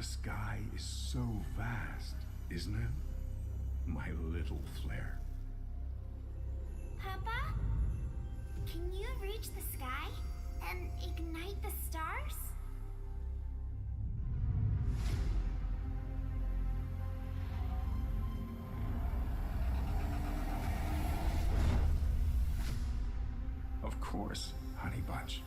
The sky is so vast, isn't it? My little flare. Papa? Can you reach the sky and ignite the stars? Of course, Honey Bunch.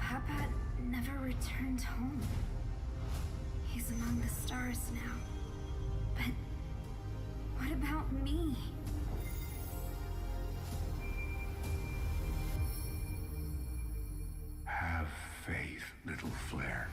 Papa never returned home. He's among the stars now. But what about me? Have faith, little flare.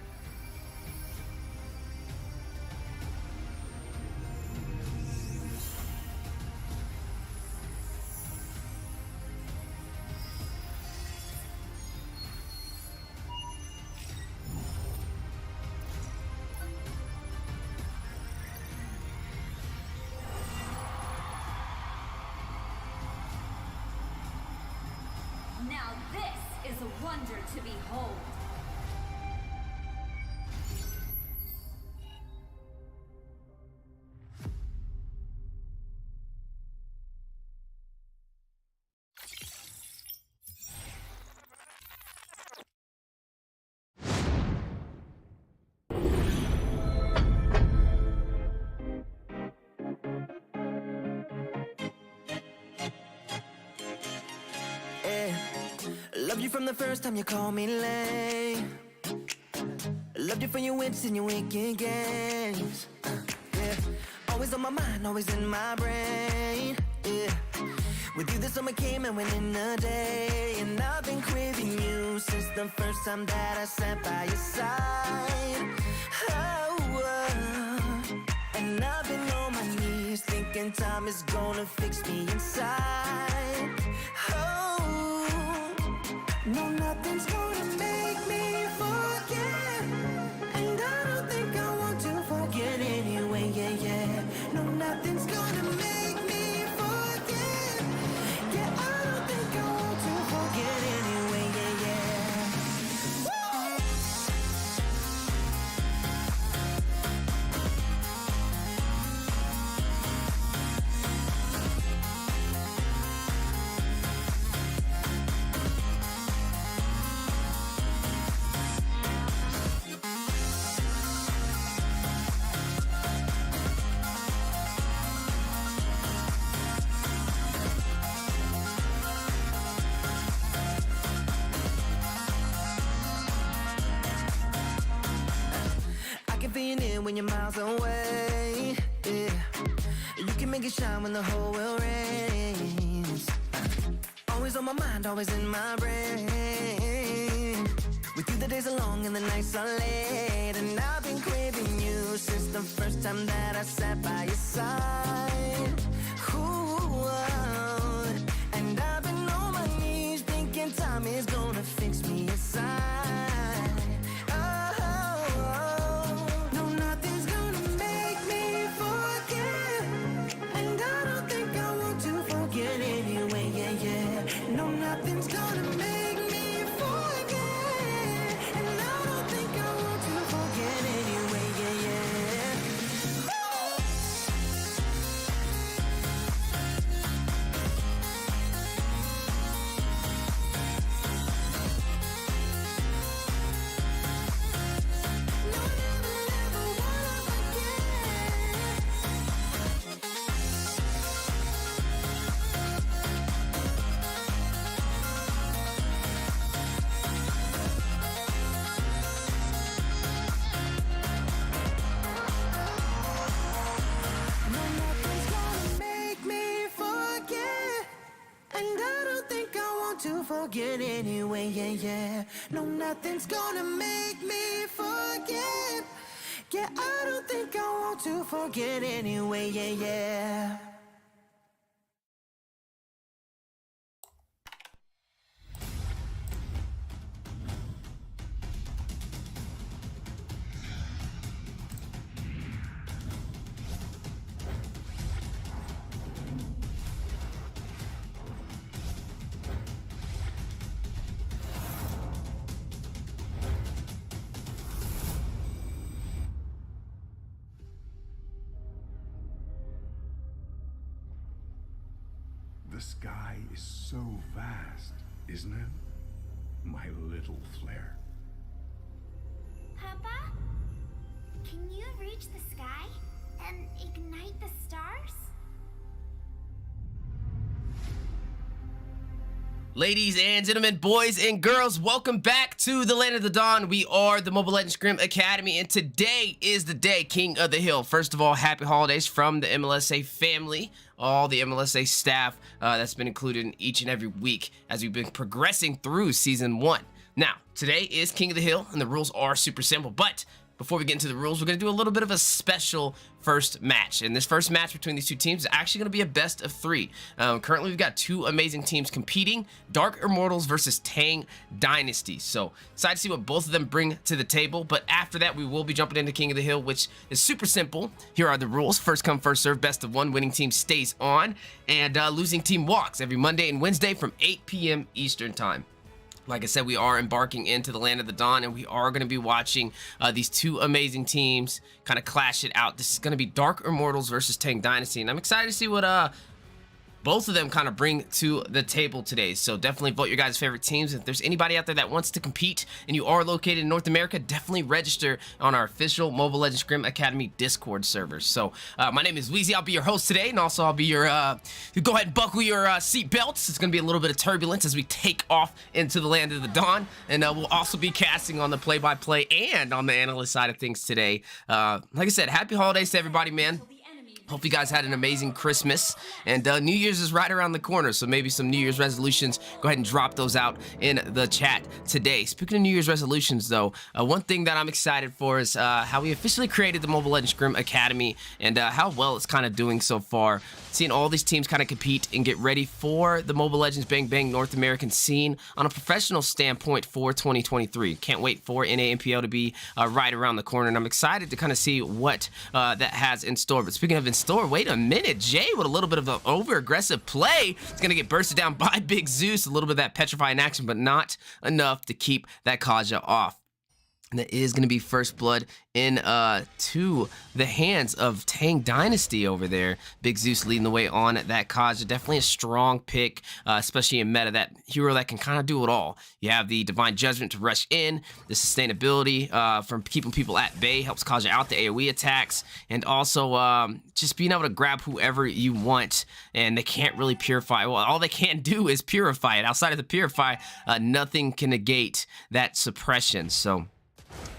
Now this is a wonder to behold. Loved you from the first time you called me lame. Loved you for your wits and your wicked games. Yeah, always on my mind, always in my brain. Yeah, with you the summer came and went in a day. And I've been craving you since the first time that I sat by your side. And I've been on my knees thinking time is gonna fix me inside. No, nothing's gonna make me forget. And I don't think I want to forget anyway, yeah, yeah. No, nothing's gonna make me forget. Yeah, I don't think I want to forget anyway, yeah, yeah. When you're miles away, yeah, you can make it shine when the whole world rains. Always on my mind, always in my brain. With you the days are long and the nights are late. And I've been craving you since the first time that I sat by your side. Ooh, and I've been on my knees thinking time is gonna fix me inside. No, nothing's gonna make me forget. And I don't think I want to forget anyway, yeah, yeah. No, never wanna forget. Forget anyway, yeah, yeah. No, nothing's gonna make me forget. Yeah, I don't think I want to forget anyway, yeah, yeah. The sky is so vast, isn't it? My little flare. Papa? Can you reach the sky and ignite the stars? Ladies and gentlemen, boys and girls, welcome back to the Land of the Dawn. We are the Mobile Legends Scrim Academy, and today is the day, King of the Hill. First of all, happy holidays from the MLSA family, all the MLSA staff that's been included in each and every week as we've been progressing through Season 1. Now, today is King of the Hill, and the rules are super simple, but before we get into the rules, we're going to do a little bit of a special first match. And this first match between these two teams is actually going to be a best of 3. Currently, we've got 2 amazing teams competing, Dark Immortals versus Tang Dynasty. So, excited to see what both of them bring to the table. But after that, we will be jumping into King of the Hill, which is super simple. Here are the rules. First come, first serve, best of 1. Winning team stays on, and losing team walks every Monday and Wednesday from 8 p.m. Eastern Time. Like I said, we are embarking into the Land of the Dawn, and we are going to be watching these 2 amazing teams kind of clash it out. This is going to be Dark Immortals versus Tang Dynasty, and I'm excited to see what both of them kind of bring to the table today. So definitely vote your guys' favorite teams. If there's anybody out there that wants to compete and you are located in North America, definitely register on our official Mobile Legends Scrim Academy Discord servers. So my name is Weezy. I'll be your host today, and also I'll be your go ahead and buckle your seat belts. It's gonna be a little bit of turbulence as we take off into the Land of the Dawn, and we'll also be casting on the play-by-play and on the analyst side of things today. Like I said, happy holidays to everybody, man. Hope you guys had an amazing Christmas, and New Year's is right around the corner, so maybe some New Year's resolutions, go ahead and drop those out in the chat today. Speaking of New Year's resolutions, though, one thing that I'm excited for is how we officially created the Mobile Legends Scrim Academy, and how well it's kind of doing so far. Seeing all these teams kind of compete and get ready for the Mobile Legends Bang Bang North American scene on a professional standpoint for 2023. Can't wait for NAMPL to be right around the corner, and I'm excited to kind of see what that has in store. But speaking of in store, wait a minute, Jay with a little bit of an over-aggressive play. It's going to get bursted down by Big Zeus. A little bit of that petrify in action, but not enough to keep that Kaja off. And that is going to be first blood in to the hands of Tang Dynasty over there. Big Zeus leading the way on that Kaja. Definitely a strong pick, especially in meta. That hero that can kind of do it all. You have the Divine Judgment to rush in. The sustainability from keeping people at bay helps Kaja out the AoE attacks. And also just being able to grab whoever you want. And they can't really purify. Well, all they can do is purify it. Outside of the purify, nothing can negate that suppression. So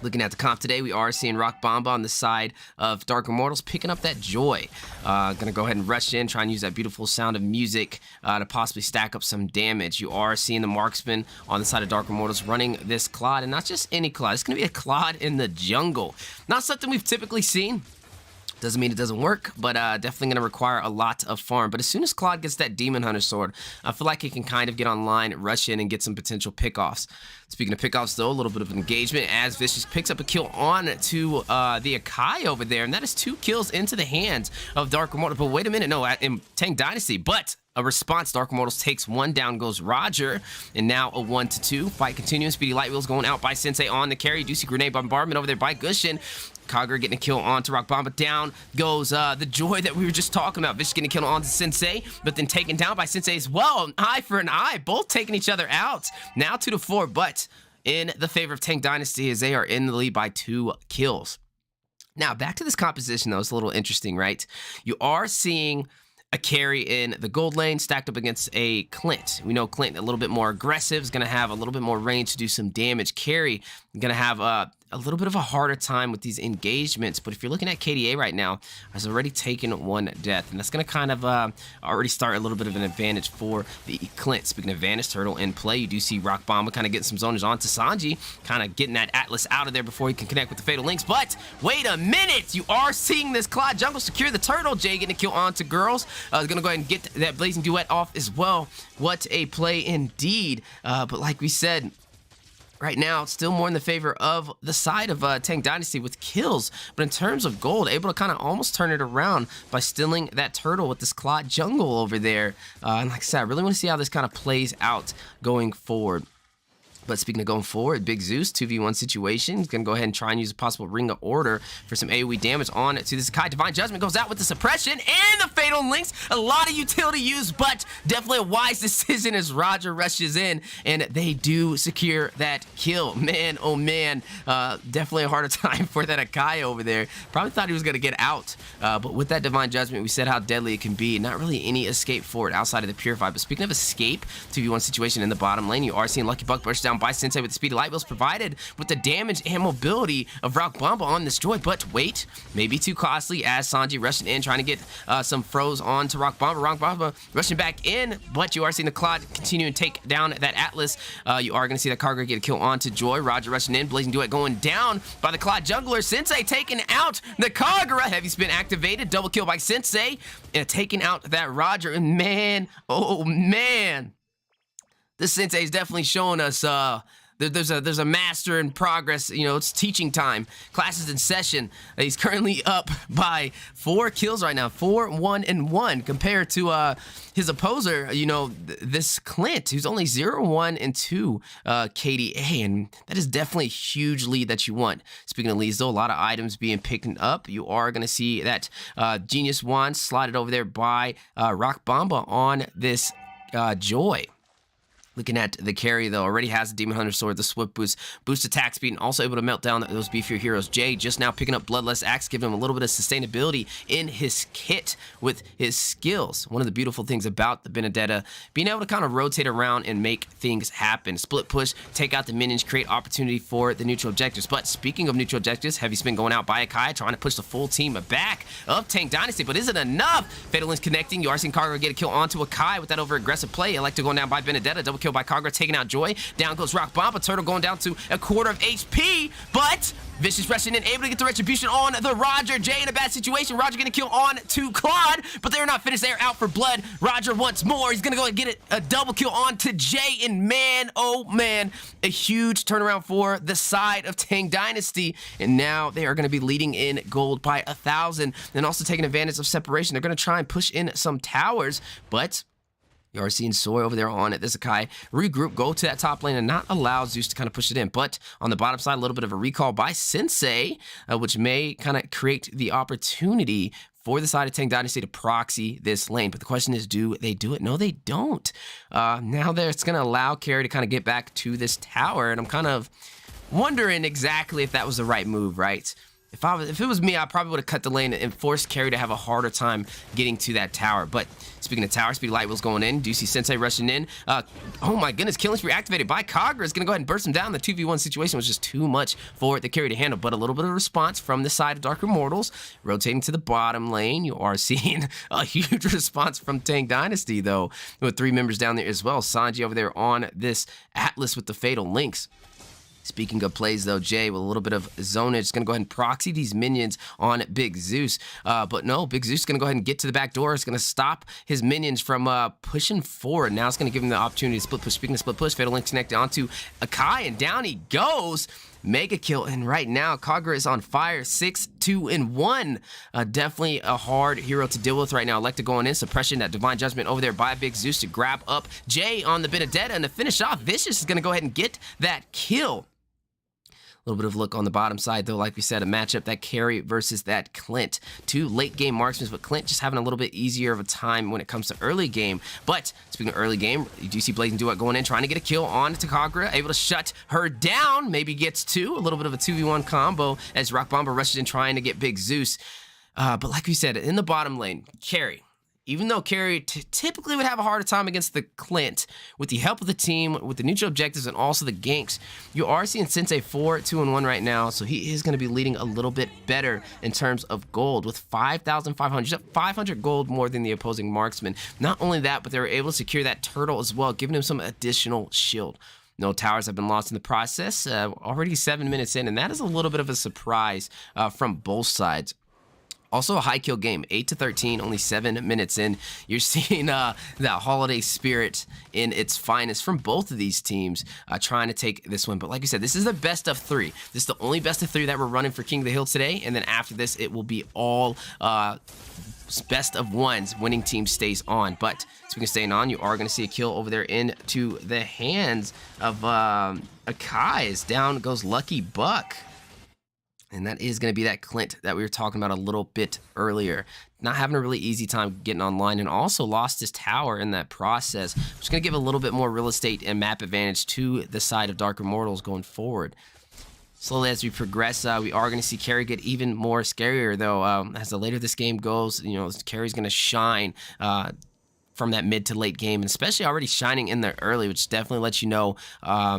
looking at the comp today, we are seeing Rock Bomba on the side of Dark Immortals, picking up that joy. Gonna go ahead and rush in, try and use that beautiful sound of music to possibly stack up some damage. You are seeing the Marksman on the side of Dark Immortals running this Claude, and not just any Claude. It's gonna be a Claude in the jungle. Not something we've typically seen. Doesn't mean it doesn't work, but definitely going to require a lot of farm. But as soon as Claude gets that Demon Hunter sword, I feel like he can kind of get online, rush in, and get some potential pickoffs. Speaking of pickoffs, though, a little bit of engagement as Vicious picks up a kill on to the Akai over there, and that is 2 kills into the hands of Dark Immortals. But wait a minute, no, in Tang Dynasty, but a response. Dark Immortals takes 1, down goes Roger, and now a 1-2. Fight continues. Speedy Light Wheels going out by Sensei on the carry. You do see Grenade Bombardment over there by Gushin. Kagura getting a kill onto Rock Bomba. Down goes the joy that we were just talking about. Vicious getting a kill onto Sensei, but then taken down by Sensei as well. An eye for an eye, both taking each other out. Now 2-4, but in the favor of Tang Dynasty as they are in the lead by 2 kills. Now back to this composition though, it's a little interesting, right? You are seeing a carry in the gold lane stacked up against a Clint. We know Clint a little bit more aggressive, is going to have a little bit more range to do some damage. Carry going to have a little bit of a harder time with these engagements, but if you're looking at KDA right now, has already taken 1 death, and that's going to kind of already start a little bit of an advantage for the Clint. Speaking of Vanish Turtle in play, you do see Rock Bomba kind of getting some zoners onto Sanji, kind of getting that Atlas out of there before he can connect with the Fatal Links. But wait a minute, you are seeing this Claude Jungle secure the turtle. Jay getting a kill onto Girls. Going to go ahead and get that Blazing Duet off as well. What a play indeed. But like we said, right now, it's still more in the favor of the side of Tang Dynasty with kills. But in terms of gold, able to kind of almost turn it around by stealing that turtle with this Claude Jungle over there. And like I said, I really want to see how this kind of plays out going forward. But speaking of going forward, Big Zeus, 2v1 situation. He's going to go ahead and try and use a possible Ring of Order for some AoE damage on to this Kai. Divine Judgment goes out with the suppression and the Fatal Links. A lot of utility use, but definitely a wise decision as Roger rushes in, and they do secure that kill. Man, oh man, definitely a harder time for that Akai over there. Probably thought he was going to get out, but with that Divine Judgment, we said how deadly it can be. Not really any escape for it outside of the Purify. But speaking of escape, 2v1 situation in the bottom lane, you are seeing Lucky Buck burst down by Sensei with the Speedy Light Wheels provided with the damage and mobility of Rock Bomba on this Joy. But wait, maybe too costly as Sanji rushing in, trying to get some froze on to Rock Bomba. Rock Bomba rushing back in, but you are seeing the Claude continue and take down that Atlas. You are going to see that Kagura get a kill on to Joy. Roger rushing in, Blazing Duet going down by the Claude Jungler. Sensei taking out the Kagura. Heavy Spin activated, double kill by Sensei, and taking out that Roger. And man, oh man, this Sensei is definitely showing us there's a master in progress. You know, it's teaching time. Classes in session. He's currently up by 4 kills right now, 4, 1, and 1, compared to his opposer, you know, this Clint, who's only 0, 1, and 2 KDA, and that is definitely a huge lead that you want. Speaking of leads, though, a lot of items being picked up. You are going to see that Genius Wand slotted over there by Rock Bomba on this Joy. Looking at the carry, though, already has the Demon Hunter Sword, the Swift boost attack speed, and also able to melt down those beefier heroes. Jay just now picking up Bloodless Axe, giving him a little bit of sustainability in his kit with his skills. One of the beautiful things about the Benedetta, being able to kind of rotate around and make things happen. Split push, take out the minions, create opportunity for the neutral objectives. But speaking of neutral objectives, Heavy Spin going out by Akai, trying to push the full team back of Tang Dynasty, but is it enough? Fatal Links connecting. You are seeing Kagura get a kill onto Akai with that over-aggressive play. Electa going down by Benedetta, double kill by Kagura, taking out Joy. Down goes Rock Bomba. Turtle going down to a quarter of HP, but Vicious rushing in, able to get the retribution on the Roger. Jay in a bad situation. Roger getting a kill on to Claude, but they're not finished. They're out for blood. Roger once more. He's going to go and get a double kill on to Jay, and man, oh man, a huge turnaround for the side of Tang Dynasty, and now they are going to be leading in gold by 1,000, and also taking advantage of separation. They're going to try and push in some towers, but you are seeing Soy over there on it. This Akai regroup, go to that top lane, and not allow Zeus to kind of push it in. But on the bottom side, a little bit of a recall by Sensei, which may kind of create the opportunity for the side of Tang Dynasty to proxy this lane. But the question is, do they do it? No, they don't. Now it's going to allow Carry to kind of get back to this tower, and I'm kind of wondering exactly if that was the right move, right? If it was me, I probably would have cut the lane and forced Carry to have a harder time getting to that tower. But speaking of tower, Speed Light Wheels going in. Do you see Sensei rushing in? Oh my goodness, Killing Spree activated by Kagura is going to go ahead and burst him down. The 2v1 situation was just too much for the Carry to handle. But a little bit of response from the side of Dark Immortals. Rotating to the bottom lane, you are seeing a huge response from Tang Dynasty, though, with 3 members down there as well. Sanji over there on this Atlas with the Fatal Links. Speaking of plays, though, Jay with a little bit of zonage is going to go ahead and proxy these minions on Big Zeus. But no, Big Zeus is going to go ahead and get to the back door. It's going to stop his minions from pushing forward. Now it's going to give him the opportunity to split push. Speaking of split push, Fatal Link connected onto Akai, and down he goes. Mega kill, and right now Kagura is on fire. 6, 2, and 1. Definitely a hard hero to deal with right now. Electa going in, suppression, that Divine Judgment over there by Big Zeus to grab up Jay on the Benedetta, and to finish off, Vicious is going to go ahead and get that kill. A little bit of look on the bottom side, though, like we said, a matchup, that Carry versus that Clint. 2 late game marksmen, but Clint just having a little bit easier of a time when it comes to early game. But speaking of early game, you do see Blazing Duet going in, trying to get a kill on to Kagura, able to shut her down, maybe gets 2, a little bit of a 2v1 combo as Rock Bomba rushes in trying to get Big Zeus. But like we said, in the bottom lane, Carry. Even though Carry typically would have a harder time against the Clint, with the help of the team, with the neutral objectives, and also the ganks, you are seeing Sensei 4, 2, and 1 right now, so he is going to be leading a little bit better in terms of gold, with 5,500. He's up 500 gold more than the opposing marksman. Not only that, but they were able to secure that turtle as well, giving him some additional shield. No towers have been lost in the process. Already 7 minutes in, and that is a little bit of a surprise from both sides. Also a high kill game, 8-13, only 7 minutes in. You're seeing that holiday spirit in its finest from both of these teams trying to take this win. But like I said, this is the best of 3. This is the only best of 3 that we're running for King of the Hill today. And then after this, it will be all best of 1s. Winning team stays on. But speaking of staying on, you are going to see a kill over there into the hands of Akai. As down goes Lucky Buck. And that is going to be that Clint that we were talking about a little bit earlier. Not having a really easy time getting online, and also lost his tower in that process. Just going to give a little bit more real estate and map advantage to the side of Dark Immortals going forward. Slowly as we progress, we are going to see Carry get even more scarier, though. As the later this game goes, you know, Carry's going to shine from that mid to late game, and especially already shining in there early, which definitely lets you know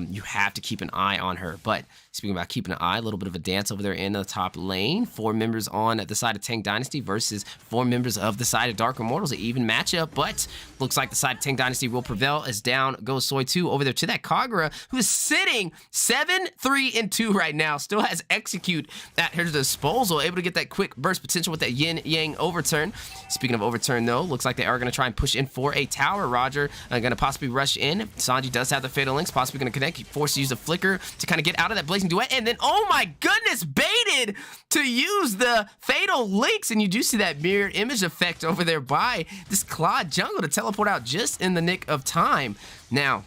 you have to keep an eye on her. But speaking about keeping an eye, a little bit of a dance over there in the top lane. 4 members on the side of Tang Dynasty versus 4 members of the side of Dark Immortals. An even matchup, but looks like the side of Tang Dynasty will prevail as down goes Soy 2 over there to that Kagura, who is sitting 7-3-2 right now. Still has Execute at her disposal, able to get that quick burst potential with that Yin Yang overturn. Speaking of overturn, though, looks like they are going to try and push in for a tower. Roger going to possibly rush in. Sanji does have the Fatal Links, possibly going to connect. He forced to use a Flicker to kind of get out of that Blazing Duet, and then, oh my goodness, baited to use the Fatal Links, and you do see that mirrored image effect over there by this Claude Jungle to teleport out just in the nick of time. Now,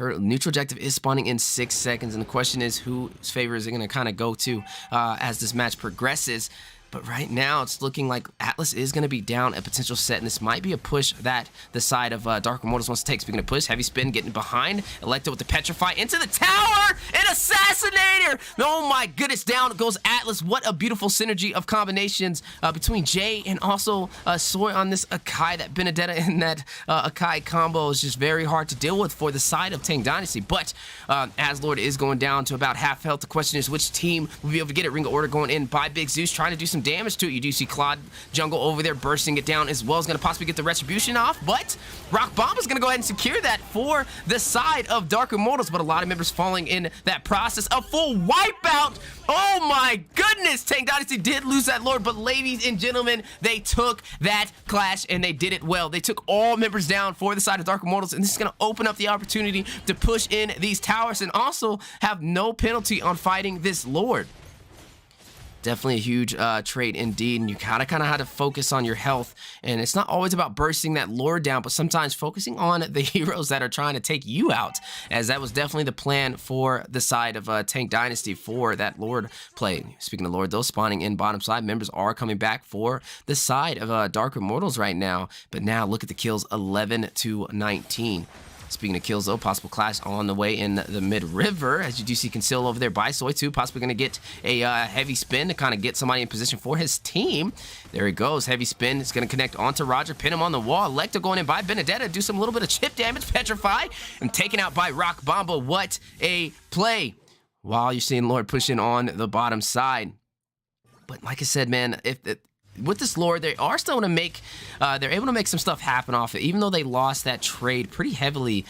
neutral objective is spawning in 6 seconds, and the question is whose favor is it going to kind of go to as this match progresses. But right now, it's looking like Atlas is going to be down a potential set, and this might be a push that the side of Dark Immortals wants to take. Speaking of push, heavy spin getting behind. Electo with the Petrify into the tower, and Assassinator! Oh my goodness, down goes Atlas. What a beautiful synergy of combinations between Jay and also Soy on this Akai. That Benedetta and that Akai combo is just very hard to deal with for the side of Tang Dynasty. But as Lord is going down to about half health, the question is which team will be able to get it. Ring of Order going in by Big Zeus, trying to do some damage to it. You do see Claude Jungle over there bursting it down as well. Is going to possibly get the Retribution off, but Rock Bomb is going to go ahead and secure that for the side of Dark Immortals, but a lot of members falling in that process. A full wipeout. Oh my goodness, Tang Dynasty did lose that Lord, but ladies and gentlemen, they took that clash and they did it well. They took all members down for the side of Dark Immortals, and this is going to open up the opportunity to push in these towers and also have no penalty on fighting this Lord. Definitely a huge trait indeed, and you kind of have to focus on your health, and it's not always about bursting that Lord down, but sometimes focusing on the heroes that are trying to take you out, as that was definitely the plan for the side of Tang Dynasty for that Lord play. Speaking of Lord, though, spawning in bottom side, members are coming back for the side of Dark Immortals right now, but now look at the kills, 11-19. Speaking of kills, though, possible clash on the way in the mid-river, as you do see Conceal over there by Soy 2, possibly going to get a heavy spin to kind of get somebody in position for his team. There he goes, heavy spin, it's going to connect onto Roger, pin him on the wall. Electo going in by Benedetta, do some little bit of chip damage, Petrify, and taken out by Rock Bomba. What a play, while you're seeing Lord pushing on the bottom side. But like I said, man, with this Lord, they are still going to make, they're able to make some stuff happen off it. Even though they lost that trade pretty heavily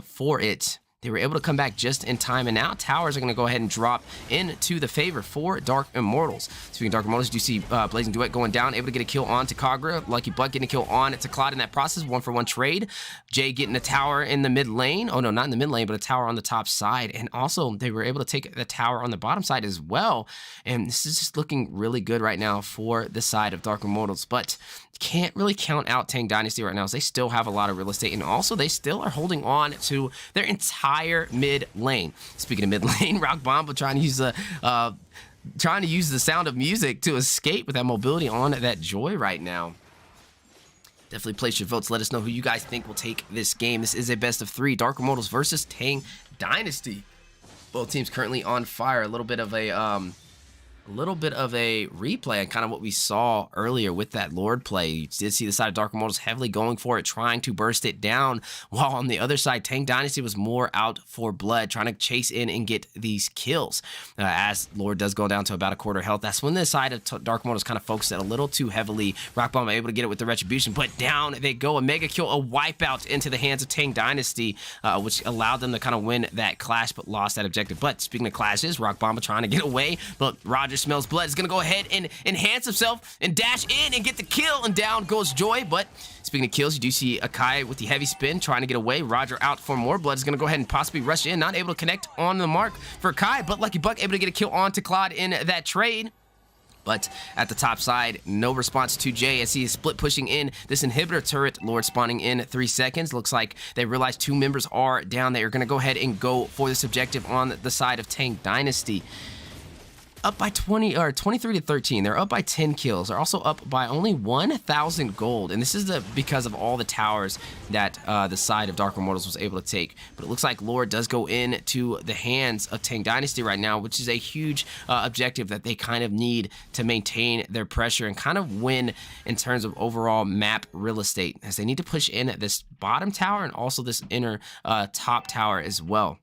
for it, they were able to come back just in time, and now towers are going to go ahead and drop into the favor for Dark Immortals. Speaking of Dark Immortals, you see Blazing Duet going down, able to get a kill on to Kagura. Lucky Buck getting a kill on to Claude in that process, 1-for-1 trade. Jay getting a tower in the mid lane. Oh no, not in the mid lane, but a tower on the top side. And also, they were able to take the tower on the bottom side as well. And this is just looking really good right now for the side of Dark Immortals. But can't really count out Tang Dynasty right now, as they still have a lot of real estate, and also they still are holding on to their entire mid lane. Speaking of mid lane, Rock Bomba trying to use the Sound of Music to escape with that mobility on that Joy right now. Definitely place your votes. Let us know who you guys think will take this game. This is a best of 3, Dark Immortals versus Tang Dynasty. Both teams currently on fire. A little bit of a replay on kind of what we saw earlier with that Lord play. You did see the side of Dark Immortals heavily going for it, trying to burst it down, while on the other side, Tang Dynasty was more out for blood, trying to chase in and get these kills. As Lord does go down to about a quarter health, that's when the side of Dark Immortals kind of focused it a little too heavily. Rock Bomb able to get it with the Retribution, but down they go. A mega kill, a wipeout into the hands of Tang Dynasty, which allowed them to kind of win that clash, but lost that objective. But speaking of clashes, Rock Bomb trying to get away, but Roger smells blood. Is going to go ahead and enhance himself and dash in and get the kill. And down goes Joy. But speaking of kills, you do see Akai with the heavy spin trying to get away. Roger out for more blood. Is going to go ahead and possibly rush in. Not able to connect on the mark for Akai. But Lucky Buck able to get a kill onto Claude in that trade. But at the top side, no response to Jay as he is split pushing in this inhibitor turret. Lord spawning in 3 seconds. Looks like they realize 2 members are down. They are going to go ahead and go for this objective on the side of Tang Dynasty. Up by 23 to 13. They're up by 10 kills. They're also up by only 1,000 gold. And this is because of all the towers that the side of Dark Immortals was able to take. But it looks like Lord does go into the hands of Tang Dynasty right now, which is a huge objective that they kind of need to maintain their pressure and kind of win in terms of overall map real estate, as they need to push in this bottom tower and also this inner top tower as well.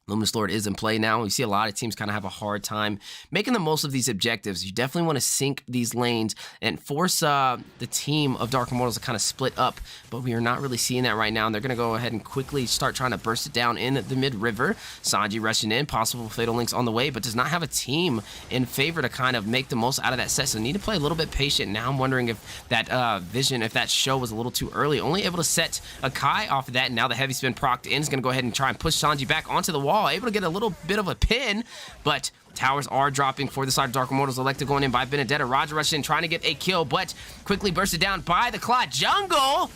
Luminous Lord is in play now. We see a lot of teams kind of have a hard time making the most of these objectives. You definitely want to sink these lanes and force the team of Dark Immortals to kind of split up, but we are not really seeing that right now, and they're going to go ahead and quickly start trying to burst it down in the mid-river. Sanji rushing in, possible Fatal Links on the way, but does not have a team in favor to kind of make the most out of that set, so need to play a little bit patient. Now I'm wondering if that vision, if that show was a little too early. Only able to set Akai off of that, and now the heavy spin procced in is going to go ahead and try and push Sanji back onto the wall. Able to get a little bit of a pin, but towers are dropping for the side of Dark Immortals. Electa going in by Benedetta. Roger rushing in, trying to get a kill, but quickly bursted down by the Claw Jungle,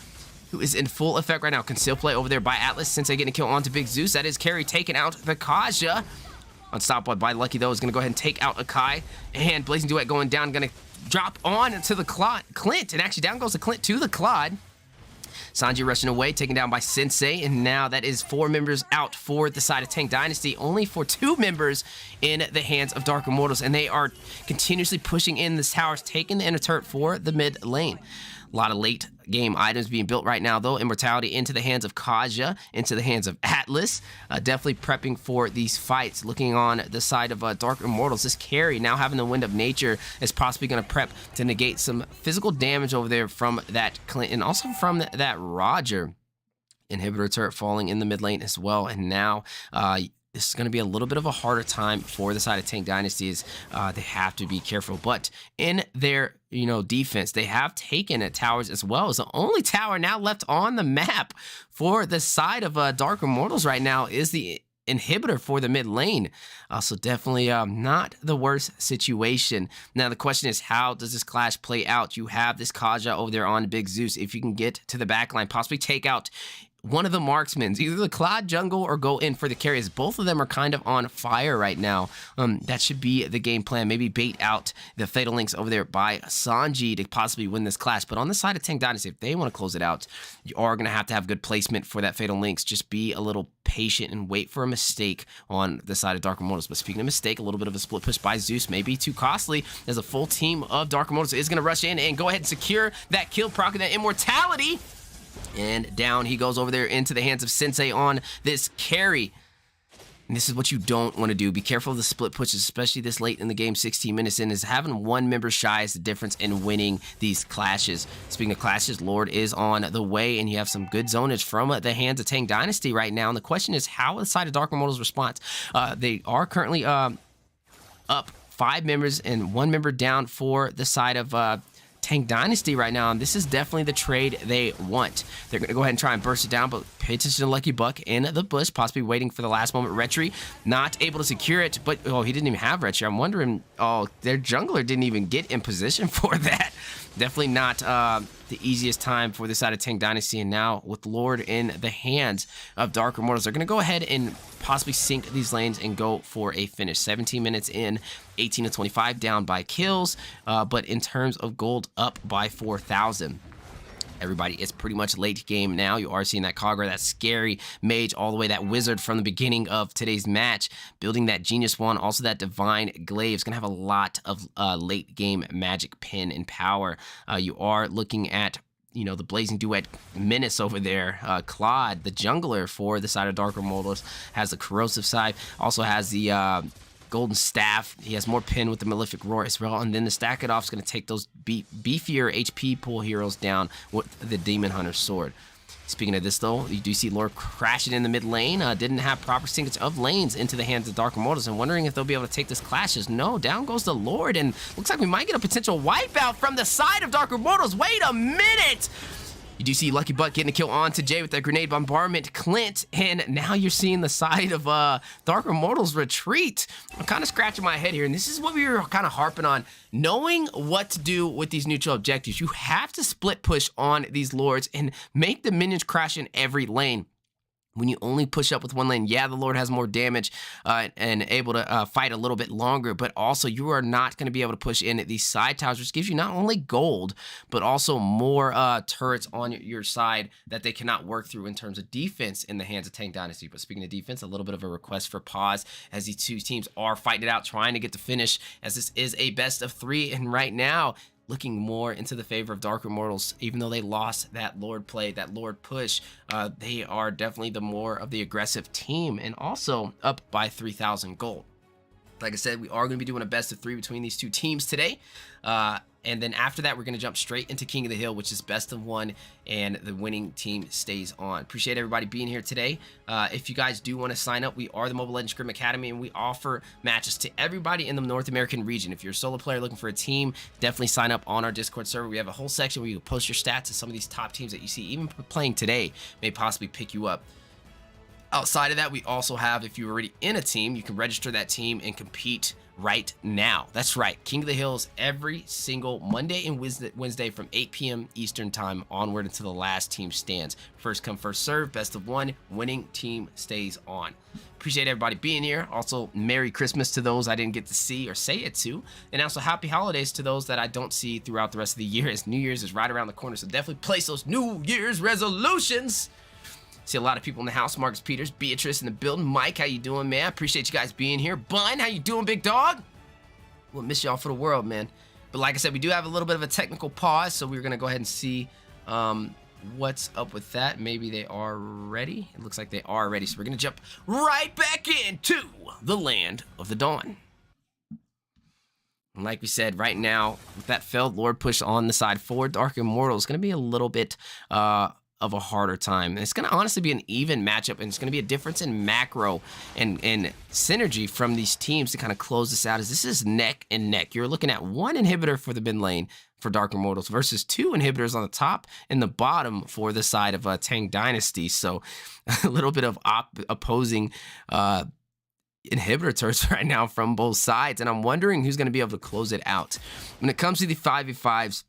who is in full effect right now. Conceal play over there by Atlas. Since they getting a kill onto Big Zeus, that is Carry taking out the Kaja. Unstoppable by Lucky, though, is going to go ahead and take out Akai. And Blazing Duet going down, going to drop on into the Clint. And actually down goes the Clint to the Claude. Sanji rushing away, taken down by Sensei, and now that is 4 members out for the side of Tang Dynasty, only for 2 members in the hands of Dark Immortals, and they are continuously pushing in the towers, taking the inner turret for the mid lane. A lot of late game items being built right now, though. Immortality into the hands of Kaja, into the hands of Atlas. Definitely prepping for these fights. Looking on the side of Dark Immortals, this carry now having the Wind of Nature is possibly going to prep to negate some physical damage over there from that Clint and also from that Roger. Inhibitor turret falling in the mid lane as well, and now this is going to be a little bit of a harder time for the side of Tang Dynasties. They have to be careful, but in their defense, they have taken at towers as well. As the only tower now left on the map for the side of Dark Immortals right now is the inhibitor for the mid lane. So definitely not the worst situation. Now the question is, how does this clash play out? You have this Kaja over there on Big Zeus. If you can get to the back line, possibly take out one of the marksmen, either the Claude Jungle or go in for the carries. Both of them are kind of on fire right now. That should be the game plan. Maybe bait out the Fatal Links over there by Sanji to possibly win this clash. But on the side of Tang Dynasty, if they want to close it out, you are going to have good placement for that Fatal Links. Just be a little patient and wait for a mistake on the side of Dark Immortals. But speaking of mistake, a little bit of a split push by Zeus may be too costly, as a full team of Dark Immortals is going to rush in and go ahead and secure that kill, proccing that immortality. And down he goes over there into the hands of Sensei on this carry. And this is what you don't want to do. Be careful of the split pushes, especially this late in the game, 16 minutes in, is having one member shy is the difference in winning these clashes. Speaking of clashes, Lord is on the way, and you have some good zonage from the hands of Tang Dynasty right now. And the question is, how will the side of Dark Immortals respond? They are currently up 5 members and 1 member down for the side of Tang Dynasty right now, and this is definitely the trade they want. They're going to go ahead and try and burst it down, but pay attention to Lucky Buck in the bush, possibly waiting for the last moment. Retri not able to secure it, but he didn't even have Retri. I'm wondering, their jungler didn't even get in position for that. Definitely not the easiest time for the side of Tang Dynasty, and now with Lord in the hands of Dark Immortals, they're going to go ahead and possibly sink these lanes and go for a finish. 17 minutes in, 18 to 25 down by kills, but in terms of gold, up by 4,000. Everybody is pretty much late game now. You are seeing that Kagura, that scary mage, all the way that wizard from the beginning of today's match, building that genius one, also that divine glaive. Is going to have a lot of late game magic pin and power. You are looking at the Blazing Duet menace over there. Claude, the jungler for the side of Dark Immortals, has the corrosive side, also has the Golden Staff. He has more pin with the Malefic Roar as well. And then the Stack It Off is going to take those beefier HP pool heroes down with the Demon Hunter Sword. Speaking of this, though, you do see Lord crashing in the mid lane. Didn't have proper syncage of lanes into the hands of Dark Immortals, and wondering if they'll be able to take this clashes. No, down goes the Lord, and looks like we might get a potential wipeout from the side of Dark Immortals. Wait a minute! You do see Lucky Buck getting a kill onto Jay with that grenade bombardment, Clint, and now you're seeing the side of Dark Immortals retreat. I'm kind of scratching my head here, and this is what we were kind of harping on. Knowing what to do with these neutral objectives, you have to split push on these Lords and make the minions crash in every lane. When you only push up with one lane, yeah, the Lord has more damage and able to fight a little bit longer, but also you are not going to be able to push in these side towers, which gives you not only gold, but also more turrets on your side that they cannot work through in terms of defense in the hands of Tang Dynasty. But speaking of defense, a little bit of a request for pause as these two teams are fighting it out, trying to get the finish, as this is a best of 3, and right now, looking more into the favor of Dark Immortals. Even though they lost that Lord play, that Lord push, they are definitely the more of the aggressive team, and also up by 3,000 gold. Like I said, we are going to be doing a best of 3 between these two teams today. And then after that, we're going to jump straight into King of the Hill, which is best of 1, and the winning team stays on. Appreciate everybody being here today. If you guys do want to sign up, we are the Mobile Legends Scrim Academy, and we offer matches to everybody in the North American region. If you're a solo player looking for a team, definitely sign up on our Discord server. We have a whole section where you can post your stats, and some of these top teams that you see even playing today may possibly pick you up. Outside of that, we also have, if you're already in a team, you can register that team and compete right now. That's right, King of the Hills every single Monday and Wednesday from 8 p.m. Eastern time onward until the last team stands. First come, first serve, best of 1, winning team stays on. Appreciate everybody being here. Also, Merry Christmas to those I didn't get to see or say it to, and also Happy Holidays to those that I don't see throughout the rest of the year, as New Year's is right around the corner, so definitely place those New Year's resolutions. See a lot of people in the house. Marcus Peters, Beatrice in the building. Mike, how you doing, man? Appreciate you guys being here. Bun, how you doing, big dog? We'll miss y'all for the world, man. But like I said, we do have a little bit of a technical pause, so we're going to go ahead and see what's up with that. Maybe they are ready. It looks like they are ready, so we're going to jump right back into the Land of the Dawn. And like we said, right now, with that failed Lord push on the side for Dark Immortals, going to be a little bit of a harder time. And it's going to honestly be an even matchup, and it's going to be a difference in macro and synergy from these teams to kind of close this out, as this is neck and neck. You're looking at 1 inhibitor for the mid lane for Dark Immortals versus 2 inhibitors on the top and the bottom for the side of Tang Dynasty. So a little bit of opposing inhibitor turrets right now from both sides, and I'm wondering who's going to be able to close it out. When it comes to the 5v5s,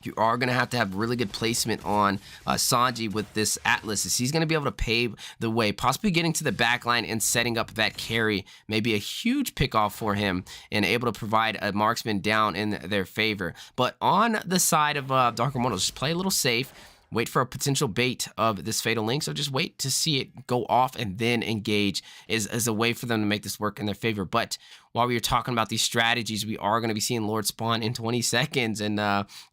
you are going to have really good placement on Sanji with this Atlas, as he's going to be able to pave the way, possibly getting to the back line and setting up that carry. Maybe a huge pick-off for him and able to provide a marksman down in their favor. But on the side of Dark Immortals, just play a little safe. Wait for a potential bait of this Fatal Link, so just wait to see it go off and then engage is a way for them to make this work in their favor. But while we were talking about these strategies, we are going to be seeing Lord spawn in 20 seconds, and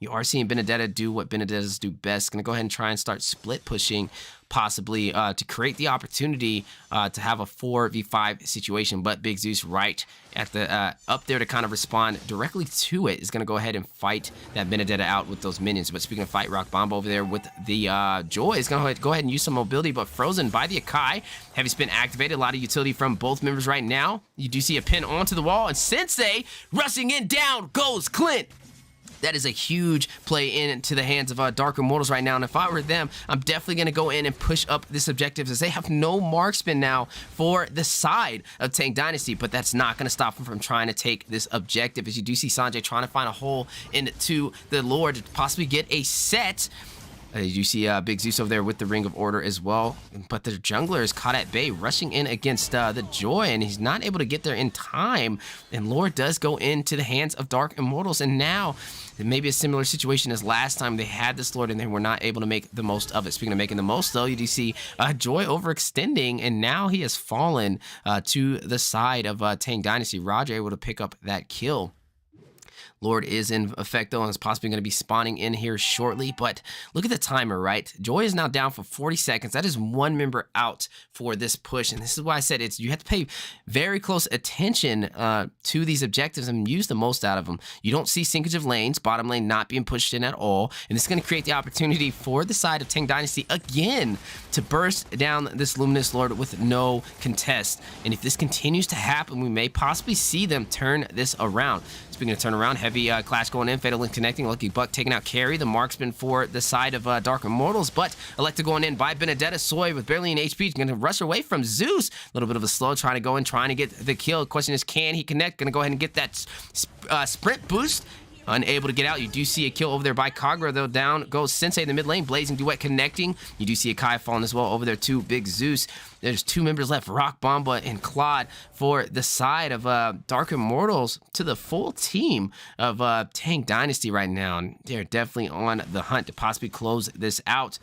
you are seeing Benedetta do what Benedettas do best. Going to go ahead and try and start split pushing, possibly to create the opportunity to have a 4v5 situation. But Big Zeus right at the up there to kind of respond directly to it is going to go ahead and fight that Benedetta out with those minions. But speaking of fight, Rock Bomb over there with the Joy is going to go ahead and use some mobility, but frozen by the Akai. Heavy Spin activated, a lot of utility from both members right now. You do see a pin onto the wall, and Sensei rushing in, down goes Clint. That is a huge play into the hands of Dark Immortals right now, and if I were them, I'm definitely going to go in and push up this objective, as they have no marksman now for the side of Tang Dynasty, but that's not going to stop them from trying to take this objective, as you do see Sanjay trying to find a hole into the Lord to possibly get a set. You see Big Zeus over there with the Ring of Order as well, but the jungler is caught at bay, rushing in against the Joy, and he's not able to get there in time, and Lord does go into the hands of Dark Immortals, and now it may be a similar situation as last time they had this Lord and they were not able to make the most of it. Speaking of making the most, though, you do see Joy overextending, and now he has fallen to the side of Tang Dynasty. Roger able to pick up that kill. Lord is in effect, though, and is possibly going to be spawning in here shortly. But look at the timer, right? Joy is now down for 40 seconds. That is one member out for this push. And this is why I said you have to pay very close attention to these objectives and use the most out of them. You don't see sinkage of lanes, bottom lane not being pushed in at all. And this is going to create the opportunity for the side of Tang Dynasty again to burst down this Luminous Lord with no contest. And if this continues to happen, we may possibly see them turn this around. Speaking of turnaround, heavy clash going in, Fatal Link connecting, Lucky Buck taking out Carry, the marksman for the side of Dark Immortals, but Electa going in by Benedetta. Soy with barely an HP is going to rush away from Zeus. A little bit of a slow, trying to go in, trying to get the kill. The question is, can he connect? Going to go ahead and get that sprint boost. Unable to get out. You do see a kill over there by Kagura, though. Down goes Sensei in the mid lane. Blazing Duet connecting. You do see a Kai falling as well over there too. Big Zeus. There's two members left, Rock Bomba and Claude, for the side of Dark Immortals, to the full team of Tang Dynasty right now. And they're definitely on the hunt to possibly close this out,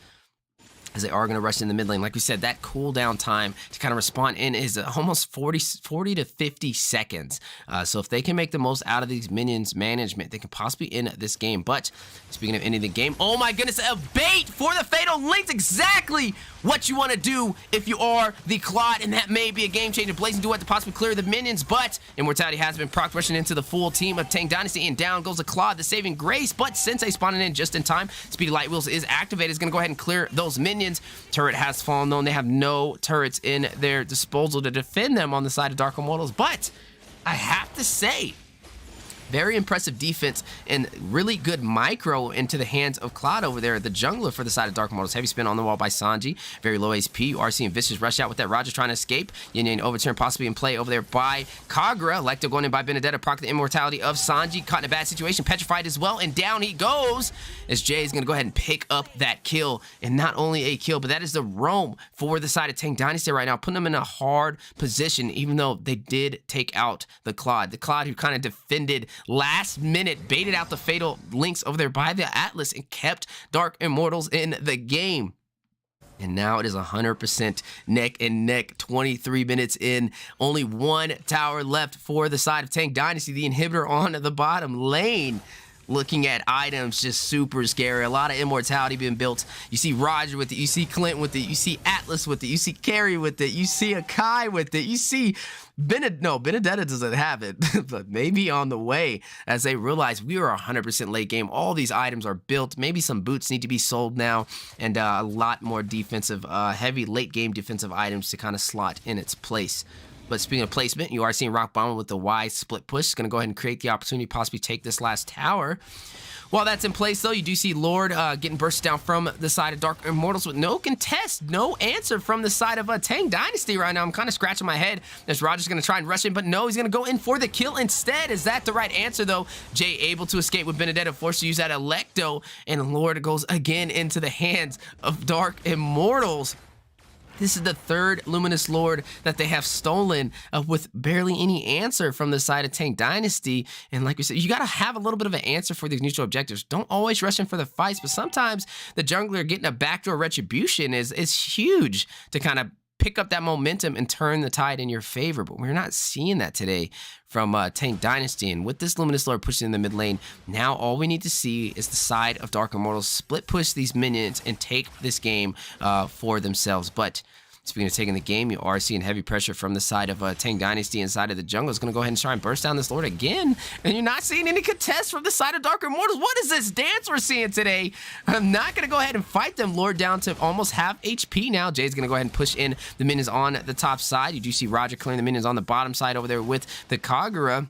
as they are going to rush in the mid lane. Like we said, that cooldown time to kind of respond in is almost 40 to 50 seconds. So if they can make the most out of these minions management, they can possibly end this game. But speaking of ending the game, oh my goodness, a bait for the Fatal Links. Exactly what you want to do if you are the Claude, and that may be a game changer. Blazing Duet to possibly clear the minions, but Immortality has been proc rushing into the full team of Tang Dynasty, and down goes the Claude, the saving grace, but Sensei spawning in just in time. Speedy Light Wheels is activated. It's going to go ahead and clear those minions. Turret has fallen, though, and they have no turrets in their disposal to defend them on the side of Dark Immortals. But I have to say, very impressive defense and really good micro into the hands of Claude over there, the jungler for the side of Dark Immortals. Heavy spin on the wall by Sanji. Very low HP. You are seeing Vicious rush out with that. Roger trying to escape. Yin Yang overturn possibly in play over there by Kagura. Lecto going in by Benedetta. Proc the immortality of Sanji. Caught in a bad situation. Petrified as well. And down he goes as Jay is going to go ahead and pick up that kill. And not only a kill, but that is the roam for the side of Tang Dynasty right now, putting them in a hard position, even though they did take out the Claude. The Claude who kind of defended last minute, baited out the Fatal Links over there by the Atlas and kept Dark Immortals in the game. And now it is 100% neck and neck, 23 minutes in. Only one tower left for the side of Tang Dynasty. The inhibitor on the bottom lane. Looking at items, just super scary. A lot of immortality being built. You see Roger with it. You see Clint with it. You see Atlas with it. You see Carrie with it. You see Akai with it. You see Benedetta doesn't have it, but maybe on the way as they realize we are 100% late game. All these items are built. Maybe some boots need to be sold now, and a lot more defensive, heavy late game defensive items to kind of slot in its place. But speaking of placement, you are seeing Rock Bomber with the wide split push. It's going to go ahead and create the opportunity to possibly take this last tower. While that's in place, though, you do see Lord getting bursted down from the side of Dark Immortals with no contest, no answer from the side of Tang Dynasty right now. I'm kind of scratching my head as Roger's going to try and rush in, but no, he's going to go in for the kill instead. Is that the right answer, though? Jay able to escape with Benedetta, forced to use that Electo, and Lord goes again into the hands of Dark Immortals. This is the third Luminous Lord that they have stolen with barely any answer from the side of Tang Dynasty. And like we said, you got to have a little bit of an answer for these neutral objectives. Don't always rush in for the fights, but sometimes the jungler getting a backdoor retribution is huge to kind of pick up that momentum and turn the tide in your favor. But we're not seeing that today from Tang Dynasty. And with this Luminous Lord pushing in the mid lane, now all we need to see is the side of Dark Immortals split push these minions and take this game for themselves. But speaking of taking the game, you are seeing heavy pressure from the side of Tang Dynasty inside of the jungle. Is going to go ahead and try and burst down this Lord again. And you're not seeing any contest from the side of Dark Immortals. What is this dance we're seeing today? I'm not going to go ahead and fight them. Lord down to almost half HP now. Jay's going to go ahead and push in the minions on the top side. You do see Roger clearing the minions on the bottom side over there with the Kagura.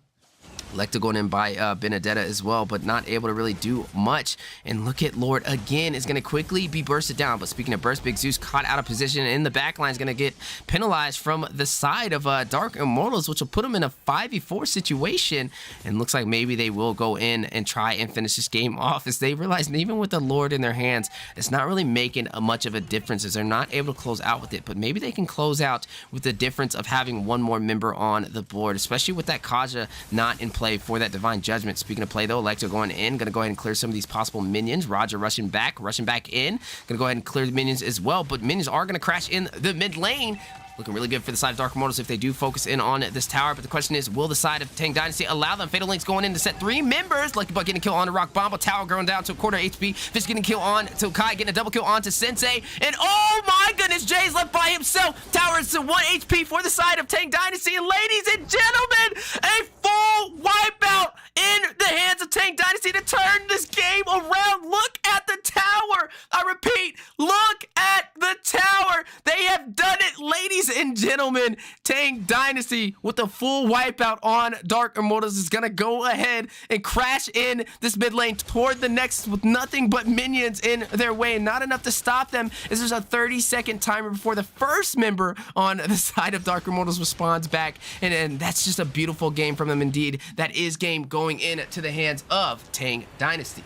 Lecta going in by Benedetta as well, but not able to really do much. And look at Lord again is going to quickly be bursted down. But speaking of burst, Big Zeus caught out of position in the back line is going to get penalized from the side of Dark Immortals, which will put him in a 5v4 situation. And looks like maybe they will go in and try and finish this game off as they realize even with the Lord in their hands, it's not really making much of a difference as they're not able to close out with it. But maybe they can close out with the difference of having one more member on the board, especially with that Kaja not in play for that Divine Judgment. Speaking of play, though, Electro going in, going to go ahead and clear some of these possible minions. Roger rushing back in. Going to go ahead and clear the minions as well, but minions are going to crash in the mid lane. Looking really good for the side of Dark Immortals if they do focus in on this tower. But the question is, will the side of Tang Dynasty allow them? Fatal Link's going in to set 3 members. Lucky Buck getting a kill on the Rock Bomb. Tower going down to a quarter HP. Fish getting a kill on to Kai, getting a double kill on to Sensei. And oh my goodness, Jay's left by himself. Tower is to 1 HP for the side of Tang Dynasty. And ladies and gentlemen, a full wipeout in the hands of Tang Dynasty to turn this game around. Look at the tower. I repeat, look at the tower. They have done it, ladies and gentlemen. Tang Dynasty with the full wipeout on Dark Immortals is gonna go ahead and crash in this mid lane toward the Nexus with nothing but minions in their way. Not enough to stop them, as there's a 30-second timer before the first member on the side of Dark Immortals responds back. And that's just a beautiful game from them indeed. That is game going into the hands of Tang Dynasty.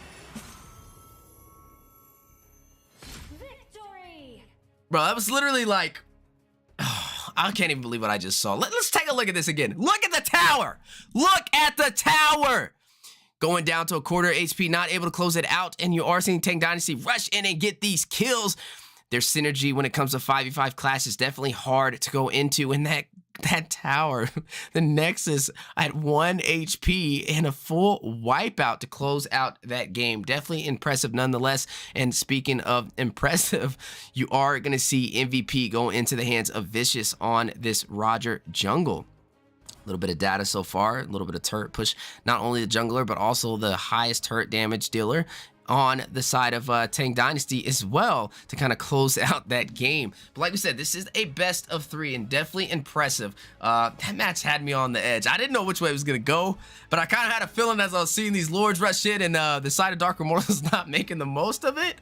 Victory! Bro, that was literally like, I can't even believe what I just saw. Let's take a look at this again. Look at the tower. Look at the tower. Going down to a quarter HP, not able to close it out. And you are seeing Tang Dynasty rush in and get these kills. Their synergy when it comes to 5v5 clash is definitely hard to go into. And that tower, the Nexus at 1 HP and a full wipeout to close out that game. Definitely impressive nonetheless. And speaking of impressive, you are going to see MVP go into the hands of Vicious on this Roger jungle. A little bit of data so far, a little bit of turret push, not only the jungler, but also the highest turret damage dealer on the side of Tang Dynasty as well to kind of close out that game. But like we said, this is a best of 3 and definitely impressive. That match had me on the edge. I didn't know which way it was going to go, but I kind of had a feeling as I was seeing these Lords rush in and the side of Dark Immortals not making the most of it.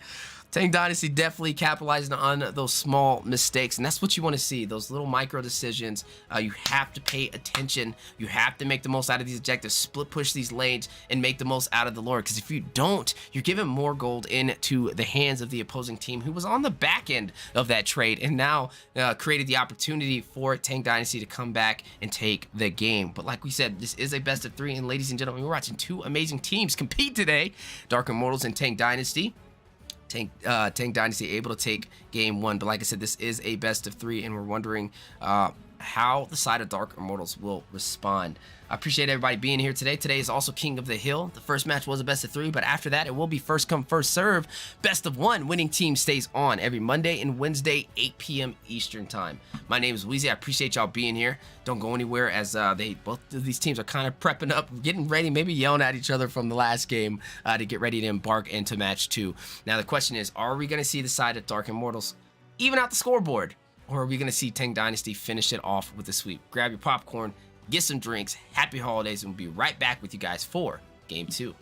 Tang Dynasty definitely capitalizing on those small mistakes, and that's what you want to see, those little micro decisions. You have to pay attention. You have to make the most out of these objectives, split push these lanes, and make the most out of the Lord, because if you don't, you're giving more gold into the hands of the opposing team who was on the back end of that trade and now created the opportunity for Tang Dynasty to come back and take the game. But like we said, this is a best of 3, and ladies and gentlemen, we're watching 2 amazing teams compete today, Dark Immortals and Tang Dynasty. Tang Dynasty able to take game 1, but like I said, this is a best of 3, and we're wondering how the side of Dark Immortals will respond. I appreciate everybody being here today. Today is also King of the Hill. The first match was a best of 3, but after that, it will be first come, first serve. Best of 1. Winning team stays on every Monday and Wednesday, 8 p.m. Eastern time. My name is Weezy. I appreciate y'all being here. Don't go anywhere, as both of these teams are kind of prepping up, getting ready, maybe yelling at each other from the last game to get ready to embark into match 2. Now, the question is, are we going to see the side of Dark Immortals even out the scoreboard? Or are we going to see Tang Dynasty finish it off with a sweep? Grab your popcorn, get some drinks, happy holidays, and we'll be right back with you guys for Game 2.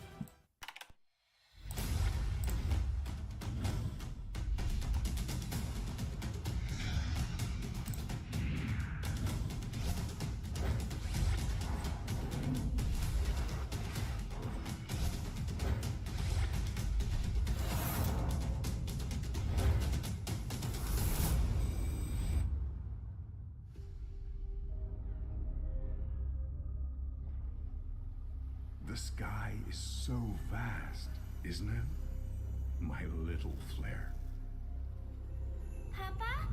The sky is so vast, isn't it? My little flare. Papa?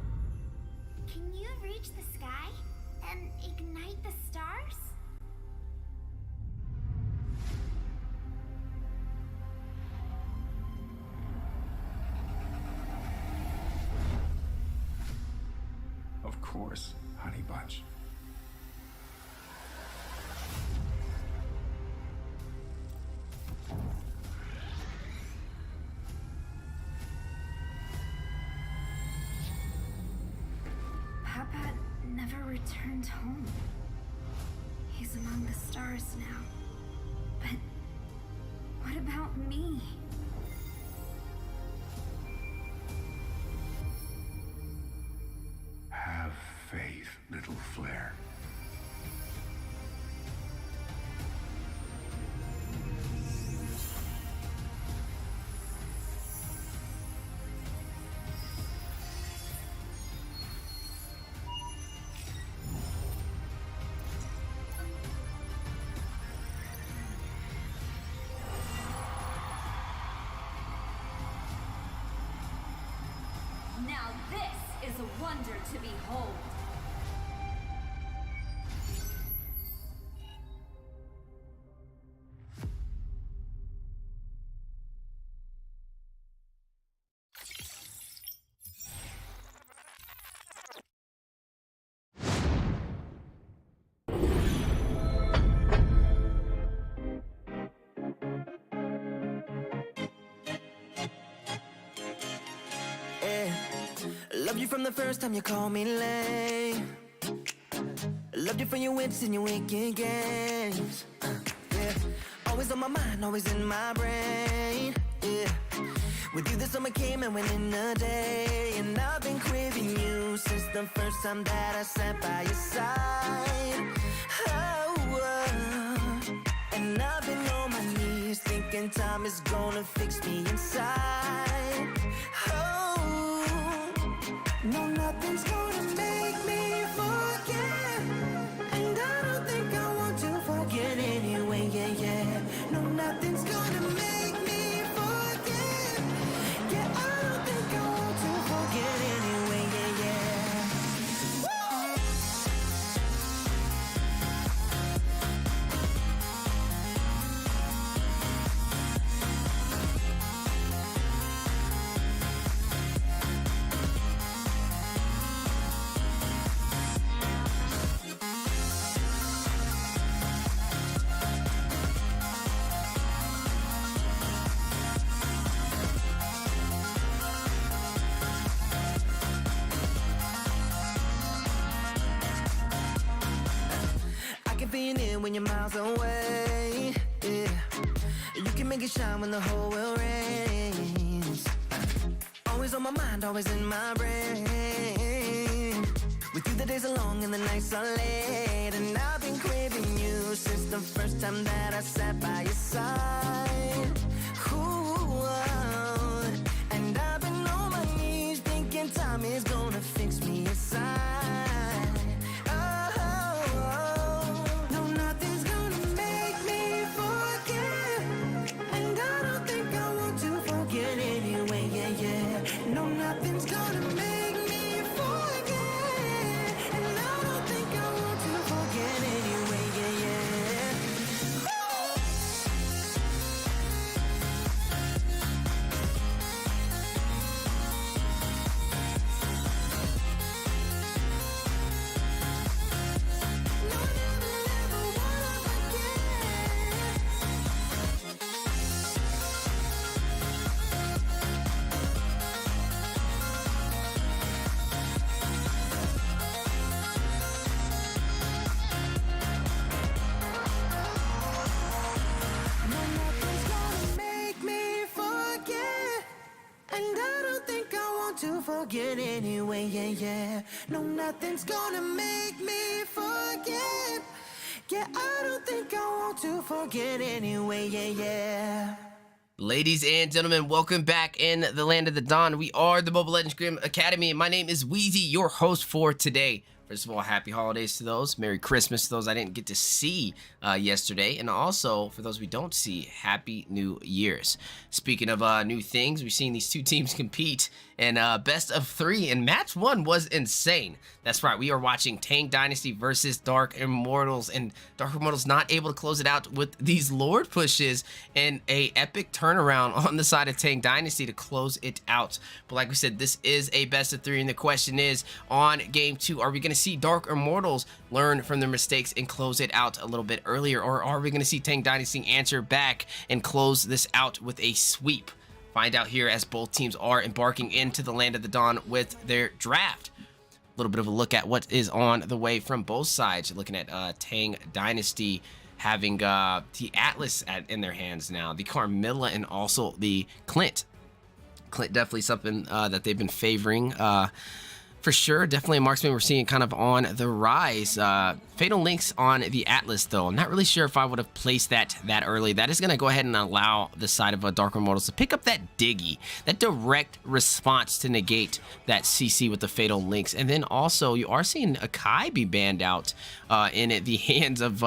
Can you reach the sky and ignite the stars? Of course, Honey Bunch. Papa never returned home. He's among the stars now. But what about me? Have faith, little flare. Now this is a wonder to behold. Loved you from the first time you called me lame. Loved you for your wits and your wicked games. Yeah. Always on my mind, always in my brain. Yeah. With you the summer came and went in a day. And I've been craving you since the first time that I sat by your side. And I've been on my knees thinking time is gonna fix me inside. Oh, no, nothing's gonna make me forget. And I don't think I want to forget anyway, yeah, yeah. No, nothing's gonna make me forget. Yeah, I don't think I want to forget anyway, yeah, yeah. When you're miles away, yeah. You can make it shine when the whole world rains. Always on my mind, always in my brain. With you the days are long and the nights are late. And I've been craving you since the first time that I sat by your side. Ooh, and I've been on my knees thinking time is gonna fix me inside. To forget anyway, yeah, yeah. No, nothing's gonna make me forget. Yeah, I don't think I want to forget anyway, yeah, yeah. Ladies and gentlemen, welcome back in the land of the dawn. We are the Mobile Legends Scrim Academy, and my name is Wheezy, your host for today. First of all, happy holidays to those. Merry Christmas to those I didn't get to see yesterday. And also, for those we don't see, Happy New Year's. Speaking of new things, we've seen these two teams compete in best of 3. And match 1 was insane. That's right, we are watching Tang Dynasty versus Dark Immortals. And Dark Immortals not able to close it out with these Lord pushes and a epic turnaround on the side of Tang Dynasty to close it out. But like we said, this is a best of 3. And the question is, on game 2, are we going to see Dark Immortals learn from their mistakes and close it out a little bit earlier, or are we going to see Tang Dynasty answer back and close this out with a sweep? Find out here as both teams are embarking into the land of the dawn with their draft. A little bit of a look at what is on the way from both sides. You're looking at Tang Dynasty having the Atlas in their hands now, the Carmilla, and also the Clint. Clint definitely something that they've been favoring. For sure, definitely a marksman we're seeing kind of on the rise. Fatal Links on the Atlas, though. I'm not really sure if I would have placed that early. That is going to go ahead and allow the side of Dark Immortals to pick up that Diggy, that direct response to negate that CC with the Fatal Links. And then also, you are seeing Akai be banned out in the hands of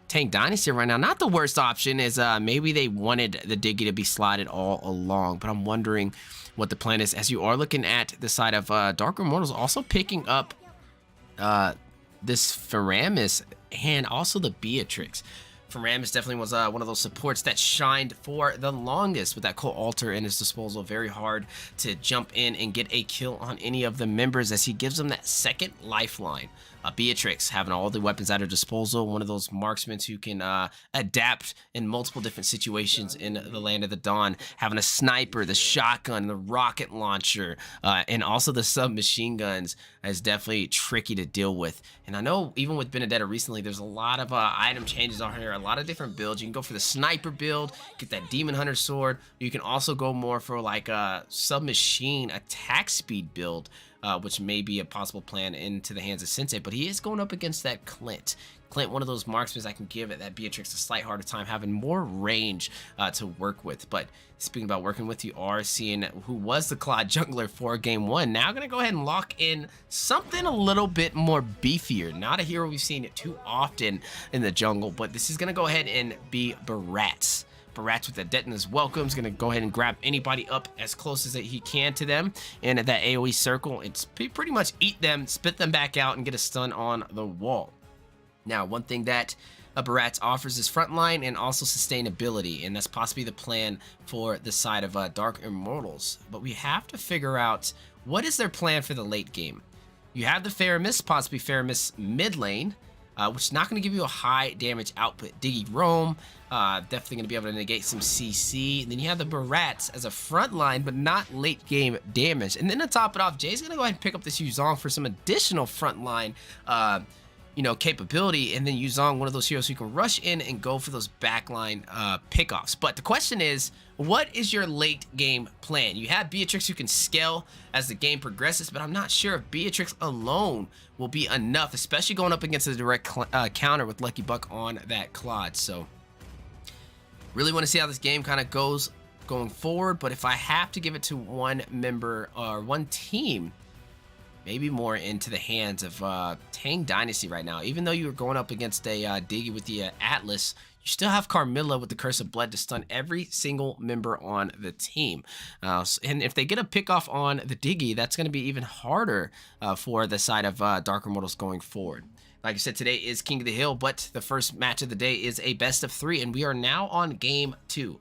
Tang Dynasty right now. Not the worst option, is maybe they wanted the Diggy to be slotted all along, but I'm wondering what the plan is, as you are looking at the side of Dark Immortals also picking up this Faramis and also the Beatrix. Faramis definitely was one of those supports that shined for the longest with that Cold Altar in his disposal. Very hard to jump in and get a kill on any of the members, as he gives them that second lifeline. Beatrix having all the weapons at her disposal, one of those marksmen who can adapt in multiple different situations in the Land of the Dawn, having a sniper, the shotgun, the rocket launcher, and also the submachine guns is definitely tricky to deal with. And I know even with Benedetta recently, there's a lot of item changes on here, a lot of different builds. You can go for the sniper build, get that Demon Hunter sword. You can also go more for like a submachine attack speed build, which may be a possible plan into the hands of Sensei, but he is going up against that Clint. Clint, one of those marksmen I can give it that Beatrix a slight harder time, having more range to work with. But speaking about working with, you are seeing who was the Claude jungler for game 1. Now going to go ahead and lock in something a little bit more beefier. Not a hero we've seen it too often in the jungle, but this is going to go ahead and be Barats. Barats with the Detona's Welcome is going to go ahead and grab anybody up as close as he can to them in that AoE circle. It's pretty much eat them, spit them back out, and get a stun on the wall. Now, one thing that Barats offers is frontline and also sustainability, and that's possibly the plan for the side of Dark Immortals. But we have to figure out what is their plan for the late game. You have the Faramis, possibly Faramis mid lane, which is not going to give you a high damage output. Diggy Roam, definitely going to be able to negate some CC. And then you have the Barats as a front line, but not late game damage. And then to top it off, Jay's going to go ahead and pick up this Yuzong for some additional front line capability, and then Yuzong, one of those heroes who can rush in and go for those backline pickoffs. But the question is, what is your late game plan? You have Beatrix who can scale as the game progresses, but I'm not sure if Beatrix alone will be enough, especially going up against a direct counter with Lucky Buck on that Claude. So really want to see how this game kind of goes going forward, but if I have to give it to one member or one team, maybe more into the hands of Tang Dynasty right now. Even though you were going up against a Diggy with the Atlas, you still have Carmilla with the Curse of Blood to stun every single member on the team. And if they get a pick off on the Diggy, that's going to be even harder for the side of Dark Immortals going forward. Like I said, today is King of the Hill, but the first match of the day is a best of 3, and we are now on game 2.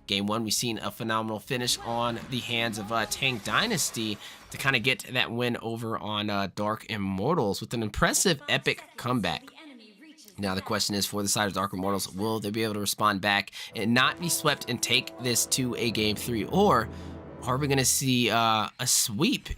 Game 1, we've seen a phenomenal finish on the hands of Tang Dynasty to kind of get that win over on Dark Immortals with an impressive epic comeback. Now the question is, for the side of Dark Immortals, will they be able to respond back and not be swept and take this to a game 3? Or are we going to see a sweep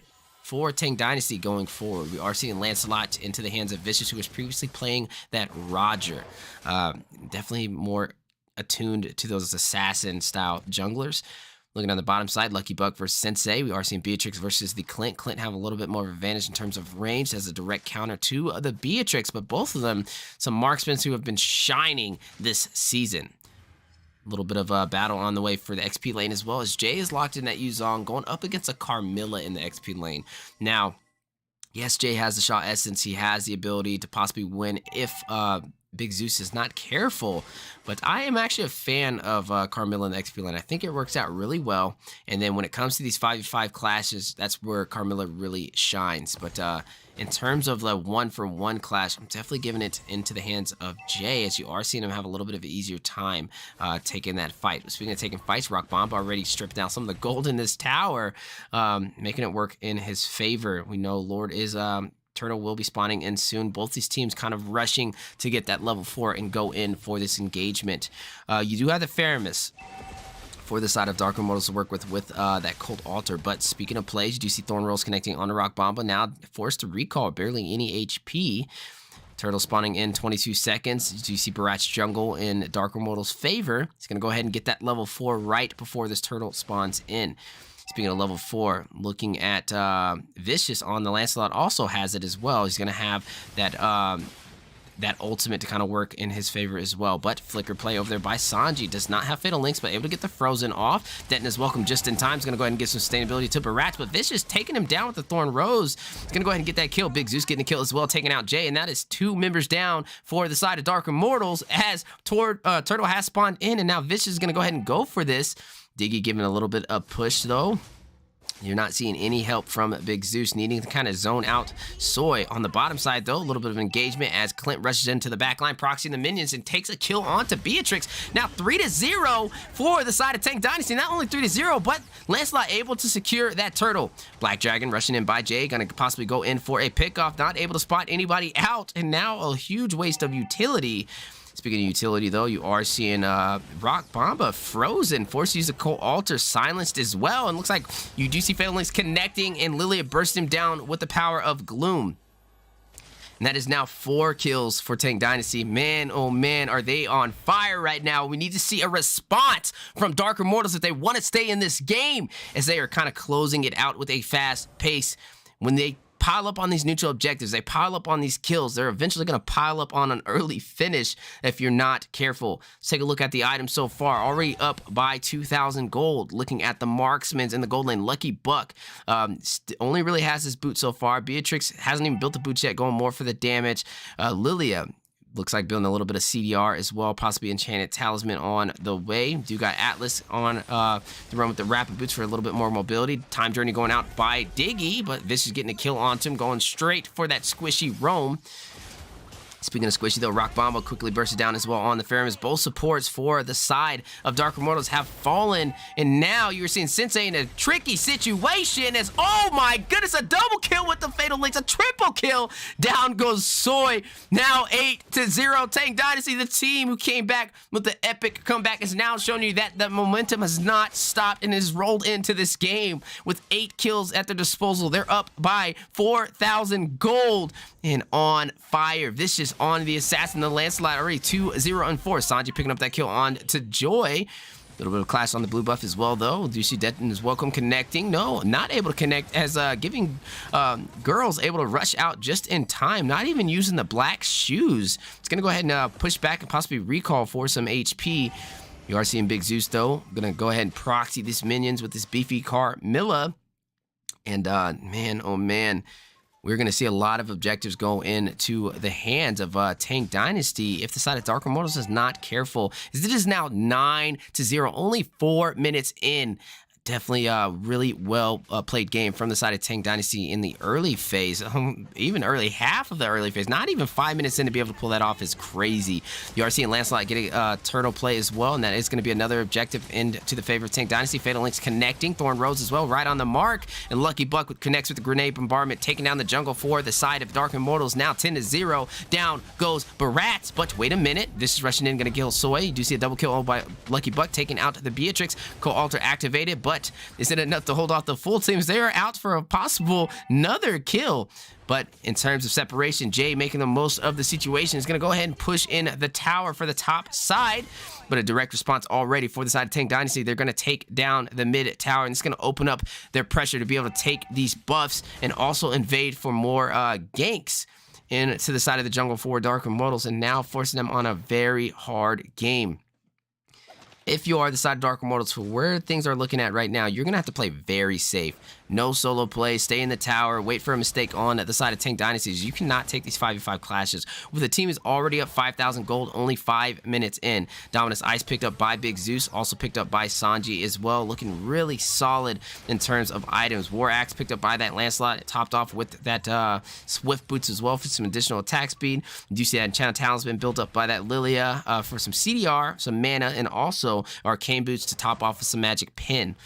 for Tang Dynasty going forward? We are seeing Lancelot into the hands of Vicious, who was previously playing that Roger. Definitely more attuned to those assassin style junglers. Looking on the bottom side, Lucky Buck versus Sensei. We are seeing Beatrix versus the Clint. Clint have a little bit more of advantage in terms of range as a direct counter to the Beatrix, but both of them some marksmen who have been shining this season. A little bit of a battle on the way for the XP lane, as well as Jay is locked in at Yuzong going up against a Carmilla in the XP lane. Now, yes, Jay has the Shaw Essence. He has the ability to possibly win if Big Zeus is not careful, but I am actually a fan of Carmilla in the XP lane. I think it works out really well, and then when it comes to these 5v5 clashes, that's where Carmilla really shines. But in terms of the 1-for-1 clash, I'm definitely giving it into the hands of Jay, as you are seeing him have a little bit of an easier time taking that fight. But speaking of taking fights, Rock Bomb already stripped down some of the gold in this tower, making it work in his favor. We know Lord is Turtle will be spawning in soon. Both these teams kind of rushing to get that level 4 and go in for this engagement. You do have the Faramis for the side of Dark Immortals to work with that Cult Altar. But speaking of plays, you do see Thorn Rolls connecting onto Rock Bomba. Now forced to recall, barely any HP. Turtle spawning in 22 seconds. You see Barats Jungle in Dark Immortals' favor. He's going to go ahead and get that level 4 right before this Turtle spawns in. Speaking of level 4, looking at Vicious on the Lancelot also has it as well. He's going to have that ultimate to kind of work in his favor as well. But flicker play over there by Sanji. Does not have Fatal Links, but able to get the Frozen off. Detona's Welcome just in time. He's going to go ahead and get some sustainability to Barats, but Vicious taking him down with the Thorn Rose. He's going to go ahead and get that kill. Big Zeus getting a kill as well, taking out Jay, and that is 2 members down for the side of Dark Immortals as Turtle has spawned in, and now Vicious is going to go ahead and go for this. Diggy giving a little bit of push though. You're not seeing any help from Big Zeus, needing to kind of zone out Soy. On the bottom side, though, a little bit of engagement as Clint rushes into the backline, proxying the minions, and takes a kill onto Beatrix. Now 3-0 for the side of Tang Dynasty. Not only 3-0, but Lancelot able to secure that turtle. Black Dragon rushing in by Jay, gonna possibly go in for a pickoff, not able to spot anybody out, and now a huge waste of utility. Speaking of utility, though, you are seeing Rock Bomba frozen, forced to use a Cold Altar, silenced as well, and looks like you do see Fatal Links connecting, and Lilia burst him down with the power of Gloom. And that is now 4 kills for Tang Dynasty. Man, oh man, are they on fire right now. We need to see a response from Dark Immortals if they want to stay in this game, as they are kind of closing it out with a fast pace. When they pile up on these neutral objectives, they pile up on these kills, they're eventually going to pile up on an early finish if you're not careful. Let's take a look at the items so far. Already up by 2,000 gold. Looking at the marksmans in the gold lane, Lucky Buck only really has his boot so far. Beatrix hasn't even built the boots yet, going more for the damage. Lilia looks like building a little bit of CDR as well, possibly Enchanted Talisman on the way. Do got Atlas on the run with the Rapid Boots for a little bit more mobility. Time Journey going out by Diggy, but this is getting a kill onto him, going straight for that squishy roam. Speaking of squishy, though, Rock Bomba quickly bursts down as well on the Pheromones. Both supports for the side of Dark Immortals have fallen, and now you're seeing Sensei in a tricky situation as, oh my goodness, a double kill with the Fatal Links, a triple kill. Down goes Soy. Now 8-0. Tang Dynasty, the team who came back with the epic comeback, is now showing you that the momentum has not stopped and is rolled into this game with 8 kills at their disposal. They're up by 4,000 gold and on fire. This is on the Assassin, the Lancelot, already 2-0-4. Sanji picking up that kill on to Joy. A little bit of clash on the blue buff as well, though. Do you see Denton is welcome connecting? No, not able to connect, as giving girls able to rush out just in time, not even using the black shoes. It's going to go ahead and push back and possibly recall for some HP. You are seeing Big Zeus, though. Going to go ahead and proxy these minions with this beefy Carmilla. And man, oh man, we're going to see a lot of objectives go into the hands of Tang Dynasty if the side of Dark Immortals is not careful. It is now 9-0, only 4 minutes in. Definitely a really well played game from the side of Tang Dynasty in the early phase, even early half of the early phase. Not even 5 minutes in to be able to pull that off is crazy. You are seeing Lancelot getting turtle play as well, and that is going to be another objective into the favor of Tang Dynasty. Fatal Links connecting, Thorn Rose as well, right on the mark, and Lucky Buck connects with the grenade bombardment, taking down the jungle for the side of Dark Immortals. Now 10-0. Down goes Barats, but wait a minute, this is rushing in, going to kill Soy. You do see a double kill by Lucky Buck, taking out the Beatrix. Co-alter activated, but is it enough to hold off the full teams? They are out for a possible another kill. But in terms of separation, Jay making the most of the situation is going to go ahead and push in the tower for the top side. But a direct response already for the side of Tang Dynasty. They're going to take down the mid tower, and it's going to open up their pressure to be able to take these buffs and also invade for more ganks into the side of the jungle for Dark Immortals, and now forcing them on a very hard game. If you are the side of Dark Immortals, for where things are looking at right now, you're going to have to play very safe. No solo play, stay in the tower, wait for a mistake on the side of Tang Dynasties. You cannot take these 5v5 clashes. With the team is already up 5,000 gold, only 5 minutes in. Dominus Ice picked up by Big Zeus, also picked up by Sanji as well, looking really solid in terms of items. War Axe picked up by that Lancelot, topped off with that Swift Boots as well for some additional attack speed. You do see that Enchanted Talisman built up by that Lilia for some CDR, some mana, and also Arcane Boots to top off with some Magic Pin.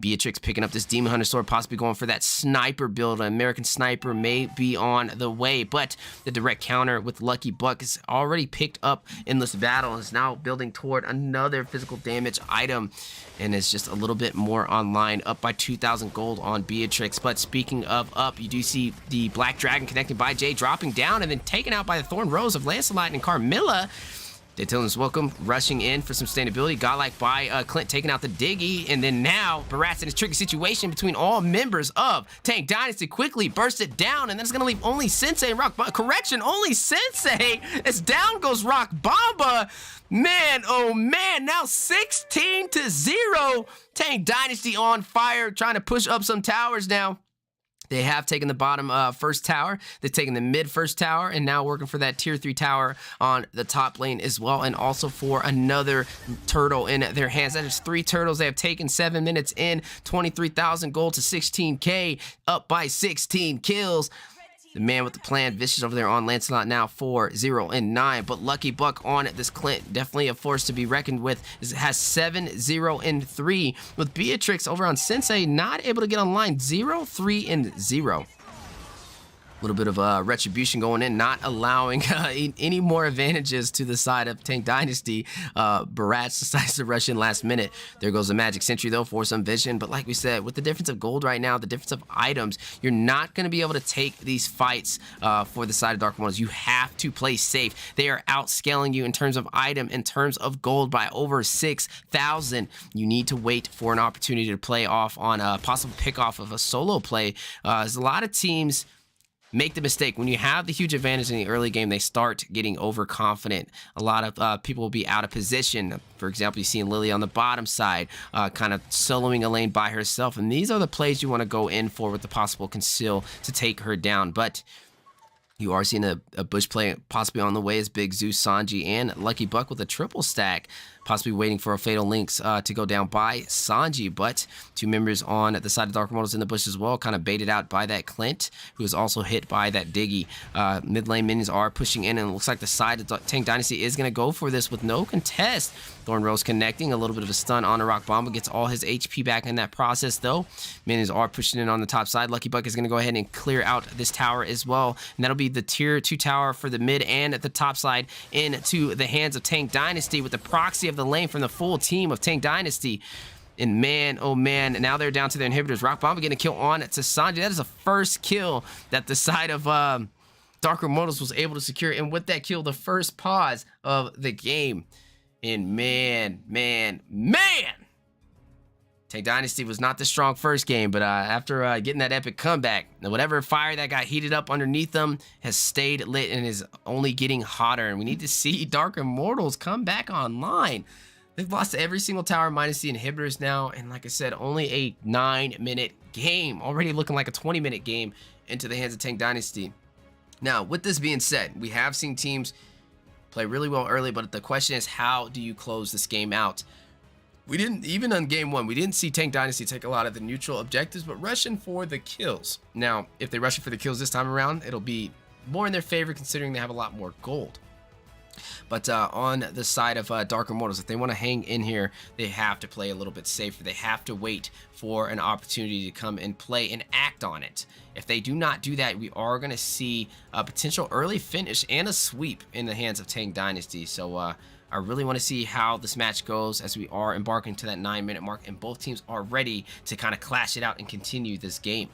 Beatrix picking up this Demon Hunter sword, possibly going for that sniper build. An American Sniper may be on the way, but the direct counter with Lucky Buck is already picked up in this battle and is now building toward another physical damage item, and is just a little bit more online, up by 2,000 gold on Beatrix. But speaking of up, you do see the Black Dragon connected by Jay, dropping down and then taken out by the Thorn Rose of Lancelot and Carmilla. Dayton's welcome, rushing in for some sustainability. Godlike by Clint, taking out the Diggy. And then now, Barats in a tricky situation between all members of Tang Dynasty. Quickly burst it down, and then it's going to leave only Sensei and Rock Bomba. Correction, only Sensei, as down goes Rock Bomba. Man, oh man, now 16-0. Tang Dynasty on fire, trying to push up some towers now. They have taken the bottom first tower. They've taken the mid first tower and now working for that tier 3 tower on the top lane as well. And also for another turtle in their hands. That is 3 turtles they have taken 7 minutes in. 23,000 gold to 16k, up by 16 kills. The man with the plan, Vicious over there on Lancelot now 4-0-9. But Lucky Buck on this Clint, definitely a force to be reckoned with. Has 7-0-3. With Beatrix over on Sensei, not able to get online, 0-3-0. A little bit of retribution going in, not allowing any more advantages to the side of Tang Dynasty. Barats decides to rush in last minute. There goes the Magic Sentry though for some vision. But like we said, with the difference of gold right now, the difference of items, you're not going to be able to take these fights for the side of Dark Immortals. You have to play safe. They are outscaling you in terms of item, in terms of gold by over 6,000. You need to wait for an opportunity to play off on a possible pick off of a solo play. There's a lot of teams make the mistake when you have the huge advantage in the early game. They start getting overconfident. A lot of people will be out of position. For example, you see Lily on the bottom side, kind of soloing a lane by herself. And these are the plays you want to go in for with the possible conceal to take her down. But you are seeing a Bush play possibly on the way as Big Zeus, Sanji, and Lucky Buck with a triple stack, possibly waiting for a Fatal Links to go down by Sanji. But 2 members on the side of Dark Immortals in the bush as well, kind of baited out by that Clint, who is also hit by that Diggy. Mid lane minions are pushing in, and it looks like the side of Tang Dynasty is going to go for this with no contest. Thorn Rose connecting, a little bit of a stun on a Rock Bomb, gets all his HP back in that process though. Minions are pushing in on the top side. Lucky Buck is going to go ahead and clear out this tower as well, and that'll be the tier 2 tower for the mid and at the top side into the hands of Tang Dynasty with the proxy of the lane from the full team of Tang Dynasty. And man, oh man, now they're down to their inhibitors. Rock Bomb getting a kill on to Sanji. That is the first kill that the side of Dark Immortals was able to secure, and with that kill, the first pause of the game. And man, Tang Dynasty was not the strong first game, but after getting that epic comeback, whatever fire that got heated up underneath them has stayed lit and is only getting hotter. And we need to see Dark Immortals come back online. They've lost every single tower minus the inhibitors now, and like I said, only a 9-minute game. Already looking like a 20-minute game into the hands of Tang Dynasty. Now, with this being said, we have seen teams play really well early, but the question is, how do you close this game out? We didn't, even on game 1, we didn't see Tang Dynasty take a lot of the neutral objectives, but rushing for the kills. Now, if they rush for the kills this time around, it'll be more in their favor considering they have a lot more gold. But on the side of Dark Immortals, if they want to hang in here, they have to play a little bit safer. They have to wait for an opportunity to come and play and act on it. If they do not do that, we are going to see a potential early finish and a sweep in the hands of Tang Dynasty. So I really want to see how this match goes as we are embarking to that 9-minute mark, and both teams are ready to kind of clash it out and continue this game.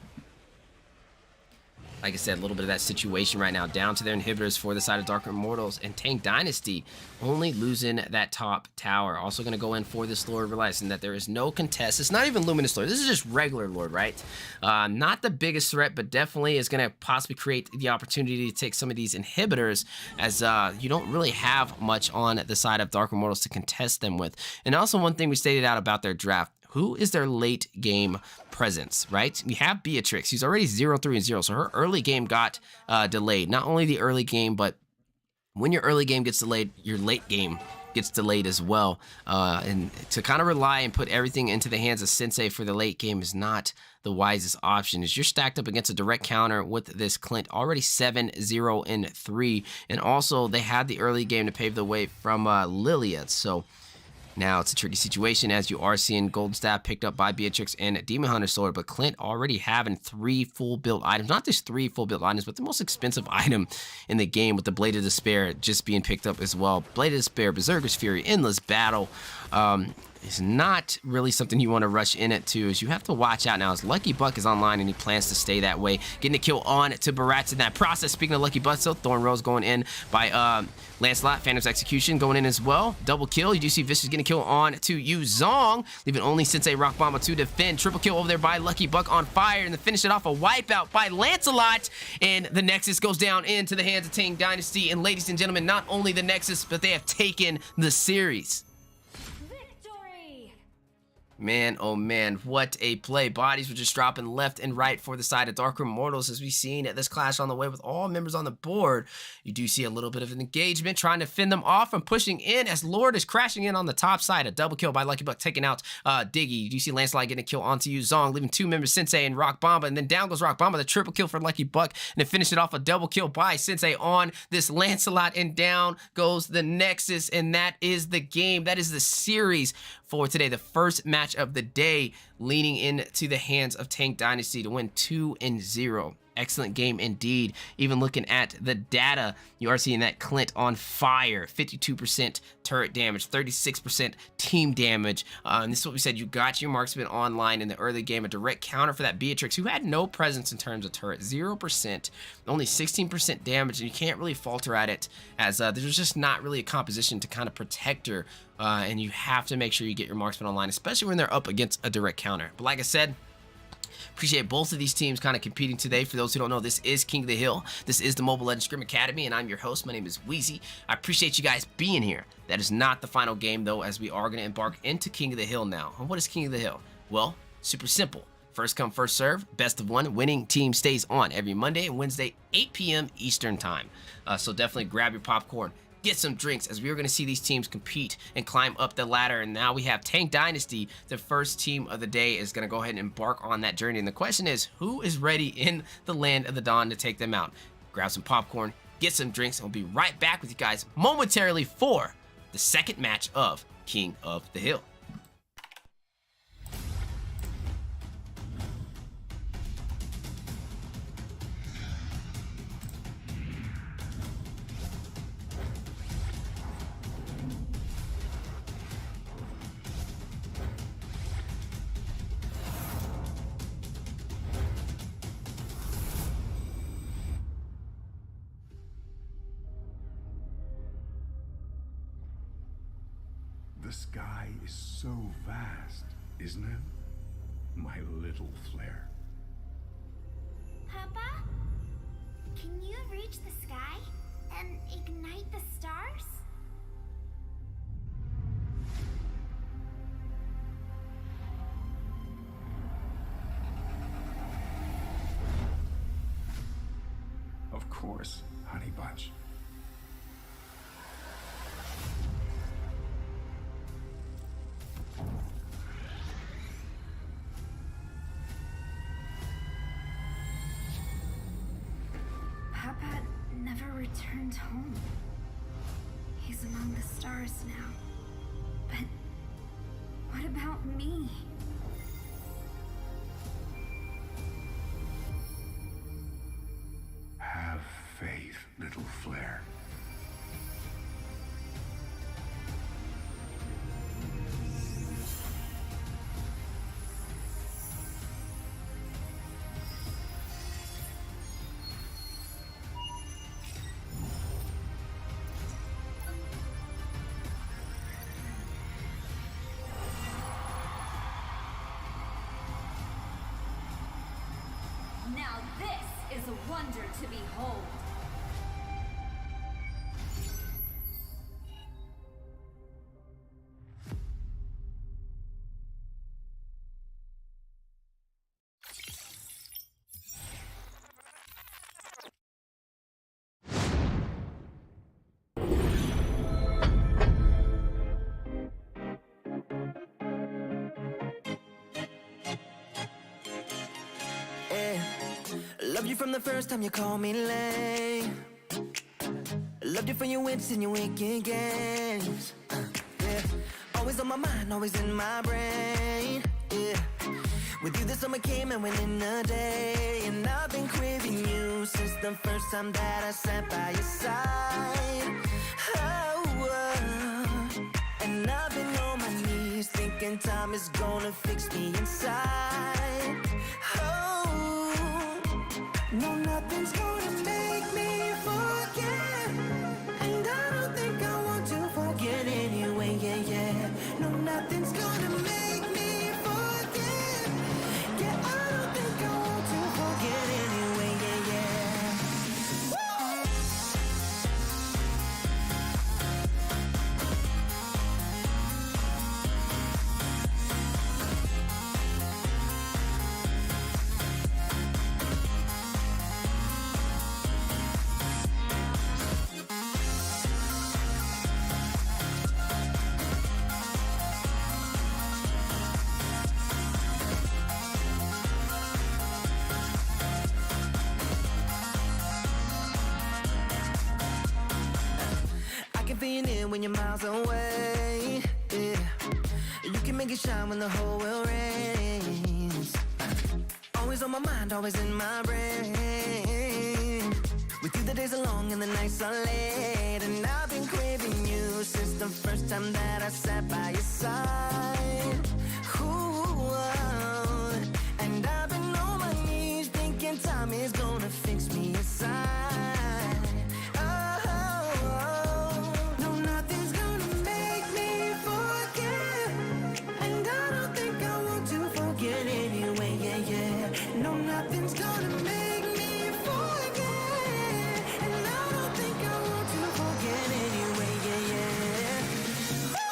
Like I said, a little bit of that situation right now, down to their inhibitors for the side of Dark Immortals, and Tang Dynasty only losing that top tower. Also going to go in for this Lord, realizing that there is no contest. It's not even Luminous Lord. This is just regular Lord, right? Not the biggest threat, but definitely is going to possibly create the opportunity to take some of these inhibitors, as you don't really have much on the side of Dark Immortals to contest them with. And also one thing we stated out about their draft, who is their late game presence, right? We have Beatrix. She's already 0-3-0, so her early game got delayed. Not only the early game, but when your early game gets delayed, your late game gets delayed as well. And to kind of rely and put everything into the hands of Sensei for the late game is not the wisest option, as you're stacked up against a direct counter with this Clint, already 7-0-3. And also, they had the early game to pave the way from Lilia, so now it's a tricky situation, as you are seeing Golden Staff picked up by Beatrix and Demon Hunter Sword, but Clint already having 3 full build items. Not just 3 full build items, but the most expensive item in the game, with the Blade of Despair just being picked up as well. Blade of Despair, Berserker's Fury, Endless Battle. Is not really something you want to rush in it to, as you have to watch out now, as Lucky Buck is online and he plans to stay that way. Getting a kill on to Barats in that process. Speaking of Lucky Buck, so Thorn Rose going in by Lancelot. Phantom's Execution going in as well. Double kill. You do see Vicious getting a kill on to Yu Zong, leaving only Sensei Rock Bomb to defend. Triple kill over there by Lucky Buck on fire, and then finish it off, a wipeout by Lancelot, and the Nexus goes down into the hands of Tang Dynasty. And ladies and gentlemen, not only the Nexus, but they have taken the series. Man, oh man, what a play. Bodies were just dropping left and right for the side of Dark Immortals as we've seen at this clash on the way with all members on the board. You do see a little bit of an engagement trying to fend them off from pushing in as Lord is crashing in on the top side. A double kill by Lucky Buck taking out Diggy. You do see Lancelot getting a kill onto you, Zong, leaving two members, Sensei and Rock Bomba, and then down goes Rock Bomba, the triple kill for Lucky Buck, and then finish it off a double kill by Sensei on this Lancelot, and down goes the Nexus, and that is the game. That is the series for today, the first match of the day, leaning into the hands of Tang Dynasty to win 2-0. Excellent game indeed. Even looking at the data, you are seeing that Clint on fire. 52% turret damage, 36% team damage. And this is what we said. You got your marksman online in the early game. A direct counter for that Beatrix, who had no presence in terms of turret. 0%, only 16% damage. And you can't really falter at it, as there's just not really a composition to kind of protect her. And you have to make sure you get your marksman online, especially when they're up against a direct counter. But like I said, appreciate both of these teams kind of competing today. For those who don't know, this is King of the Hill. This is the Mobile Legends Scrim Academy, and I'm your host. My name is Wheezy. I appreciate you guys being here. That is not the final game, though, as we are going to embark into King of the Hill now. And what is King of the Hill? Well, super simple. First come, first serve, best of one. Winning team stays on every Monday and Wednesday, 8 p.m. Eastern time. So definitely grab your popcorn, get some drinks, as we are going to see these teams compete and climb up the ladder. And now we have Tang Dynasty, the first team of the day, is going to go ahead and embark on that journey. And the question is, who is ready in the land of the dawn to take them out? Grab some popcorn, get some drinks, and we'll be right back with you guys momentarily for the second match of King of the Hill. The sky is so vast, isn't it? My little flare. Papa? Can you reach the sky and ignite the stars? Of course, honey bunch. Papa never returned home. He's among the stars now. But what about me? Have faith, little flare. Now this is a wonder to behold. Loved you from the first time you called me lame. Loved you for your wits and your wicked games. Yeah, always on my mind, always in my brain. Yeah, with you the summer came and went in a day, and I've been craving you since the first time that I sat by your side. And I've been on my knees thinking time is gonna fix me inside. No, nothing's gonna make me forget, and I don't think I want to forget anyway, yeah. No, nothing's gonna make me forget, yeah, I don't think I want to forget anyway, yeah. feel you near when you're miles away. Yeah. You can make it shine when the whole world rains. Always on my mind, always in my brain. With you the days are long and the nights are late, and I've been craving you since the first time that I sat by your side. Ooh, and I've been on my knees thinking time is gonna fix me inside. No, nothing's gonna make me forget, and I don't think I want to forget anyway. Yeah, yeah. No, nothing's gonna make me forget, and I don't think I want to forget anyway. Yeah, yeah. No,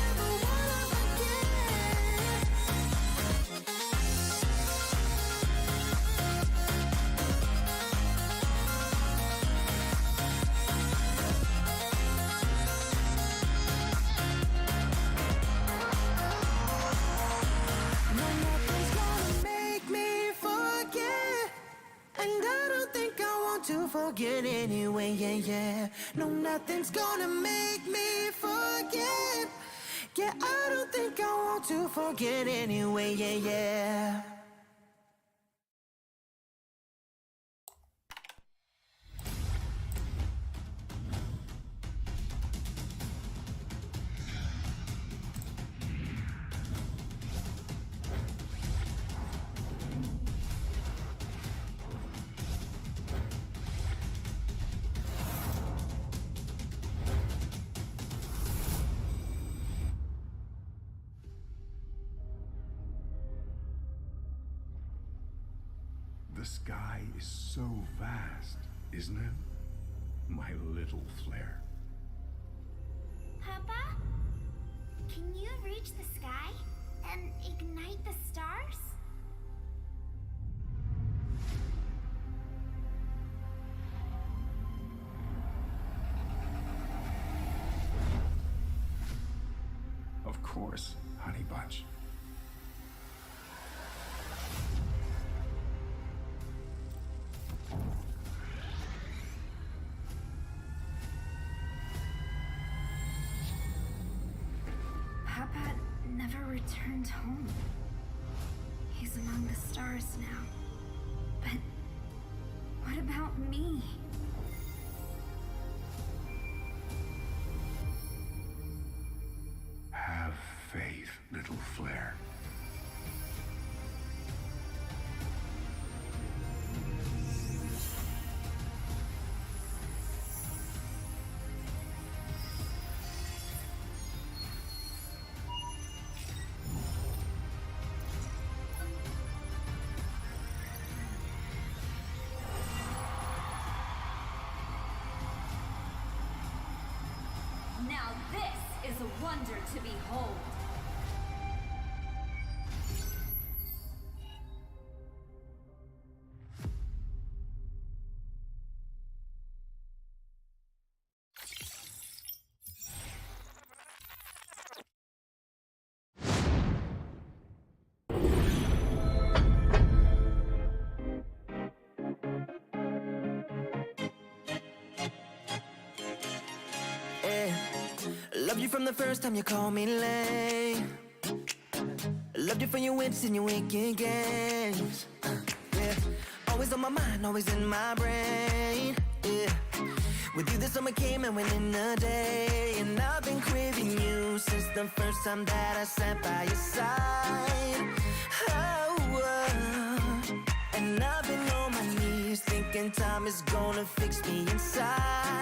never wanna forget. No, nothing's gonna make me forget, and I don't think I want to forget anyway. Yeah, yeah. No, nothing's gonna make me forget. Yeah, I don't think I want to forget anyway. Yeah, yeah. The sky is so vast, isn't it? My little flare. Papa? Can you reach the sky and ignite the stars? Of course, honey bunch. Papa never returned home. He's among the stars now. But what about me? Have faith, little flare. Now this is a wonder to behold. Yeah. Loved you from the first time you called me lame. Loved you for your wits and your wicked games. Yeah. Always on my mind, always in my brain. Yeah. With you the summer came and went in a day, and I've been craving you since the first time that I sat by your side. And I've been on my knees thinking time is gonna fix me inside.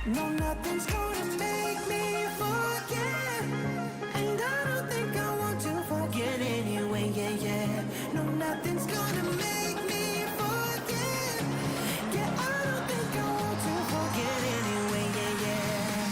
No, nothing's gonna make me forget, and I don't think I want to forget anyway. Yeah, yeah. No, nothing's gonna make me forget. Yeah, I don't think I want to forget anyway. Yeah, yeah.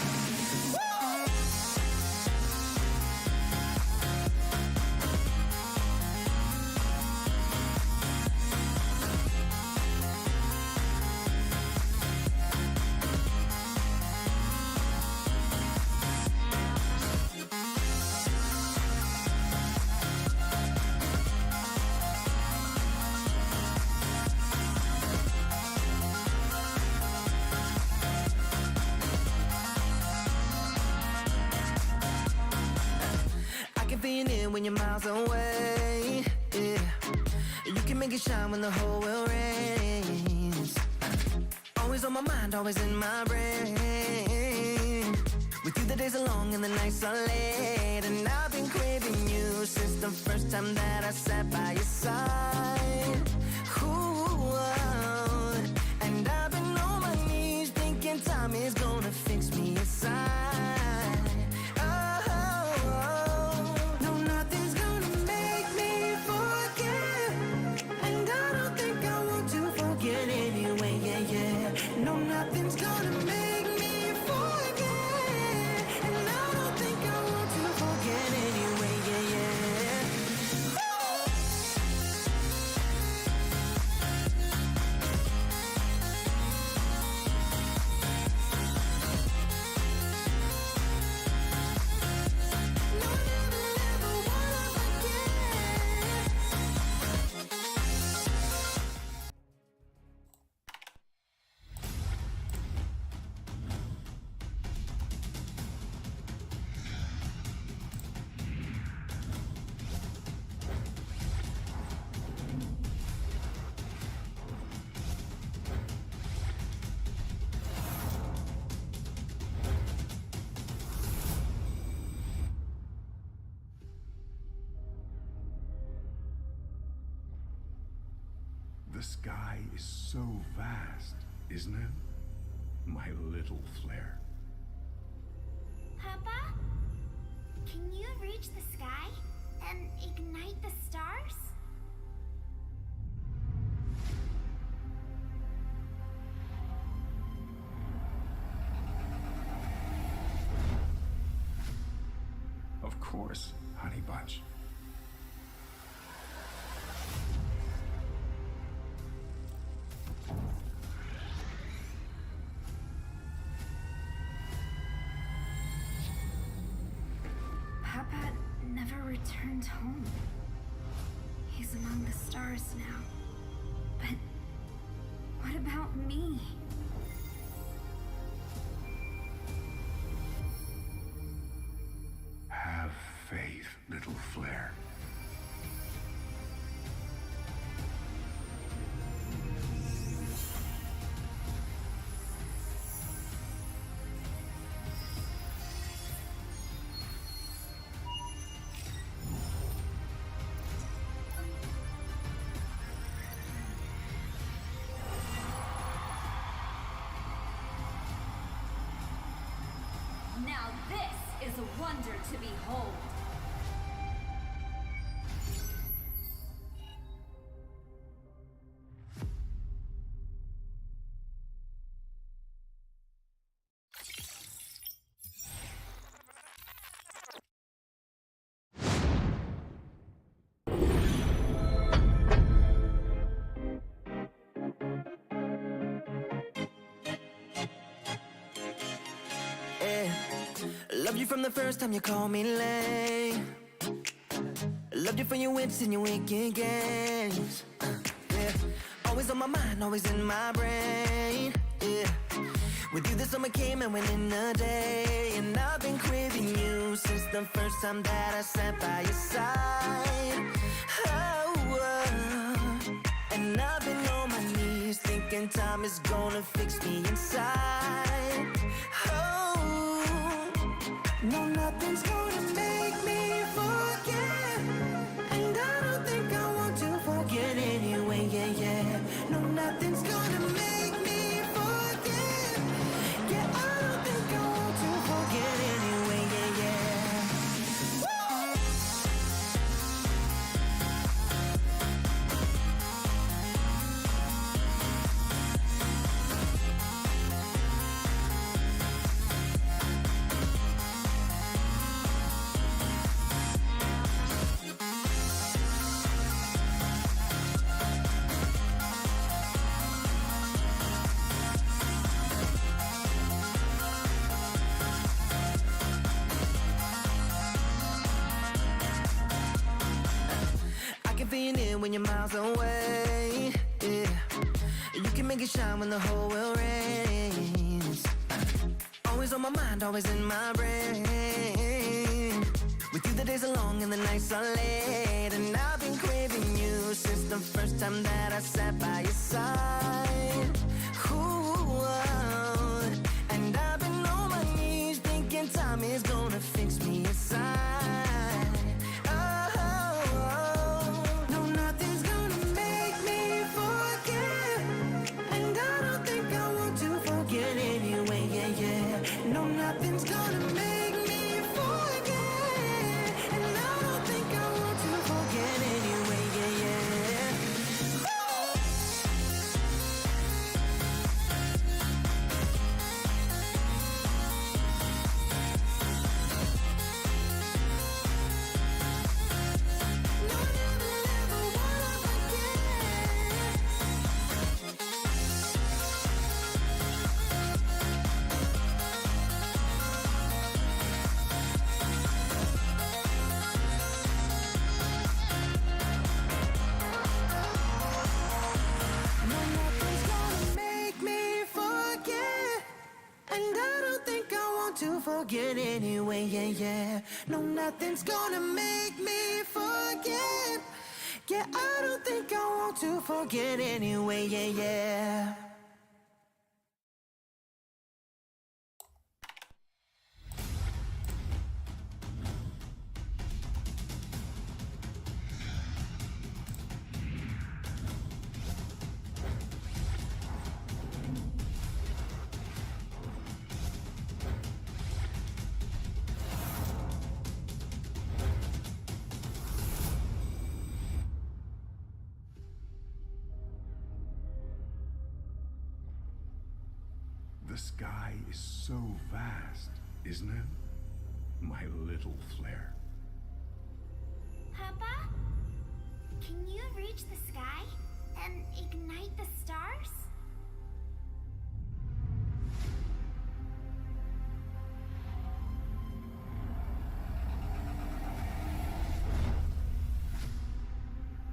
in when you're miles away. Yeah. You can make it shine when the whole world rains. Always on my mind, always in my brain. With you the days are long and the nights are late, and I've been craving you since the first time that I sat by your side. Ooh, and I've been on my knees thinking time is gonna fix me inside. No, nothing's gonna make me forget, and I don't think I want to forget anyway. Yeah, yeah. No, nothing's gonna make me forget, and I don't think I want to forget anyway. Yeah, yeah. No, never, never wanna forget. The sky is so vast, isn't it? My little flare. Papa? Can you reach the sky and ignite the stars? Of course, honey bunch. Papa never returned home. He's among the stars now. But what about me? Have faith, little flare. Now this is a wonder to behold. Yeah. Loved you from the first time you called me lame. Loved you for your wits and your wicked games. Yeah. Always on my mind, always in my brain. Yeah. With you the summer came and went in a day, and I've been craving you since the first time that I sat by your side. And I've been on my knees thinking time is gonna fix me inside. No, nothing's gonna make me forget, and I don't think I want to forget anyway. Yeah, yeah. No, nothing's gonna make me forget. Yeah, I don't think I want to forget anyway. Yeah, yeah. When you're miles away, yeah. You can make it shine when the whole world rains. Always on my mind, always in my brain. With you the days are long and the nights are late, and I've been craving you since the first time that I sat by your side. Ooh, and I've been on my knees thinking time is gonna fix me inside. No, nothing's gonna make me forget, and I don't think I want to forget anyway, yeah, yeah. No, nothing's gonna make me forget, and I don't think I want to forget anyway, yeah, yeah. No, never, never wanna forget. No, nothing's gonna make me forget, and I don't think I want to forget anyway, yeah, yeah. No, nothing's gonna make me forget. Yeah, I don't think I want to forget anyway, yeah, yeah. The sky is so vast, isn't it? My little flare. Papa? Can you reach the sky and ignite the stars?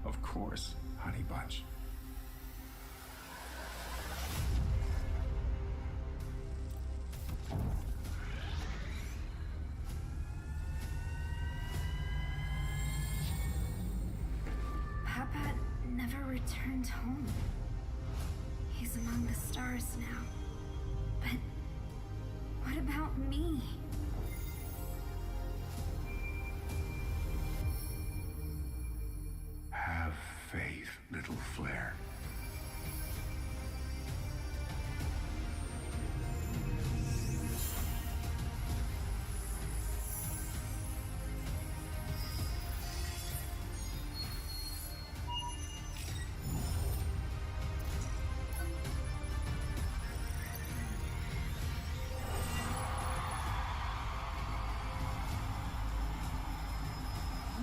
Of course, honey bunch. Papa never returned home. He's among the stars now. But what about me? Have faith, little flare.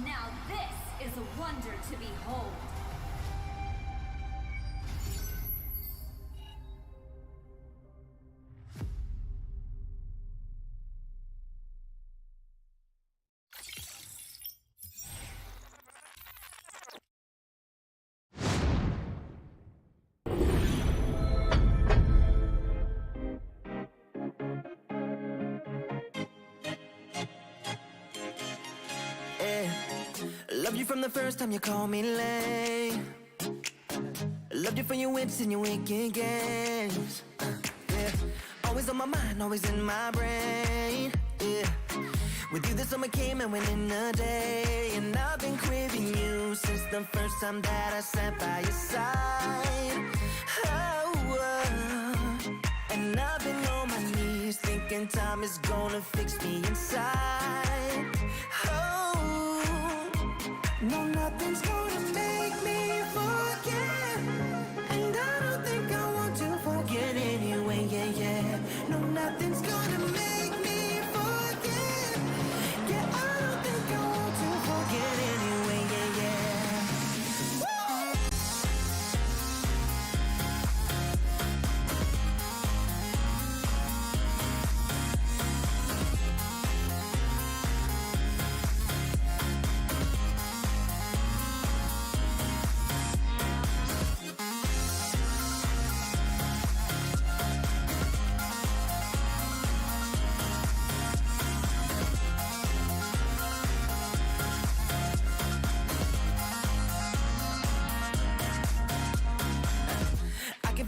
Now this is a wonder to behold. Yeah. Loved you from the first time you called me lame. Loved you for your wits and your wicked games. Yeah. Always on my mind, always in my brain. Yeah. With you the summer came and went in a day, and I've been craving you since the first time that I sat by your side. And I've been on my knees thinking time is gonna fix me inside. No, nothing's gonna make me forget, and I don't think I want to forget anyway, yeah, yeah. No, nothing's gonna make me forget. Yeah, I don't think I want to forget anyway, yeah, yeah.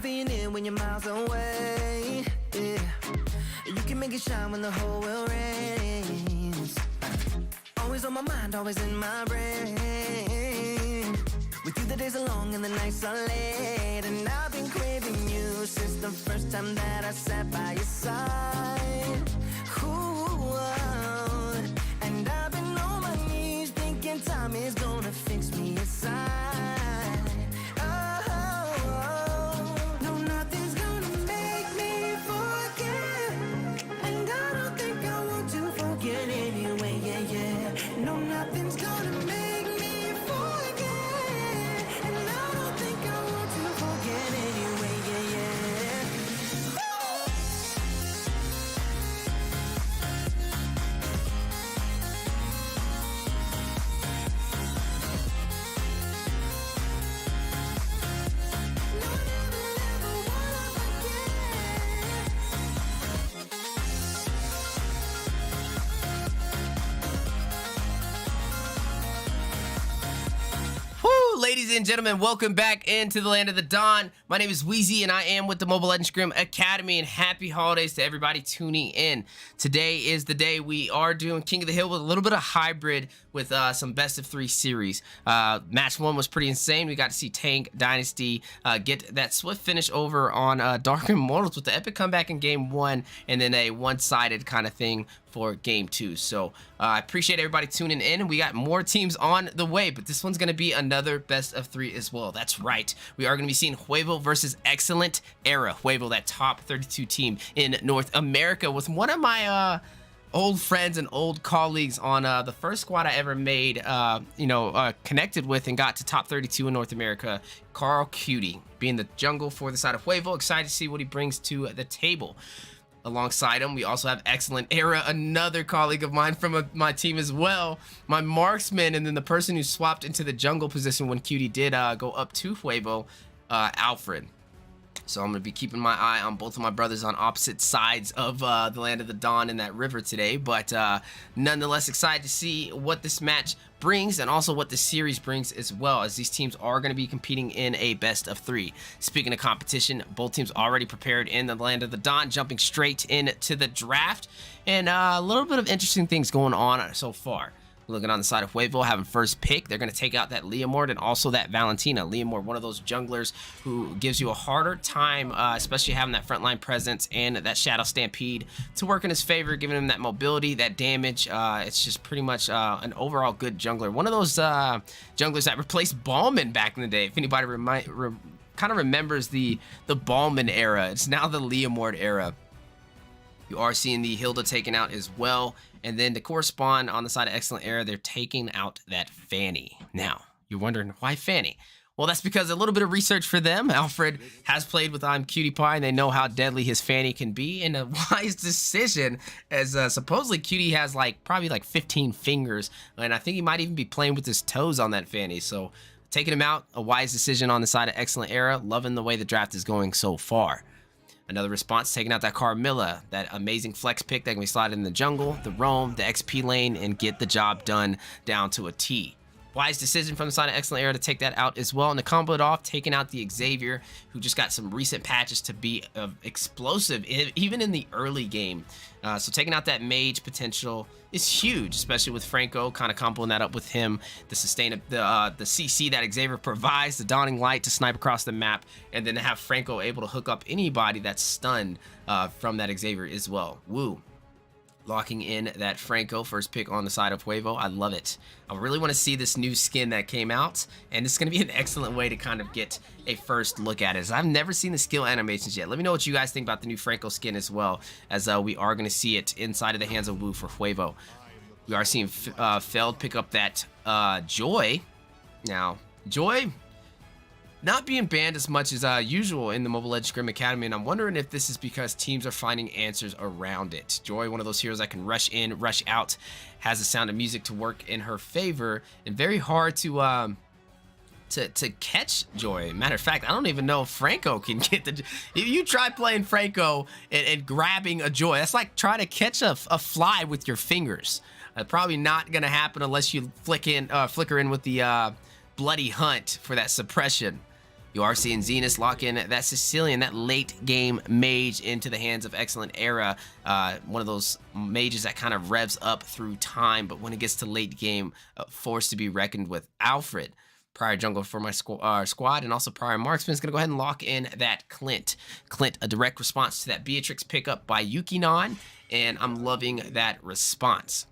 being near when you're miles away. Yeah, you can make it shine when the whole world rains. Always on my mind, always in my brain. With you the days are long and the nights are late, and I've been craving you since the first time that I sat by your side. Ooh, and I've been on my knees thinking time is gonna fix me inside. Oh, no, nothing's gonna make me forget, and I don't think I want to forget anyway. Yeah, yeah. No, nothing's gonna make me forget, and I don't think I want to forget anyway. Yeah, yeah. No, never, never wanna forget. Woo, ladies and gentlemen, welcome back into the Land of the Dawn. My name is Wheezy, and I am with the Mobile Legends Scrim Academy, and happy holidays to everybody tuning in. Today is the day we are doing King of the Hill with a little bit of hybrid with some best of 3 series. Match 1 was pretty insane. We got to see Tang, Dynasty get that swift finish over on Dark Immortals with the epic comeback in Game 1, and then a one-sided kind of thing for Game 2. So I appreciate everybody tuning in, and we got more teams on the way, but this one's going to be another best of 3 as well. That's right. We are going to be seeing Huevo versus Excellent Era. Huevo, that top 32 team in North America, with one of my old friends and old colleagues on the first squad I ever made, connected with and got to top 32 in North America, Carl Cutie, being the jungle for the side of Huevo. Excited to see what he brings to the table. Alongside him, we also have Excellent Era, another colleague of mine from my team as well, my marksman, and then the person who swapped into the jungle position when Cutie did go up to Huevo, Alfred. So I'm going to be keeping my eye on both of my brothers on opposite sides of the Land of the Dawn in that river today, but nonetheless excited to see what this match brings and also what the series brings as well, as these teams are going to be competing in a best of 3. Speaking of competition, both teams already prepared in the Land of the Dawn, jumping straight into the draft, and a little bit of interesting things going on so far. Looking on the side of Huevo, having first pick, they're going to take out that Leomord and also that Valentina. Leomord, one of those junglers who gives you a harder time, especially having that frontline presence and that Shadow Stampede to work in his favor, giving him that mobility, that damage. It's just pretty much an overall good jungler. One of those junglers that replaced Ballman back in the day. If anybody kind of remembers the Ballman era, it's now the Leomord era. You are seeing the Hilda taken out as well. And then to correspond on the side of Excellent Era, they're taking out that Fanny. Now, you're wondering, why Fanny? Well, that's because a little bit of research for them. Alfred has played with I'm Cutie Pie, and they know how deadly his Fanny can be. And a wise decision, as supposedly Cutie has probably 15 fingers. And I think he might even be playing with his toes on that Fanny. So taking him out, a wise decision on the side of Excellent Era. Loving the way the draft is going so far. Another response, taking out that Carmilla, that amazing flex pick that can be slotted in the jungle, the roam, the XP lane, and get the job done down to a T. Wise decision from the side of Excellent Era to take that out as well. And to combo it off, taking out the Xavier, who just got some recent patches to be explosive, even in the early game. So taking out that mage potential is huge, especially with Franco, kind of comboing that up with him. The CC that Xavier provides, the Dawning Light to snipe across the map, and then to have Franco able to hook up anybody that's stunned from that Xavier as well. Woo. Locking in that Franco, first pick on the side of Huevo. I love it. I really want to see this new skin that came out, and it's going to be an excellent way to kind of get a first look at it, as I've never seen the skill animations yet. Let me know what you guys think about the new Franco skin as well, as we are going to see it inside of the hands of Wu for Huevo. We are seeing Feld pick up that Joy. Now, Joy not being banned as much as usual in the Mobile Legends Scrim Academy, and I'm wondering if this is because teams are finding answers around it. Joy, one of those heroes that can rush in, rush out, has the sound of music to work in her favor, and very hard to catch Joy. Matter of fact, I don't even know if Franco can get the... If you try playing Franco and grabbing a Joy, that's like trying to catch a fly with your fingers. Probably not going to happen unless you flicker in with the Bloody Hunt for that suppression. You are seeing Zenith lock in that Sicilian, that late game mage into the hands of Excellent Era. One of those mages that kind of revs up through time, but when it gets to late game, forced to be reckoned with. Alfred, prior jungle for my squad, and also prior marksman, is going to go ahead and lock in that Clint. Clint, a direct response to that Beatrix pickup by Yukinon, and I'm loving that response.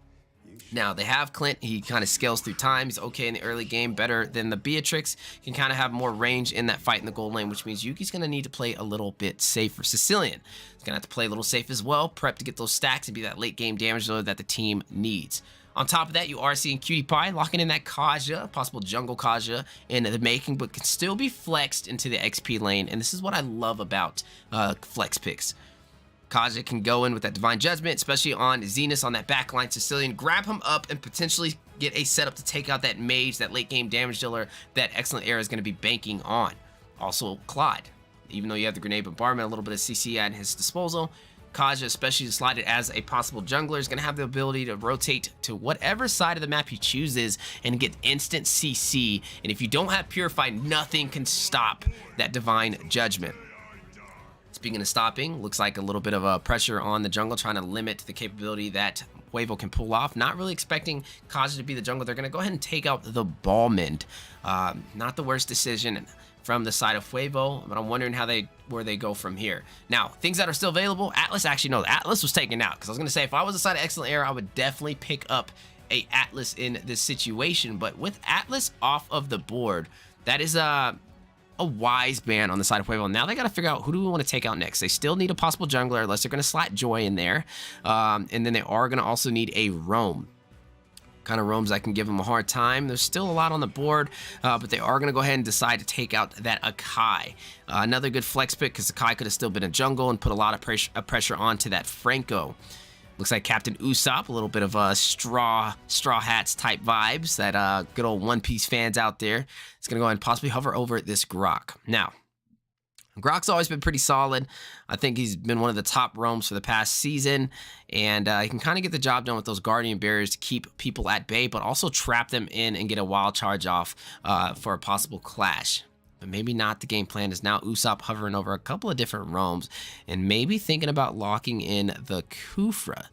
Now, they have Clint. He kind of scales through time. He's okay in the early game, better than the Beatrix. He can kind of have more range in that fight in the gold lane, which means Yuki's going to need to play a little bit safer. Sicilian is going to have to play a little safe as well, prep to get those stacks and be that late game damage load that the team needs. On top of that, you are seeing Cutie Pie locking in that Kaja, possible jungle Kaja in the making, but can still be flexed into the XP lane, and this is what I love about flex picks. Kaja can go in with that Divine Judgment, especially on Zenith on that backline Sicilian, grab him up and potentially get a setup to take out that mage, that late game damage dealer that Excellent Era is going to be banking on. Also, Claude, even though you have the Grenade Bombardment, a little bit of CC at his disposal, Kaja, especially slotted as a possible jungler, is going to have the ability to rotate to whatever side of the map he chooses and get instant CC. And if you don't have Purify, nothing can stop that Divine Judgment. Speaking of stopping, looks like a little bit of a pressure on the jungle, trying to limit the capability that Huevo can pull off. Not really expecting Kaja to be the jungle. They're going to go ahead and take out the Ballmend. Not the worst decision from the side of Huevo, but I'm wondering where they go from here. Now, things that are still available, Atlas, actually, no, Atlas was taken out, because I was going to say, if I was the side of Excellent Era, I would definitely pick up a Atlas in this situation, but with Atlas off of the board, that is a wise ban on the side of Huevo. Now they got to figure out, who do we want to take out next? They still need a possible jungler, unless they're going to slot Joy in there, and then they are going to also need a roam. Kind of roams that can give them a hard time. There's still a lot on the board, but they are going to go ahead and decide to take out that Akai. Another good flex pick, because Akai could have still been a jungle and put a lot of pressure onto that Franco. Looks like Captain Usopp, a little bit of straw hats type vibes that good old One Piece fans out there. It's going to go ahead and possibly hover over this Grok. Now, Grok's always been pretty solid. I think he's been one of the top roams for the past season, and he can kind of get the job done with those Guardian Barriers to keep people at bay, but also trap them in and get a wild charge off for a possible clash. But maybe not. The game plan is now Usopp hovering over a couple of different roams and maybe thinking about locking in the Kufra.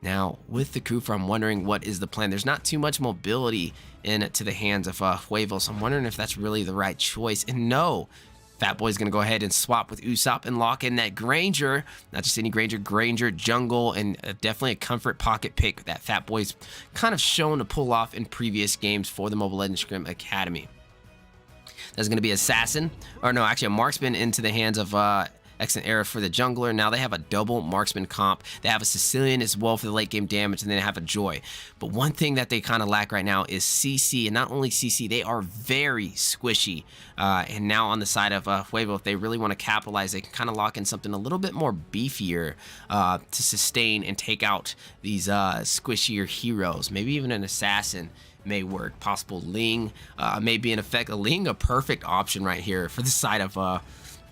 Now, with the Kufra, I'm wondering what is the plan. There's not too much mobility into the hands of Huevo, so I'm wondering if that's really the right choice. And no, Fat Boy's going to go ahead and swap with Usopp and lock in that Granger. Not just any Granger jungle, and definitely a comfort pocket pick that Fat Boy's kind of shown to pull off in previous games for the Mobile Legends Scrim Academy. There's going to be Assassin, or no, actually a Marksman into the hands of Excellent Era for the jungler. Now they have a double Marksman comp. They have a Sicilian as well for the late game damage, and then they have a Joy. But one thing that they kind of lack right now is CC, and not only CC, they are very squishy. And now on the side of Huevo, if they really want to capitalize, they can kind of lock in something a little bit more beefier to sustain and take out these squishier heroes. Maybe even an Assassin may work. Possible Ling may be in effect. A Ling, a perfect option right here for the side of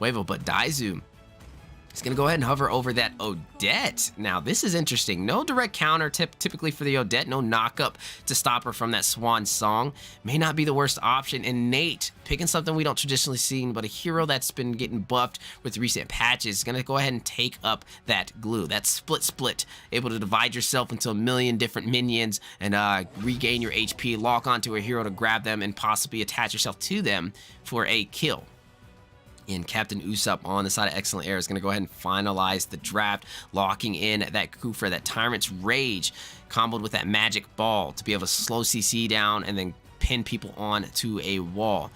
Huevo, but Daizu is going to go ahead and hover over that Odette. Now, this is interesting. No direct counter typically for the Odette. No knockup to stop her from that Swan Song. May not be the worst option. And Nate, picking something we don't traditionally see, but a hero that's been getting buffed with recent patches, is going to go ahead and take up that glue. That split. Able to divide yourself into a million different minions and regain your HP, lock onto a hero to grab them, and possibly attach yourself to them for a kill. And Captain Usopp on the side of Excellent Era is going to go ahead and finalize the draft, locking in that Kufra, that Tyrant's Rage, comboed with that Magic Ball to be able to slow CC down and then pin people on to a wall.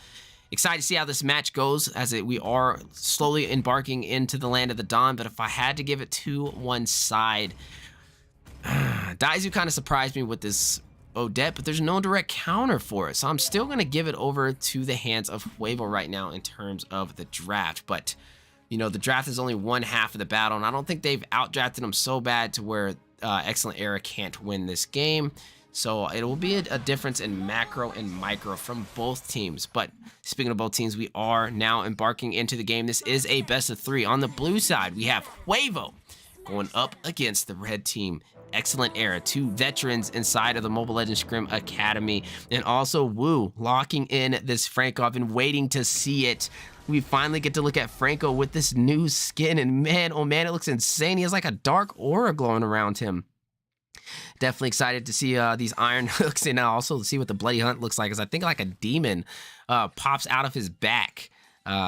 Excited to see how this match goes, as we are slowly embarking into the Land of the Dawn, but if I had to give it to one side, Daizu kind of surprised me with this Odette, but there's no direct counter for it, so I'm still going to give it over to the hands of Huevo right now in terms of the draft. But you know, the draft is only one half of the battle, and I don't think they've outdrafted them so bad to where Excellent Era can't win this game. So it will be a difference in macro and micro from both teams. But speaking of both teams, we are now embarking into the game. This is a best of 3. On the blue side, we have Huevo going up against the red team, Excellent Era, 2 veterans inside of the Mobile Legends Scrim Academy, and also Wu locking in this Franco. I've been waiting to see it. We finally get to look at Franco with this new skin, and man, oh man, it looks insane. He has like a dark aura glowing around him. Definitely excited to see these iron hooks, and also to see what the Bloody Hunt looks like, because I think like a demon pops out of his back.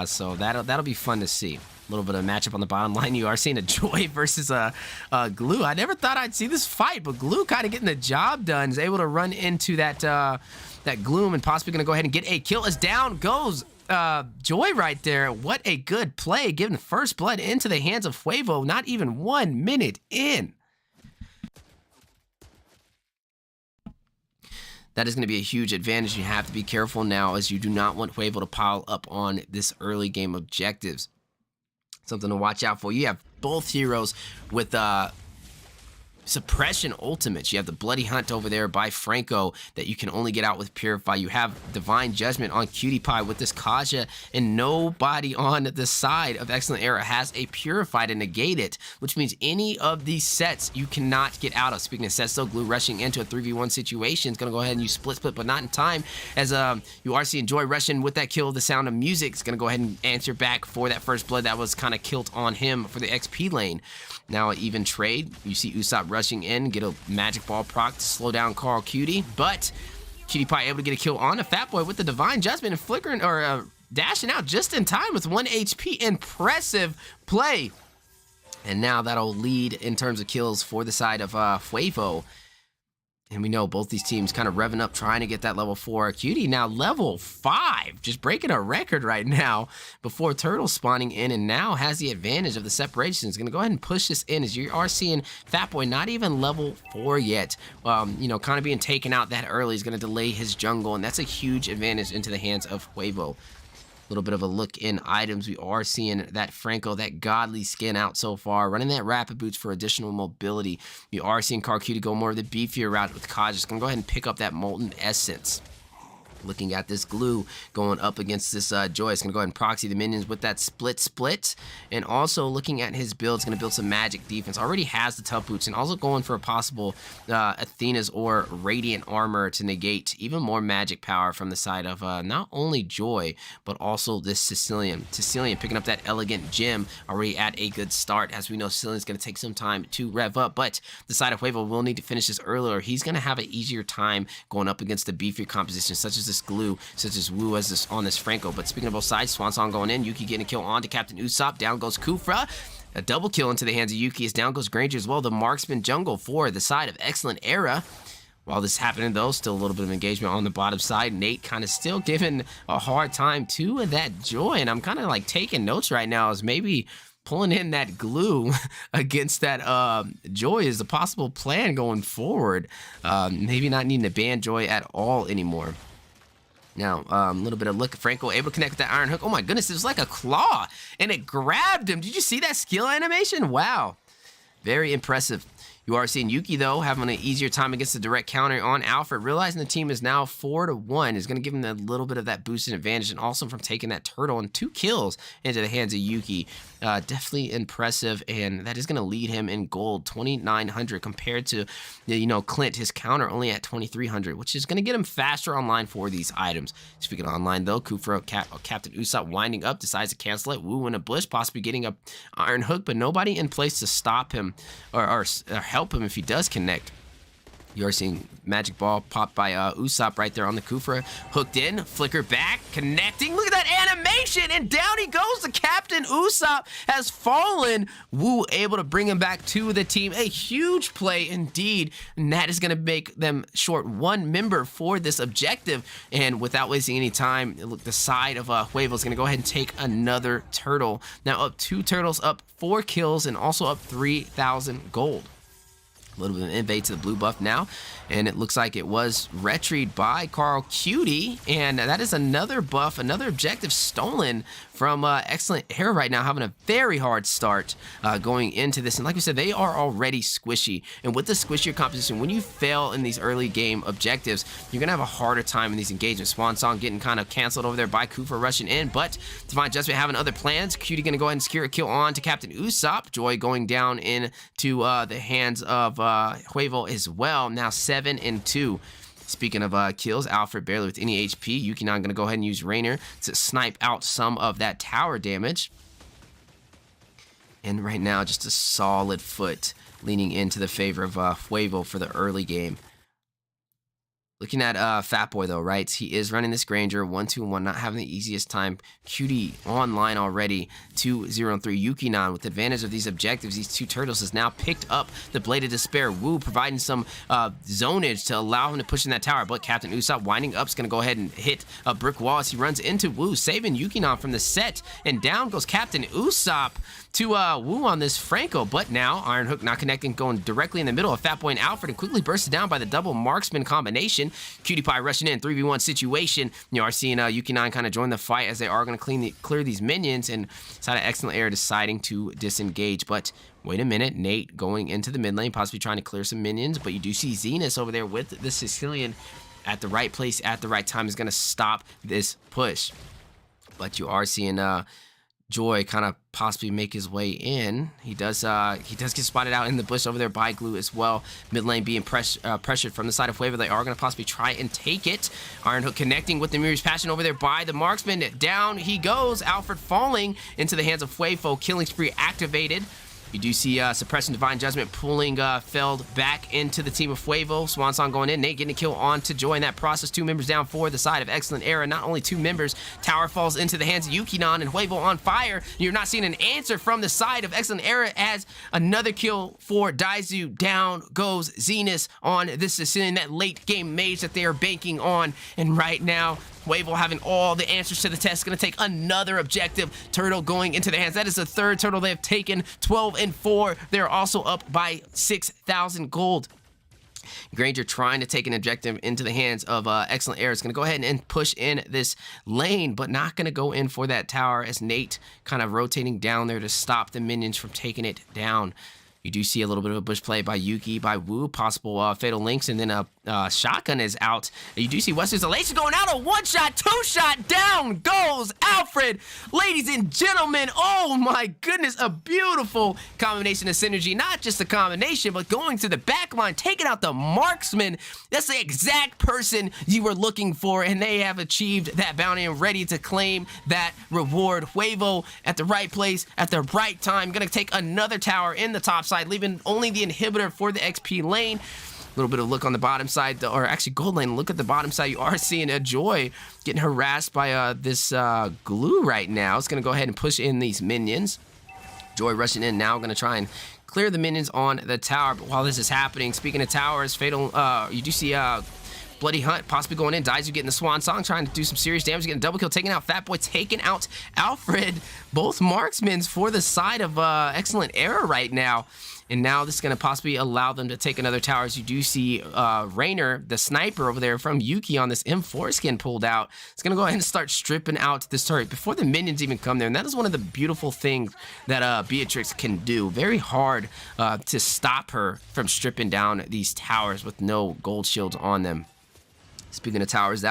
So that'll be fun to see. A little bit of matchup on the bottom line. You are seeing a Joy versus a Glue. I never thought I'd see this fight, but Glue kind of getting the job done. Is able to run into that Gloom and possibly going to go ahead and get a kill as down goes Joy right there. What a good play, giving first blood into the hands of Huevo, not even 1 minute in. That is going to be a huge advantage. You have to be careful now, as you do not want Huevo to pile up on this early game objectives. Something to watch out for. You have both heroes with suppression ultimates. You have the Bloody Hunt over there by Franco that you can only get out with Purify. You have Divine Judgment on Cutie Pie with this Kaja, and nobody on the side of Excellent Era has a Purify to negate it, which means any of these sets you cannot get out of. Speaking of sets, though, Glue rushing into a 3v1 situation is going to go ahead and use split, but not in time, as you are seeing Joy rushing with that kill. The Sound of Music is going to go ahead and answer back for that first blood that was kind of killed on him for the XP lane. Now an even trade. You see Usopp rushing in, get a magic ball proc to slow down Carl Cutie, but Cutie Pie able to get a kill on a Fat Boy with the Divine Judgment and flickering or dashing out just in time with 1 HP. Impressive play. And now that'll lead in terms of kills for the side of Huevo. And we know both these teams kind of revving up, trying to get that level 4. Cutie now level 5, just breaking a record right now before Turtle spawning in, and now has the advantage of the separation. Is going to go ahead and push this in, as you are seeing Fat Boy not even level 4 yet. You know, kind of being taken out that early is going to delay his jungle, and that's a huge advantage into the hands of Huevo. A little bit of a look in items. We are seeing that Franco, that godly skin out so far, running that rapid boots for additional mobility. You are seeing Carl Cutie go more of the beefier route with Kaj. Just gonna go ahead and pick up that Molten Essence. Looking at this Glue going up against this Joy. It's going to go ahead and proxy the minions with that split. And also looking at his build, it's going to build some magic defense. Already has the tough boots, and also going for a possible Athena's or Radiant Armor to negate even more magic power from the side of not only Joy, but also this Sicilian. Sicilian picking up that Elegant Gem already at a good start. As we know, Sicilian's going to take some time to rev up, but the side of Huevo will need to finish this earlier. He's going to have an easier time going up against the beefier composition, such as this Glue, such as Wu as this on this Franco. But speaking of both sides, Swan Song going in, Yuki getting a kill on to Captain Usopp. Down goes Kufra. A double kill into the hands of Yuki, as down goes Granger as well. The Marksman jungle for the side of Excellent Era. While this is happening, though, still a little bit of engagement on the bottom side. Nate kind of still giving a hard time to that Joy, and I'm kind of like taking notes right now as maybe pulling in that Glue against that Joy is a possible plan going forward. Maybe not needing to ban Joy at all anymore. Now, a little bit of look. Franco able to connect with that Iron Hook. Oh my goodness, it was like a claw, and it grabbed him. Did you see that skill animation? Wow. Very impressive. You are seeing Yuki, though, having an easier time against the direct counter on Alfred. Realizing the team is now 4-1 is going to give him a little bit of that boosted advantage, and also from taking that turtle and 2 kills into the hands of Yuki. Definitely impressive, and that is going to lead him in gold, 2,900 compared to, you know, Clint, his counter only at 2,300, which is going to get him faster online for these items. Speaking of online, though, Kufra, Captain Usopp winding up, decides to cancel it. Wu in a bush, possibly getting a Iron Hook, but nobody in place to stop him or help him if he does connect. You are seeing Magic Ball popped by Usopp right there on the Kufra. Hooked in, flicker back, connecting. Look at that animation, and down he goes. The Captain Usopp has fallen. Wu able to bring him back to the team. A huge play indeed, and that is going to make them short 1 member for this objective. And without wasting any time, look, the side of Huevo is going to go ahead and take another turtle. Now up 2 turtles, up 4 kills, and also up 3,000 gold. A little bit of invade to the blue buff now, and it looks like it was retried by Carl Cutie, and that is another buff, another objective stolen from Excellent Era right now, having a very hard start going into this. And like we said, they are already squishy, and with the squishier composition, when you fail in these early game objectives, you're gonna have a harder time in these engagements. Swan Song getting kind of canceled over there by Kufra rushing in, but Divine Judgment having other plans. Cutie gonna go ahead and secure a kill on to Captain Usopp. Joy going down into the hands of Huevo as well. Now 7 and 2. Speaking of kills, Alfred barely with any HP. Yukinon going to go ahead and use Rainer to snipe out some of that tower damage. And right now, just a solid foot leaning into the favor of Huevo for the early game. Looking at Fat Boy, though, right? He is running this Granger, 1-2-1, not having the easiest time. Cutie online already, 2-0-3. Yukinon, with advantage of these objectives, these two turtles, has now picked up the Blade of Despair. Wu providing some zonage to allow him to push in that tower, but Captain Usopp winding up is going to go ahead and hit a brick wall as he runs into Wu, saving Yukinon from the set, and down goes Captain Usopp to Wu on this Franco, but now Iron Hook not connecting, going directly in the middle of Fat Boy and Alfred, and quickly bursted down by the double marksman combination. Cutie Pie rushing in, 3v1 situation. You are seeing Yukinon kind of join the fight as they are going to clear these minions, and Side of Excellent Air deciding to disengage. But wait a minute, Nate going into the mid lane, possibly trying to clear some minions, but you do see Zenus over there with the Sicilian at the right place at the right time is going to stop this push. But you are seeing Joy kind of possibly make his way in. He does get spotted out in the bush over there by Glue as well. Mid lane being pressured from the side of Huevo. They are going to possibly try and take it. Iron Hook connecting with the Mirror's Passion over there by the marksman. Down he goes. Alfred falling into the hands of Huevo. Killing spree activated. You do see Suppression Divine Judgment pulling Feld back into the team of Huevo. Swansong going in. Nate getting a kill on to Joy in that process. 2 members down for the side of Excellent Era. Not only 2 members, tower falls into the hands of Yukinon and Huevo on fire. You're not seeing an answer from the side of Excellent Era as another kill for Daizu. Down goes Zenus on this Sicilian, that late game mage that they are banking on. And right now, Huevo having all the answers to the test, going to take another objective. Turtle going into the hands. That is the 3rd turtle they have taken. 12 and 4. They're also up by 6,000 gold. Granger trying to take an objective into the hands of Excellent Air. Is going to go ahead and push in this lane, but not going to go in for that tower as Nate kind of rotating down there to stop the minions from taking it down. You do see a little bit of a bush play by Yuki, by Wu, possible Fatal Links, and then a shotgun is out. You do see Wester's Elation going out, a 1-shot, 2-shot, down goes Alfred. Ladies and gentlemen, oh my goodness, a beautiful combination of synergy. Not just a combination, but going to the back line, taking out the marksman. That's the exact person you were looking for, and they have achieved that bounty and ready to claim that reward. Huevo at the right place, at the right time, gonna take another tower in the top side, leaving only the inhibitor for the XP lane. A little bit of look on the bottom side, or actually gold lane. Look at the bottom side. You are seeing a Joy getting harassed by this Glue right now. It's going to go ahead and push in these minions. Joy rushing in now, going to try and clear the minions on the tower. But while this is happening, speaking of towers, Fatal, you do see Bloody Hunt possibly going in. Daizu getting the Swan Song, trying to do some serious damage, getting a double kill, taking out Fat Boy, taking out Alfred. Both marksmen for the side of Excellent Era right now. And now this is going to possibly allow them to take another tower. As you do see Rainer, the sniper over there from Yuki on this M4 skin pulled out. It's going to go ahead and start stripping out this turret before the minions even come there. And that is one of the beautiful things that Beatrix can do. Very hard to stop her from stripping down these towers with no gold shields on them. Speaking of towers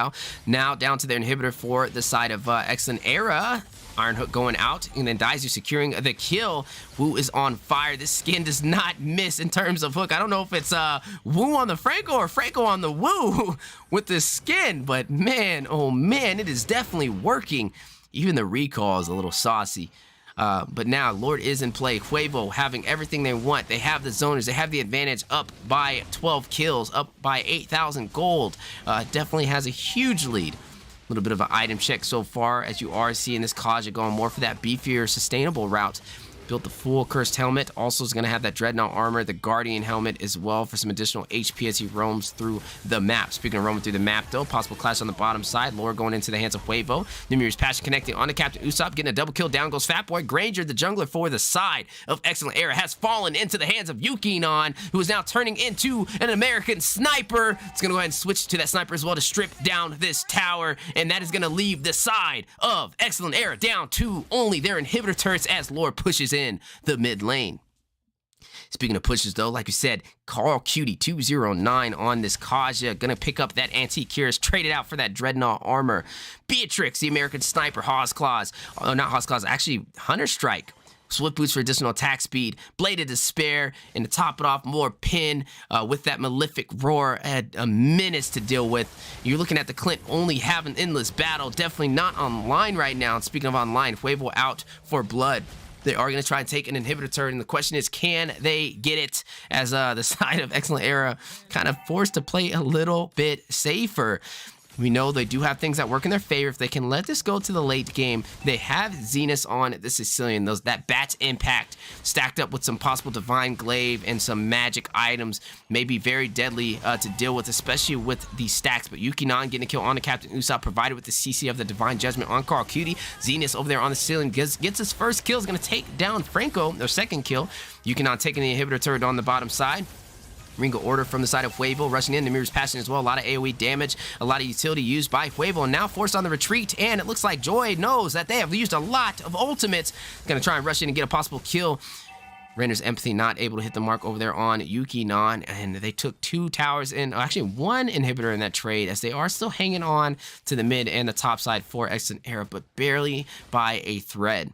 now down to their inhibitor for the side of Excellent Era. Iron Hook going out, and then Daizu securing the kill. Wu is on fire. This skin does not miss in terms of hook. I don't know if it's Wu on the Franco or Franco on the Wu with the skin, but man, oh man, it is definitely working. Even the recall is a little saucy. But now Lord is in play. Huevo having everything they want. They have the zoners. They have the advantage, up by 12 kills, up by 8,000 gold. Definitely has a huge lead. A little bit of an item check so far, as you are seeing this Kaja going more for that beefier, sustainable route. Built the full cursed helmet. Also is going to have that dreadnought armor, the guardian helmet as well for some additional HP as he roams through the map. Speaking of roaming through the map though, possible clash on the bottom side. Lore going into the hands of Huevo. Numir's Passion connecting onto Captain Usopp, getting a double kill. Down goes Fat Boy. Granger, the jungler for the side of Excellent Era, has fallen into the hands of Yukinon, who is now turning into an American sniper. It's going to go ahead and switch to that sniper as well to strip down this tower, and that is going to leave the side of Excellent Era down to only their inhibitor turrets as Lore pushes in the mid lane. Speaking of pushes though, like we said, Carl Cutie 209 on this Kaja, gonna pick up that antique Curious, trade it out for that dreadnought armor. Beatrix, the American sniper, Hawes Claws, not Hawes Claws, actually Hunter Strike, Swift boots for additional attack speed, blade of despair, and to top it off, more pin with that malefic roar. Had a menace to deal with. You're looking at the Clint only have an endless battle. Definitely not online right now. And speaking of online, Huevo out for blood. They are going to try and take an inhibitor turret, and the question is, can they get it? As the side of Excellent Era kind of forced to play a little bit safer. We know they do have things that work in their favor. If they can let this go to the late game, they have Zenus on the Sicilian. That Bat's Impact stacked up with some possible Divine Glaive and some magic items may be very deadly to deal with, especially with these stacks. But Yukinon getting a kill on the Captain Usopp, provided with the CC of the Divine Judgment on Carl Cutie. Zenus over there on the Sicilian gets his first kill. Is going to take down Franco, their second kill. Yukinon taking the inhibitor turret on the bottom side. Ringo order from the side of Huevo, rushing in. Namir's passing as well. A lot of AoE damage, a lot of utility used by Huevo, and now forced on the retreat. And it looks like Joy knows that they have used a lot of ultimates. Gonna try and rush in and get a possible kill. Render's Empathy not able to hit the mark over there on Yukinon, and they took 2 towers in, actually 1 inhibitor in that trade, as they are still hanging on to the mid and the top side for Excellent Era, but barely by a thread.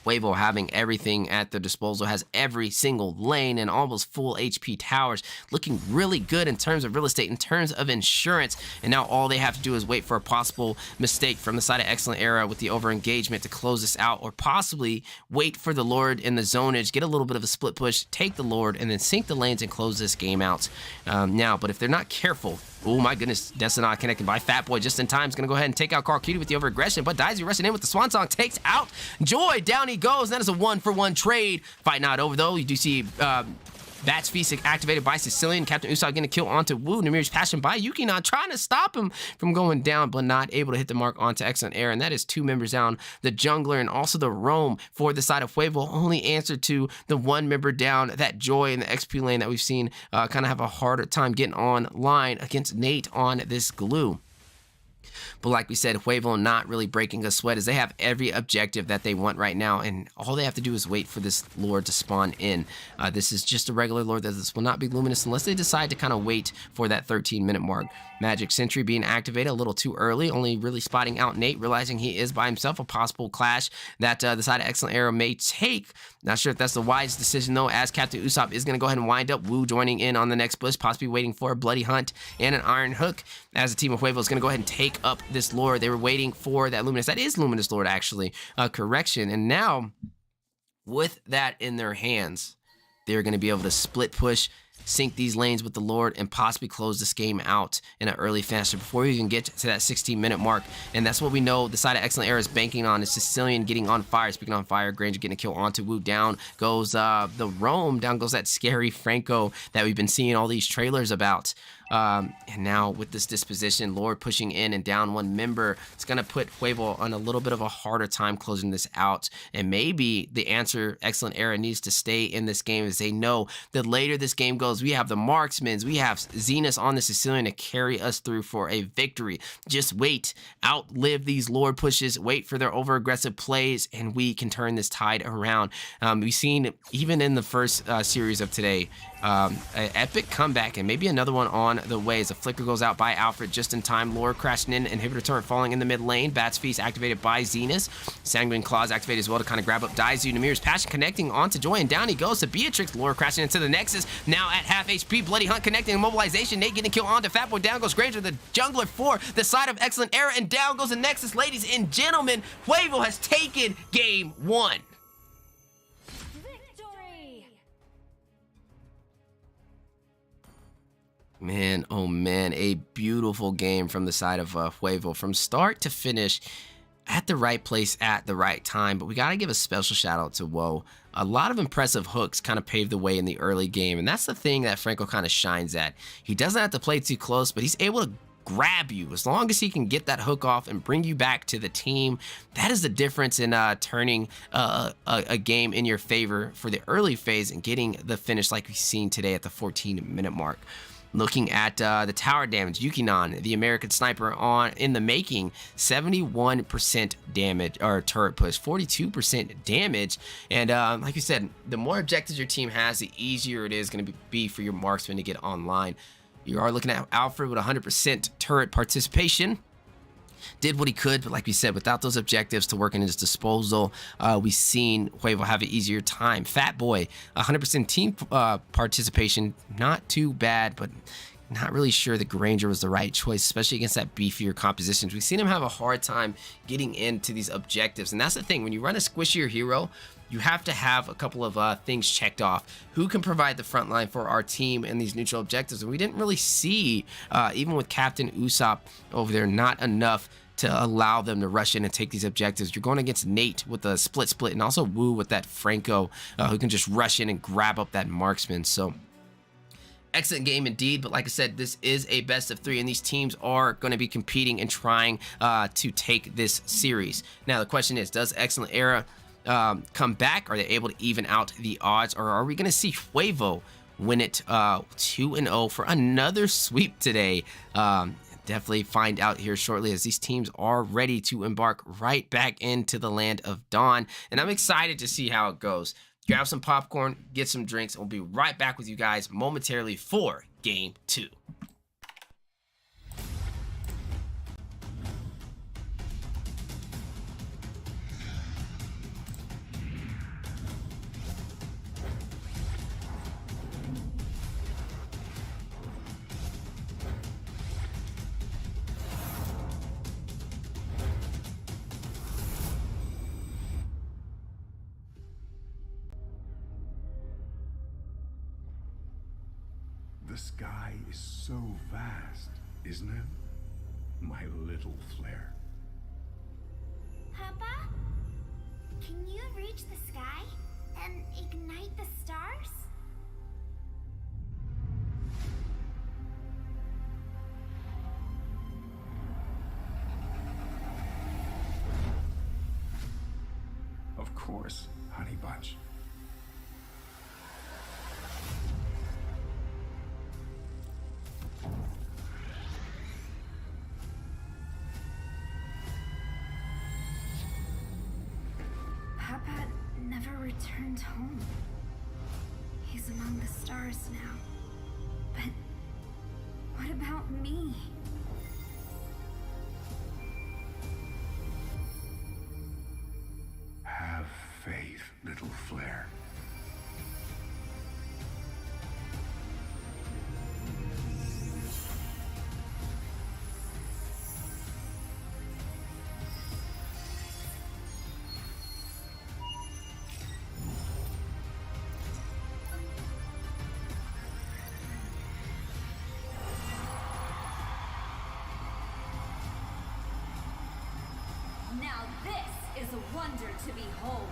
Huevo having everything at their disposal, has every single lane and almost full HP towers, looking really good in terms of real estate, in terms of insurance, and now all they have to do is wait for a possible mistake from the side of Excellent Era with the over-engagement to close this out, or possibly wait for the Lord in the zonage, get a little bit of a split push, take the Lord, and then sink the lanes and close this game out now. But if they're not careful, oh my goodness, Destinot connected by Fatboy just in time. Is going to go ahead and take out Carl Cutie with the over-aggression, but Daisy rushing in with the Swan Song, takes out Joy. Down he goes. That is a 1-for-1 trade. Fight not over though. You do see Bat's Feast activated by Sicilian. Captain Usopp getting a kill onto Wu. Namir's passion by Yukinon, trying to stop him from going down, but not able to hit the mark onto Excellent Air. And that is 2 members down. The jungler and also the roam for the side of Huevo only answer to the 1 member down. That Joy in the XP lane that we've seen kind of have a harder time getting online against Nate on this glue. But like we said, Huevo not really breaking a sweat, as they have every objective that they want right now, and all they have to do is wait for this Lord to spawn in. This is just a regular Lord. This will not be luminous unless they decide to kind of wait for that 13-minute mark. Magic Sentry being activated a little too early, only really spotting out Nate, realizing he is by himself. A possible clash that the side of Excellent Arrow may take. Not sure if that's the wise decision though, as Captain Usopp is going to go ahead and wind up. Wu joining in on the next bush, possibly waiting for a Bloody Hunt and an Iron Hook, as the team of Huevo is going to go ahead and take up this Lord. They were waiting for that Luminous. That is Luminous Lord, actually. Correction. And now, with that in their hands, they're going to be able to split push, sink these lanes with the Lord, and possibly close this game out in an early fashion before you even get to that 16-minute mark. And that's what we know the side of Excellent Era is banking on, is Sicilian getting on fire. Speaking on fire, Granger getting a kill onto Wu. Down goes the roam. Down goes that scary Franco that we've been seeing all these trailers about. And now with this disposition, Lord pushing in and down 1 member, it's going to put Huevo on a little bit of a harder time closing this out. And maybe the answer Excellent Era needs to stay in this game is they know that later this game goes, we have the marksmen, we have Zenus on the Sicilian to carry us through for a victory. Just wait, outlive these Lord pushes, wait for their over-aggressive plays, and we can turn this tide around. We've seen, even in the first series of today, an epic comeback, and maybe another one on the way as a flicker goes out by Alfred just in time. Lord crashing in, inhibitor turret falling in the mid lane. Bat's Feast activated by Zenus. Sanguine Claws activated as well to kind of grab up Daizu. Namir's Passion connecting onto Joy, and down he goes to Beatrix. Lord crashing into the Nexus, now at half HP. Bloody Hunt connecting immobilization. Nate getting a kill onto Fatboy. Down goes Granger, the jungler for the side of Excellent Era, and down goes the Nexus. Ladies and gentlemen, Huevo has taken game 1. Man, oh man, a beautiful game from the side of Huevo. From start to finish, at the right place at the right time. But we got to give a special shout out to Woe. A lot of impressive hooks kind of paved the way in the early game. And that's the thing that Franco kind of shines at. He doesn't have to play too close, but he's able to grab you. As long as he can get that hook off and bring you back to the team, that is the difference in turning a game in your favor for the early phase and getting the finish like we've seen today at the 14-minute mark. Looking at the tower damage, Yukinon, the American sniper in the making, 71% damage, or turret push, 42% damage. And like you said, the more objectives your team has, the easier it is going to be for your marksman to get online. You are looking at Alfred with 100% turret participation. did what he could, but like we said, without those objectives to work in his disposal, we've seen Huevo have an easier time. Fat Boy, 100% team participation, not too bad, but not really sure the Granger was the right choice, especially against that beefier compositions. We've seen him have a hard time getting into these objectives, and that's the thing. When you run a squishier hero, you have to have a couple of things checked off. Who can provide the front line for our team and these neutral objectives? And we didn't really see, even with Captain Usopp over there, not enough to allow them to rush in and take these objectives. You're going against Nate with a split, and also Wu with that Franco, who can just rush in and grab up that marksman. So excellent game indeed, but like I said, this is a best of 3, and these teams are going to be competing and trying to take this series. Now the question is, does Excellent Era come back? Are they able to even out the odds, or are we going to see Huevo win it 2-0 for another sweep today? Definitely find out here shortly, as these teams are ready to embark right back into the land of Dawn, and I'm excited to see how it goes. Grab some popcorn, get some drinks, and we'll be right back with you guys momentarily for Game 2. The sky is so vast, isn't it? My little flare. Papa? Can you reach the sky and ignite the stars? Of course, Honey Bunch. Papa never returned home. He's among the stars now. But what about me? Have faith, little flare. Now this is a wonder to behold.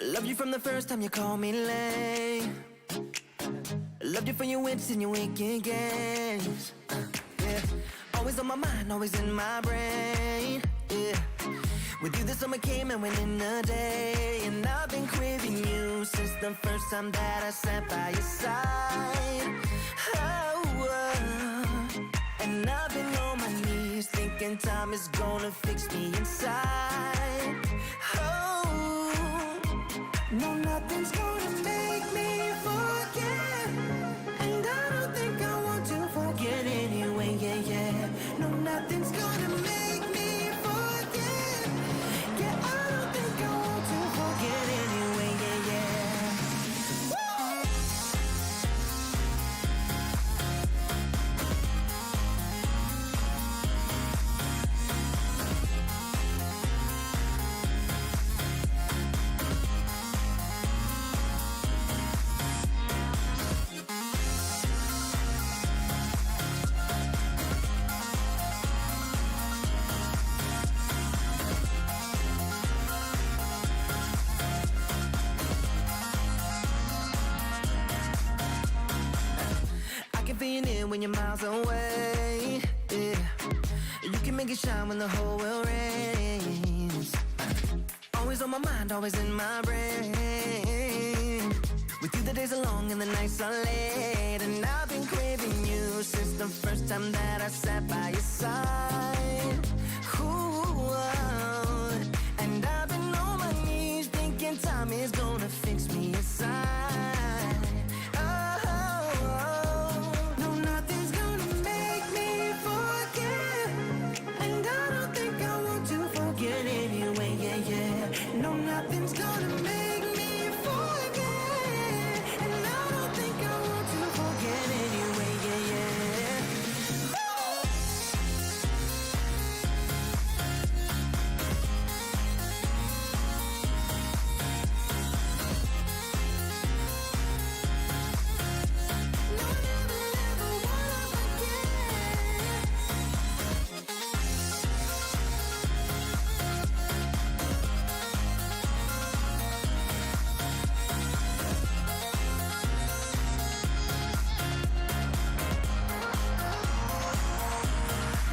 Loved you from the first time you called me lame. Loved you for your wits and your wicked games. Yeah, always on my mind, always in my brain. Yeah, with you the summer came and went in a day, and I've been craving you since the first time that I sat by your side. And I've been on my knees thinking time is gonna fix me inside. No, nothing's gonna make me forget, and I don't think I want to forget anyway, yeah. No, nothing's gonna make me forget, yeah, I don't think I want to forget anyway, yeah. When you're miles away, yeah, you can make it shine when the whole world rains. Always on my mind, always in my brain. With you the days are long and the nights are late, and I've been craving you since the first time that I sat by your side. Ooh, and I've been on my knees thinking time is gonna fix me inside. No, nothing's gonna make me forget, and I don't think I want to forget anyway. Yeah. No, nothing's gonna make me forget, and I don't think I want to forget anyway. Yeah. No, never, never wanna forget.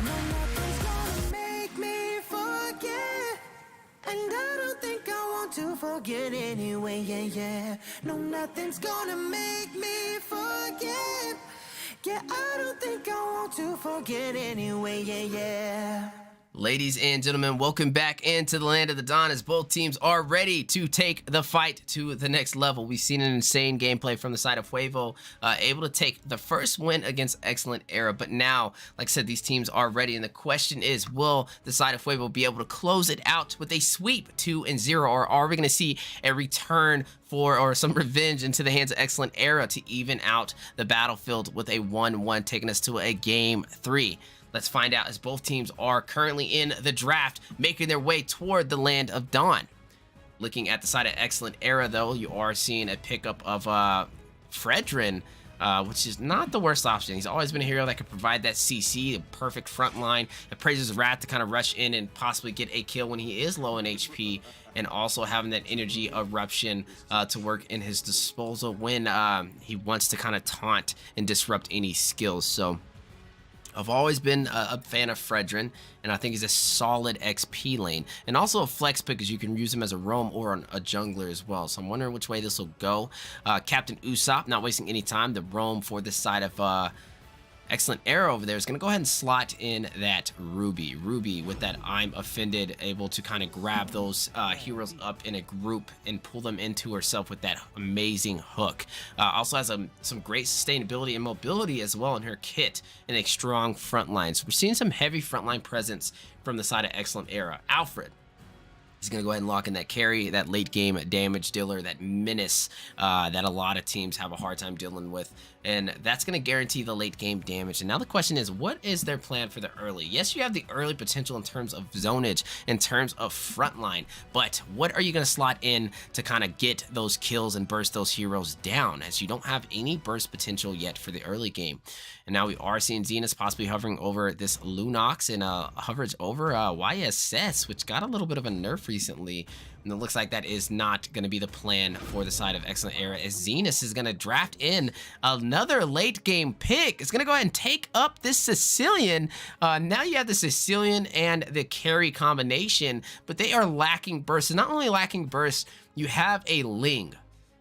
No, nothing's gonna make me forget, and I don't think I want to forget anyway. Yeah. No, nothing's gonna make me forget. Yeah, I don't think I want to forget anyway. Yeah. Ladies and gentlemen, welcome back into the Land of the Dawn as both teams are ready to take the fight to the next level. We've seen an insane gameplay from the side of Huevo, able to take the first win against Excellent Era. But now, like I said, these teams are ready, and the question is, will the side of Huevo be able to close it out with a sweep 2-0, or are we going to see a return for or some revenge into the hands of Excellent Era to even out the battlefield with a 1-1, taking us to a game 3? Let's find out as both teams are currently in the draft, making their way toward the Land of Dawn. Looking at the side of Excellent Era, though, you are seeing a pickup of Fredrin, which is not the worst option. He's always been a hero that can provide that CC, a perfect front line. It praises Wrath to kind of rush in and possibly get a kill when he is low in HP, and also having that energy eruption to work in his disposal when he wants to kind of taunt and disrupt any skills. So I've always been a fan of Fredrin, and I think he's a solid XP lane, and also a flex pick because you can use him as a roam or a jungler as well. So I'm wondering which way this will go. Captain Usopp, not wasting any time, the roam for this side of Excellent Arrow over there is going to go ahead and slot in that Ruby. Ruby, with that I'm Offended, able to kind of grab those heroes up in a group and pull them into herself with that amazing hook. Also has some great sustainability and mobility as well in her kit, and a strong front line. So we're seeing some heavy frontline presence from the side of Excellent Era. Alfred, he's going to go ahead and lock in that carry, that late game damage dealer, that menace that a lot of teams have a hard time dealing with. And that's going to guarantee the late game damage. And now the question is, what is their plan for the early? Yes, you have the early potential in terms of zonage, in terms of frontline, but what are you going to slot in to kind of get those kills and burst those heroes down, as you don't have any burst potential yet for the early game? And now we are seeing Zenith possibly hovering over this Lunox and hovers over YSS, which got a little bit of a nerf recently. And it looks like that is not going to be the plan for the side of Excellent Era, as Zenith is going to draft in another late game pick. It's going to go ahead and take up this Sicilian. Now you have the Sicilian and the carry combination, but they are lacking burst. And not only lacking burst, you have a Ling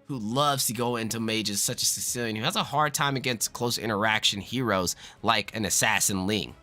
who loves to go into mages such as Sicilian, who has a hard time against close interaction heroes like an Assassin Ling.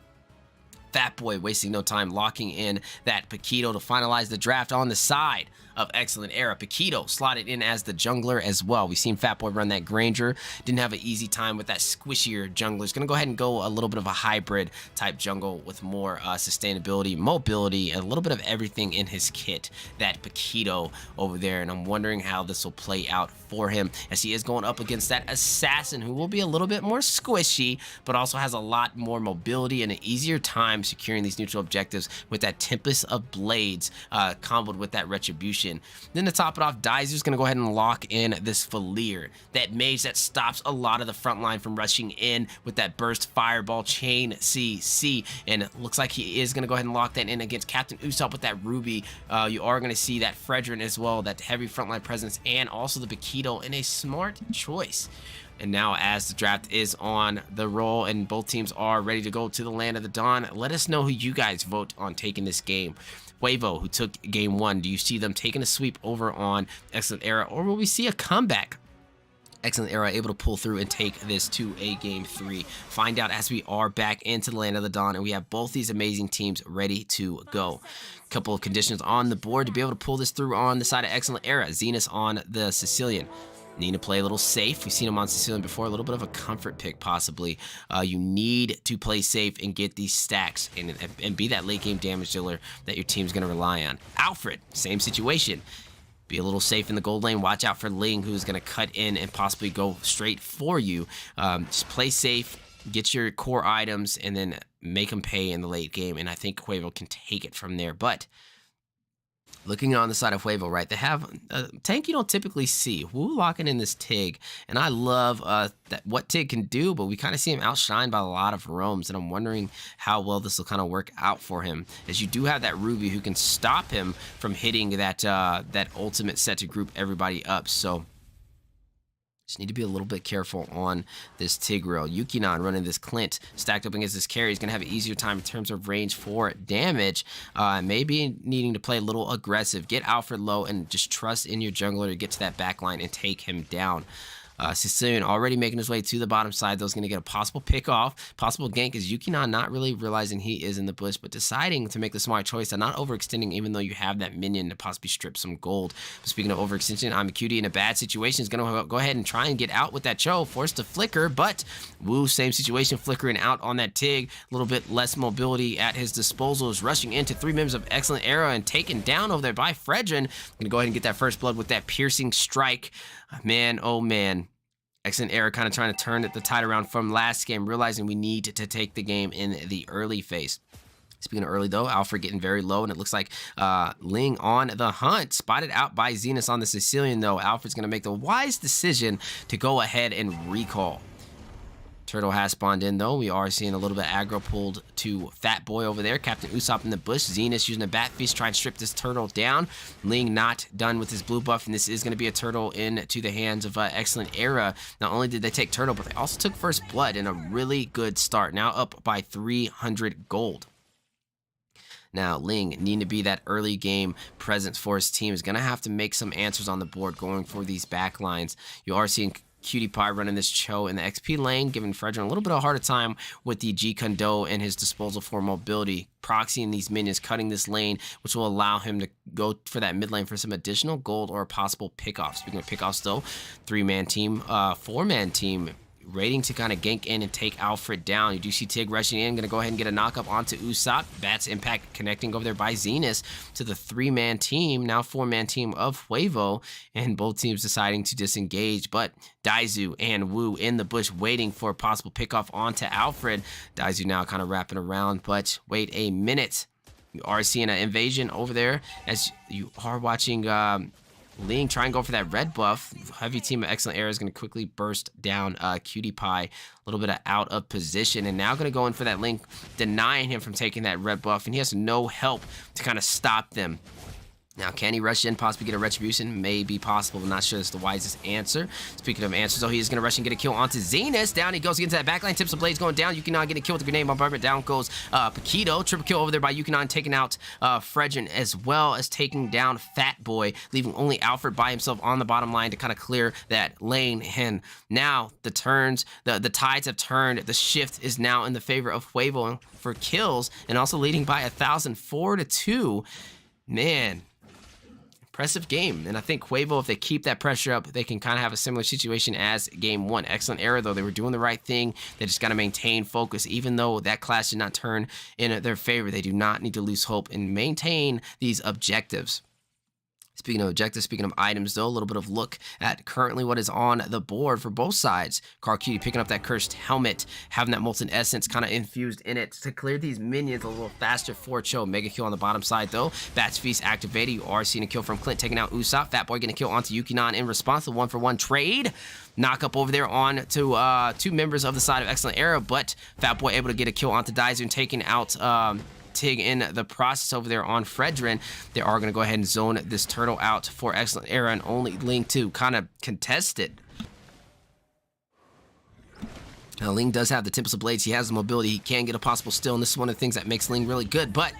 Fat Boy wasting no time locking in that Paquito to finalize the draft on the side of Excellent Era. Paquito slotted in as the jungler as well. We've seen Fat Boy run that Granger. Didn't have an easy time with that squishier jungler. He's going to go ahead and go a little bit of a hybrid type jungle with more sustainability, mobility, and a little bit of everything in his kit. That Paquito over there. And I'm wondering how this will play out for him, as he is going up against that Assassin, who will be a little bit more squishy, but also has a lot more mobility and an easier time securing these neutral objectives with that Tempest of Blades comboed with that Retribution. Then to top it off, Dizer's going to go ahead and lock in this Falir, that mage that stops a lot of the front line from rushing in with that burst fireball chain CC, and it looks like he is going to go ahead and lock that in against Captain Usopp with that Ruby. You are going to see that Fredrin as well, that heavy frontline presence, and also the Paquito in a smart choice. And now, as the draft is on the roll and both teams are ready to go to the Land of the Dawn, let us know who you guys vote on taking this game. Huevo, who took game 1. Do you see them taking a sweep over on Excellent Era, or will we see a comeback? Excellent Era able to pull through and take this to a game 3. Find out as we are back into the Land of the Dawn, and we have both these amazing teams ready to go. Couple of conditions on the board to be able to pull this through on the side of Excellent Era. Zenus on the Sicilian. Need to play a little safe. We've seen him on Sicilian before. A little bit of a comfort pick, possibly. You need to play safe and get these stacks and be that late game damage dealer that your team's going to rely on. Alfred, same situation. Be a little safe in the gold lane. Watch out for Ling, who's going to cut in and possibly go straight for you. Just play safe, get your core items, and then make them pay in the late game. And I think Huevo can take it from there. But looking on the side of Huevo, right, they have a tank you don't typically see. Wu locking in this Tig, and I love what Tig can do, but we kind of see him outshined by a lot of roams, and I'm wondering how well this will kind of work out for him, as you do have that Ruby who can stop him from hitting that that ultimate set to group everybody up. So just need to be a little bit careful on this Tigreal. Yukinon running this Clint stacked up against this carry is going to have an easier time in terms of range for damage. Maybe needing to play a little aggressive. Get Alfred low and just trust in your jungler to get to that back line and take him down. Sicilian already making his way to the bottom side. Those going to get a possible pick off, possible gank, is Yukinon not really realizing he is in the bush, but deciding to make the smart choice and not overextending, even though you have that minion to possibly strip some gold. But speaking of overextension, I'm a cutie in a bad situation is going to go ahead and try and get out with that Cho, forced to flicker, but Wu, same situation, flickering out on that Tig, a little bit less mobility at his disposal, is rushing into 3 members of Excellent Era and taken down over there by Fredrin. Going to go ahead and get that first blood with that piercing strike. Man, oh man. Excellent Era kind of trying to turn the tide around from last game, realizing we need to take the game in the early phase. Speaking of early, though, Alfred getting very low, and it looks like Ling on the hunt. Spotted out by Zenus on the Sicilian, though. Alfred's going to make the wise decision to go ahead and recall. Turtle has spawned in, though. We are seeing a little bit aggro pulled to Fat Boy over there. Captain Usopp in the bush. Zenus using the Bat Feast, trying to strip this turtle down. Ling not done with his blue buff, and this is going to be a turtle into the hands of Excellent Era. Not only did they take turtle, but they also took first blood in a really good start. Now up by 300 gold. Now, Ling, needing to be that early game presence for his team, is going to have to make some answers on the board going for these back lines. You are seeing Cutie Pie running this Cho in the XP lane, giving Fredrin a little bit of a harder time with the G Kondo and his disposal for mobility. Proxying these minions, cutting this lane, which will allow him to go for that mid lane for some additional gold or a possible pickoff. Speaking of pickoffs, though, 3-man team, 4-man team, waiting to kind of gank in and take Alfred down. You do see Tig rushing in, going to go ahead and get a knock up onto Usopp. Bat's impact connecting over there by Zenus to the 3-man team, now 4-man team of Huevo, and both teams deciding to disengage, but Daizu and Wu in the bush waiting for a possible pickoff onto Alfred. Daizu now kind of wrapping around, but wait a minute. You are seeing an invasion over there as you are watching Ling try and go for that red buff. Heavy team of Excellent Era is going to quickly burst down Cutie Pie. A little bit of out of position, and now going to go in for that Ling, denying him from taking that red buff, and he has no help to kind of stop them. Now, can he rush in, possibly get a retribution? May be possible, but not sure that's the wisest answer. Speaking of answers, though, he is going to rush and get a kill onto Zenus. Down he goes, into that backline. Tips of blades going down. Yukinon getting a kill with the grenade bombardment. Down goes Paquito. Triple kill over there by Yukinon, taking out Fredrin, as well as taking down Fat Boy, leaving only Alfred by himself on the bottom line to kind of clear that lane. And now the tides have turned. The shift is now in the favor of Huevo for kills, and also leading by 1,004-2. Man, impressive game, and I think Huevo, if they keep that pressure up, they can kind of have a similar situation as game 1. Excellent Era, though, they were doing the right thing. They just got to maintain focus. Even though that clash did not turn in their favor, they do not need to lose hope and maintain these objectives. Speaking of objectives, speaking of items, though, a little bit of look at currently what is on the board for both sides. Carl Cutie picking up that cursed helmet, having that molten essence kind of infused in it to clear these minions a little faster for Cho. Mega kill on the bottom side, though. Bat's Feast activated. You are seeing a kill from Clint, taking out Usopp. Fat Boy getting a kill onto Yukinon in response to 1-for-1 trade. Knock up over there on to 2 members of the side of Excellent Era, but Fat Boy able to get a kill onto Daizu and taking out Tig in the process over there on Fredrin. They are going to go ahead and zone this turtle out for Excellent Era, and only Ling to kind of contest it. Now, Ling does have the Tempest of Blades. He has the mobility. He can get a possible steal, and this is one of the things that makes Ling really good, but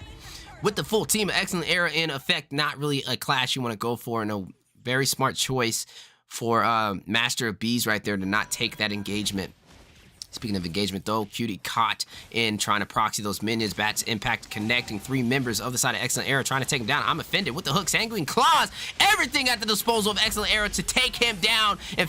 with the full team of Excellent Era in effect. Not really a clash you want to go for, and a very smart choice for Master of Bees right there to not take that engagement. Speaking of engagement, though, Cutie caught in trying to proxy those minions. Bats Impact connecting 3 members of the side of Excellent Era, trying to take him down. I'm offended with the hook, Sanguine Claws. Everything at the disposal of Excellent Era to take him down, and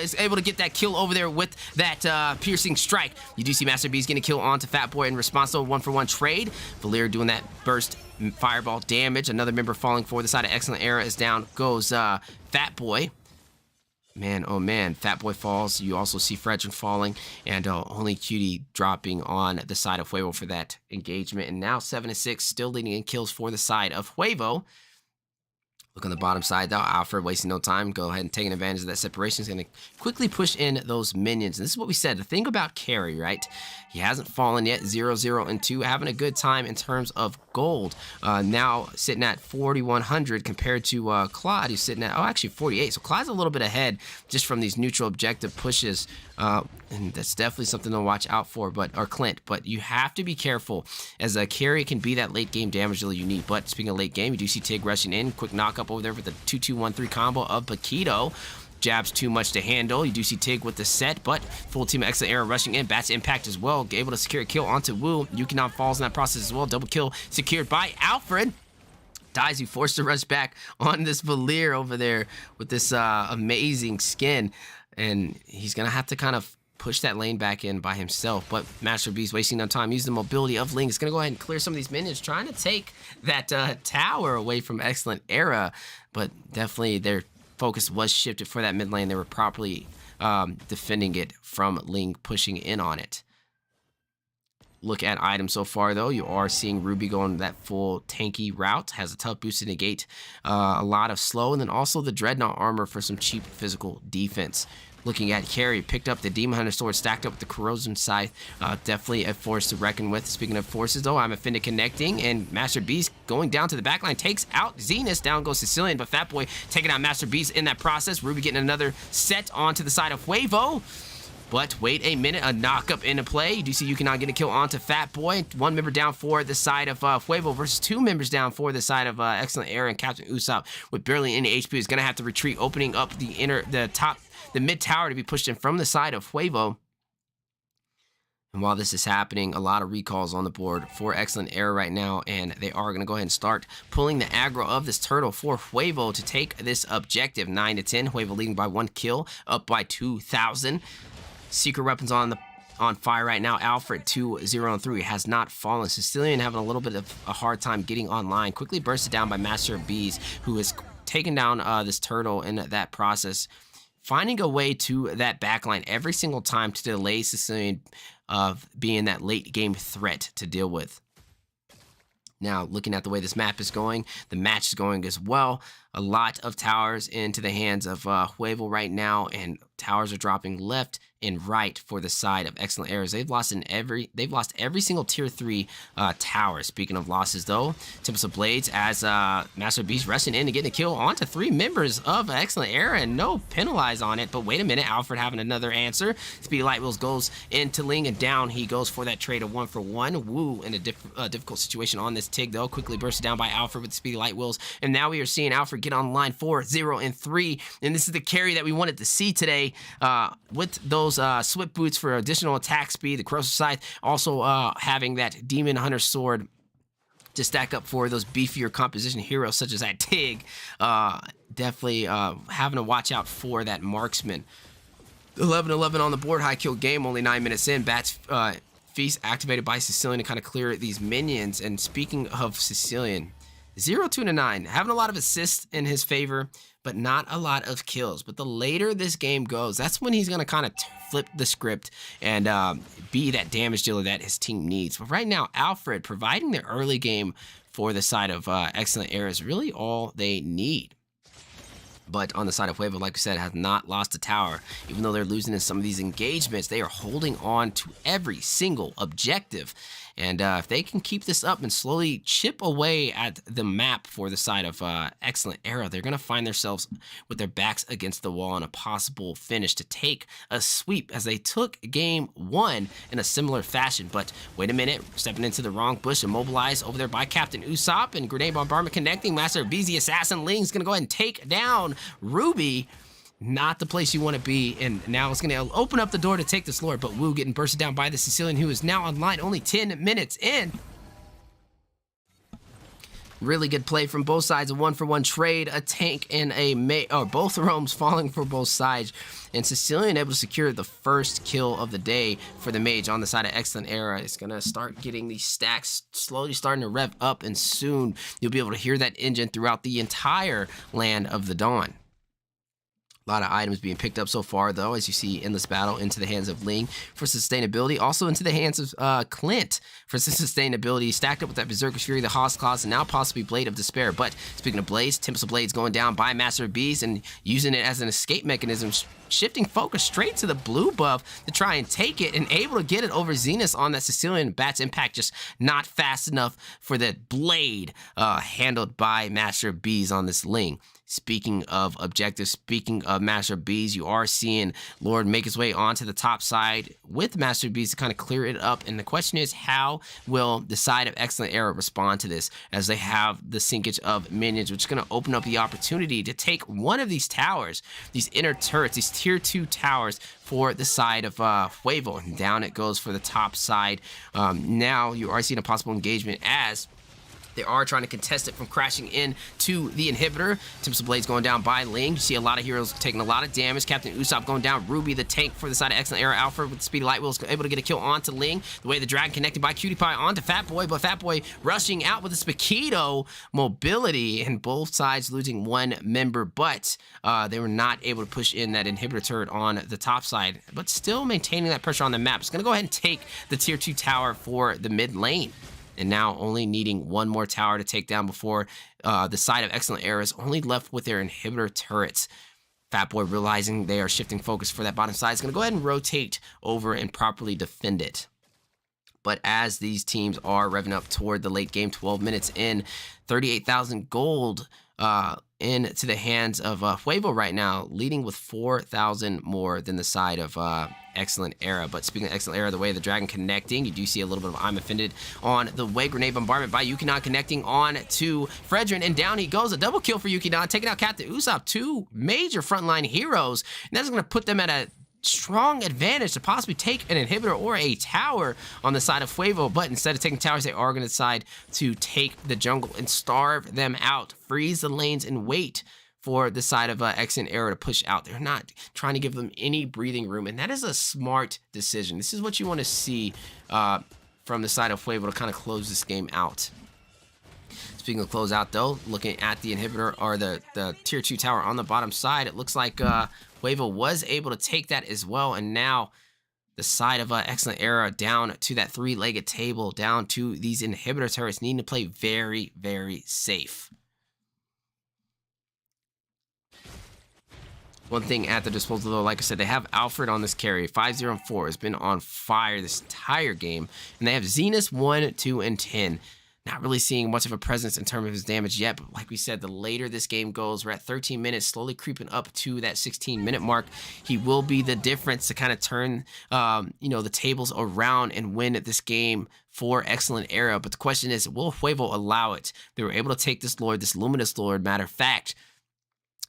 is able to get that kill over there with that piercing strike. You do see Master Beast getting a kill onto Fat Boy in response to a 1-for-1 trade. Valir doing that burst fireball damage. Another member falling for the side of Excellent Era is down goes Fat Boy. Man, oh man, Fat Boy falls. You also see Fredrin falling, and only Cutie dropping on the side of Huevo for that engagement. And now 7-6, still leading in kills for the side of Huevo. Look on the bottom side, though. Alfred wasting no time. Go ahead and taking advantage of that separation. He's going to quickly push in those minions. And this is what we said. The thing about Carry, right? He hasn't fallen yet. 0-0 and 2. Having a good time in terms of gold. Now sitting at 4,100 compared to Claude, who's sitting at, actually 48. So Claude's a little bit ahead just from these neutral objective pushes. And that's definitely something to watch out for, or Clint. But you have to be careful, as a Carry can be that late game damage really you need. But speaking of late game, you do see Tig rushing in. Quick knockup over there with the 2-2-1-3 combo of Paquito. Jabs too much to handle. You do see Tig with the set, but full team of Excellent Era rushing in. Bats Impact as well, able to secure a kill onto Wu. Yukinon falls in that process as well. Double kill secured by Alfred. Dies, you forced to rush back on this Valir over there with this amazing skin. And he's going to have to kind of push that lane back in by himself. But Master Beast wasting no time. Using the mobility of Ling. Is going to go ahead and clear some of these minions, trying to take that tower away from Excellent Era. But definitely their focus was shifted for that mid lane. They were properly defending it from Ling pushing in on it. Look at items so far, though. You are seeing Ruby going that full tanky route. Has a tough boost to negate a lot of slow. And then also the Dreadnought armor for some cheap physical defense. Looking at Carry, picked up the Demon Hunter sword, stacked up with the Corrosion Scythe. Definitely a force to reckon with. Speaking of forces, though, I'm offended connecting, and Master Beast going down to the backline takes out Zenith. Down goes Sicilian, but Fat Boy taking out Master Beast in that process. Ruby getting another set onto the side of Huevo. But wait a minute, a knock-up into play. You do see Yukinon getting a kill onto Fat Boy. 1 member down for the side of Huevo versus 2 members down for the side of Excellent Era, and Captain Usopp with barely any HP is going to have to retreat, opening up the mid tower to be pushed in from the side of Huevo. And while this is happening, a lot of recalls on the board for Excellent Era right now, and they are going to go ahead and start pulling the aggro of this turtle for Huevo to take this objective. 9-10, Huevo leading by 1 kill, up by 2,000. Secret weapons on fire right now. Alfred 2-0-3 has not fallen. Sicilian having a little bit of a hard time getting online. Quickly bursted down by Master of Bees, who has taken down this turtle in that process. Finding a way to that backline every single time to delay Sicilian of being that late game threat to deal with. Now, looking at the way this map is going, the match is going as well. A lot of towers into the hands of Huevo right now, and towers are dropping left and right for the side of Excellent Eras. They've lost every single tier 3 tower. Speaking of losses, though, Tempest of Blades as Master Beast rushing in and getting a kill onto 3 members of Excellent Era, and no penalize on it. But wait a minute, Alfred having another answer. Speedy Light Wheels goes into Ling, and down he goes for that trade of 1-for-1. Woo in a difficult situation on this Tig, though. Quickly bursted down by Alfred with the Speedy Light Wheels, and now we are seeing Alfred get on line 4-0-3, and this is the carry that we wanted to see today with those Swift Boots for additional attack speed, the Corrosive Scythe, also having that Demon Hunter sword to stack up for those beefier composition heroes such as that Tig. Definitely having to watch out for that marksman. 11-11 on the board, high kill game, only 9 minutes in. Bats Feast activated by Sicilian to kind of clear these minions. And speaking of Sicilian, 0-2-9, having a lot of assists in his favor, but not a lot of kills. But the later this game goes, that's when he's going to kind of flip the script and be that damage dealer that his team needs. But right now, Alfred providing the early game for the side of Excellent Era is really all they need. But on the side of Huevo, like I said, has not lost a tower. Even though they're losing in some of these engagements, they are holding on to every single objective. And if they can keep this up and slowly chip away at the map for the side of Excellent Era, they're going to find themselves with their backs against the wall in a possible finish to take a sweep, as they took game 1 in a similar fashion. But wait a minute, stepping into the wrong bush, immobilized over there by Captain Usopp, and grenade bombardment connecting. Master of Bees, the assassin Ling's going to go ahead and take down Ruby. Not the place you want to be, and now it's going to open up the door to take this Lord, but Wu getting bursted down by the Sicilian, who is now online only 10 minutes in. Really good play from both sides, a 1-for-1 trade, a tank and a both roams falling for both sides, and Sicilian able to secure the first kill of the day for the mage on the side of Excellent Era. It's going to start getting these stacks slowly starting to rev up, and soon you'll be able to hear that engine throughout the entire land of the Dawn. A lot of items being picked up so far, though, as you see Endless Battle into the hands of Ling for sustainability. Also into the hands of Clint for some sustainability. Stacked up with that Berserker's Fury, the Hawk's Claws, and now possibly Blade of Despair. But speaking of Blades, Tempest of Blades going down by Master of Bees and using it as an escape mechanism, shifting focus straight to the blue buff to try and take it, and able to get it over Zenith on that Sicilian. Bat's impact just not fast enough for that blade handled by Master of Bees on this Ling. Speaking of objectives, speaking of Master of Bees, you are seeing Lord make his way onto the top side with Master of Bees to kind of clear it up. And the question is, how will the side of Excellent Era respond to this, as they have the sinkage of minions, which is going to open up the opportunity to take one of these towers, these inner turrets, these tier 2 towers for the side of Huevo. And down it goes for the top side. Now you are seeing a possible engagement, as they are trying to contest it from crashing in to the inhibitor. Tempest of Blades going down by Ling. You see a lot of heroes taking a lot of damage. Captain Usopp going down. Ruby, the tank for the side of Excellent Era. Alfred with the Speedy Light Wheels able to get a kill onto Ling. The way the dragon connected by Cutie Pie onto Fat Boy, but Fat Boy rushing out with the Spekido mobility, and both sides losing one member, but they were not able to push in that inhibitor turret on the top side, but still maintaining that pressure on the map. It's going to go ahead and take the tier 2 tower for the mid lane. And now only needing one more tower to take down before the side of Excellent Era is only left with their inhibitor turrets. Fat Boy, realizing they are shifting focus for that bottom side, is going to go ahead and rotate over and properly defend it. But as these teams are revving up toward the late game, 12 minutes in, 38,000 gold into the hands of Huevo right now, leading with 4,000 more than the side of Excellent Era. But speaking of Excellent Era, the way the dragon connecting, you do see a little bit of I'm Offended on the way. Grenade bombardment by Yukinon connecting on to Fredrin, and down he goes. A double kill for Yukinon, taking out Captain Usopp, 2 major frontline heroes, and that's going to put them at a strong advantage to possibly take an inhibitor or a tower on the side of Huevo. But instead of taking towers, they are going to decide to take the jungle and starve them out, freeze the lanes, and wait for the side of Excellent Era to push out. They're not trying to give them any breathing room, and that is a smart decision. This is what you want to see from the side of Huevo to kind of close this game out. Speaking of close out, though, looking at the inhibitor or the tier 2 tower on the bottom side, it looks like Huevo was able to take that as well, and now the side of Excellent Era down to that 3-legged table, down to these inhibitor turrets, needing to play very, very safe. One thing at the disposal, though, like I said, they have Alfred on this carry. 5-0-4 has been on fire this entire game. And they have Zenith 1, 2, and 10. Not really seeing much of a presence in terms of his damage yet. But like we said, the later this game goes, we're at 13 minutes, slowly creeping up to that 16-minute mark. He will be the difference to kind of turn, the tables around and win this game for Excellent Era. But the question is, will Huevo allow it? They were able to take this Lord, this Luminous Lord, matter of fact.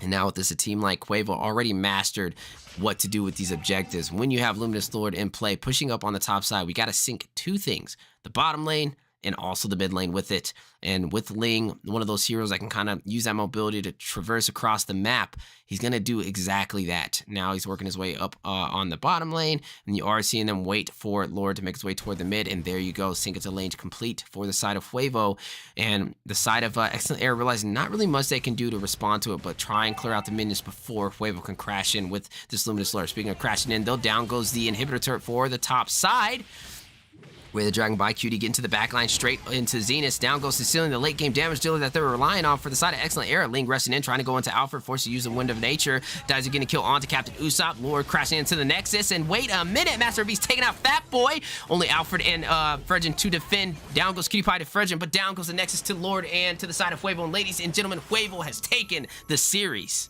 And now with this, a team like Huevo already mastered what to do with these objectives. When you have Luminous Lord in play, pushing up on the top side, we got to sync 2 things. The bottom lane and also the mid lane with it. And with Ling, one of those heroes that can kind of use that mobility to traverse across the map, he's going to do exactly that. Now he's working his way up on the bottom lane, and you are seeing them wait for Lord to make his way toward the mid, and there you go, sync it to lane complete for the side of Huevo. And the side of Excellent Era realizing not really much they can do to respond to it, but try and clear out the minions before Huevo can crash in with this Luminous Lord. Speaking of crashing in, though, down goes the inhibitor turret for the top side. With the Dragon by Cutie getting to the backline straight into Zenith. Down goes Sicilian, the late game damage dealer that they were relying on for the side of Excellent Era. Ling rushing in, trying to go into Alfred, forced to use the Wind of Nature. Daiser getting a kill onto Captain Usopp. Lord crashing into the Nexus. And wait a minute, Master Beast taking out Fat Boy. Only Alfred and Fredgen to defend. Down goes Cutie Pie to Fredgen, but down goes the Nexus to Lord and to the side of Huevo. And ladies and gentlemen, Huevo has taken the series.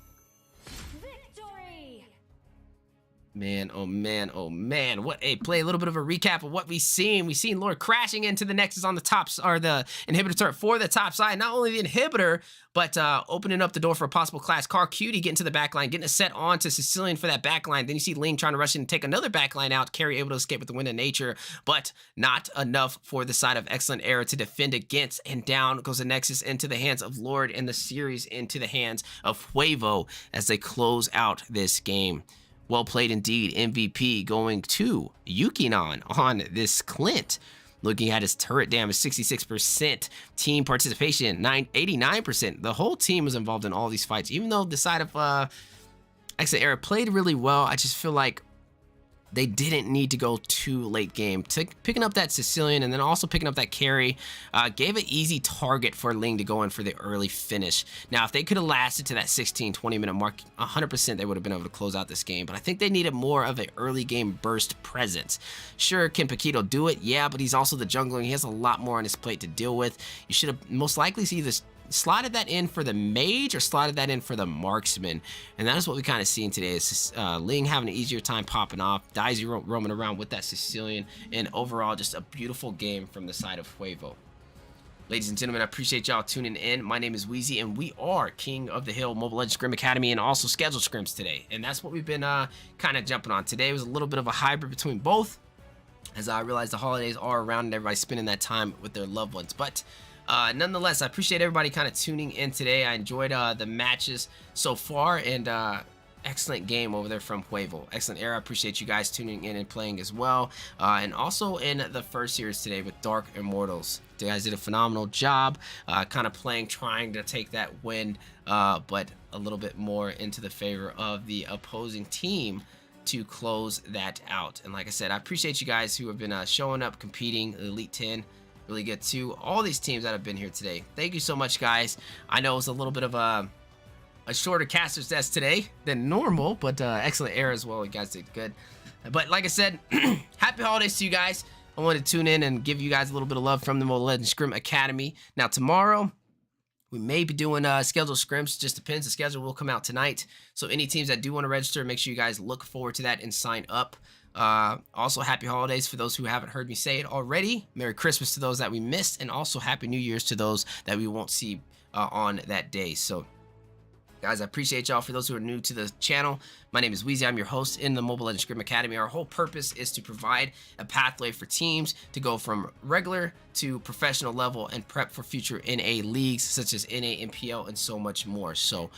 Man, oh man, oh man. What play a little bit of a recap of what we've seen. We've seen Lord crashing into the Nexus on the top, or the inhibitor turret for the top side. Not only the inhibitor, but opening up the door for a possible class car. Cutie getting to the backline, getting a set on to Sicilian for that backline. Then you see Ling trying to rush in and take another backline out. Carry able to escape with the Wind of Nature, but not enough for the side of Excellent Era to defend against. And down goes the Nexus into the hands of Lord, and the series into the hands of Huevo as they close out this game. Well played indeed. MVP going to Yukinon on this Clint. Looking at his turret damage, 66%. Team participation, 89%. The whole team was involved in all these fights. Even though the side of Excellent Era played really well, I just feel like they didn't need to go too late game. Picking up that Sicilian and then also picking up that carry gave an easy target for Ling to go in for the early finish. Now, if they could have lasted to that 16-20 minute mark, 100% they would have been able to close out this game. But I think they needed more of an early game burst presence. Sure, can Paquito do it? Yeah, but he's also the jungler and he has a lot more on his plate to deal with. You should have most likely see this slotted that in for the mage or slotted that in for the marksman, and that is what we kind of seen today. Is Ling having an easier time popping off, Daisy roaming around with that Sicilian, and overall just a beautiful game from the side of Huevo. Ladies and gentlemen, I appreciate y'all tuning in. My name is Wheezy, and we are King of the Hill Mobile Legends Scrim Academy, and also scheduled scrims today, and that's what we've been kind of jumping on. Today was a little bit of a hybrid between both, as I realized the holidays are around and everybody's spending that time with their loved ones, but nonetheless, I appreciate everybody kind of tuning in today. I enjoyed the matches so far, and excellent game over there from Huevo. Excellent Era. I appreciate you guys tuning in and playing as well. And also in the first series today with Dark Immortals. You guys did a phenomenal job kind of playing, trying to take that win, but a little bit more into the favor of the opposing team to close that out. And like I said, I appreciate you guys who have been showing up, competing, Elite 10. Really good to all these teams that have been here today. Thank you so much, guys. I know it was a little bit of a shorter caster's desk today than normal, but excellent air as well. You guys did good. But like I said, happy holidays to you guys. I wanted to tune in and give you guys a little bit of love from the Mobile Legends Scrim Academy. Now tomorrow, we may be doing scheduled scrims. Just depends. The schedule will come out tonight. So any teams that do want to register, make sure you guys look forward to that and sign up. Also, happy holidays for those who haven't heard me say it already. Merry Christmas to those that we missed, and also Happy New Year's to those that we won't see on that day. So, guys, I appreciate y'all. For those who are new to the channel, my name is Wheezy. I'm your host in the Mobile Legends Scrim Academy. Our whole purpose is to provide a pathway for teams to go from regular to professional level and prep for future NA leagues such as NA, MPL, and so much more. So,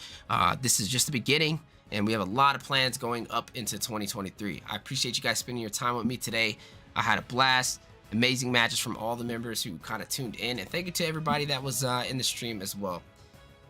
this is just the beginning. And we have a lot of plans going up into 2023. I appreciate you guys spending your time with me today. I had a blast. Amazing matches from all the members who kind of tuned in. And thank you to everybody that was in the stream as well.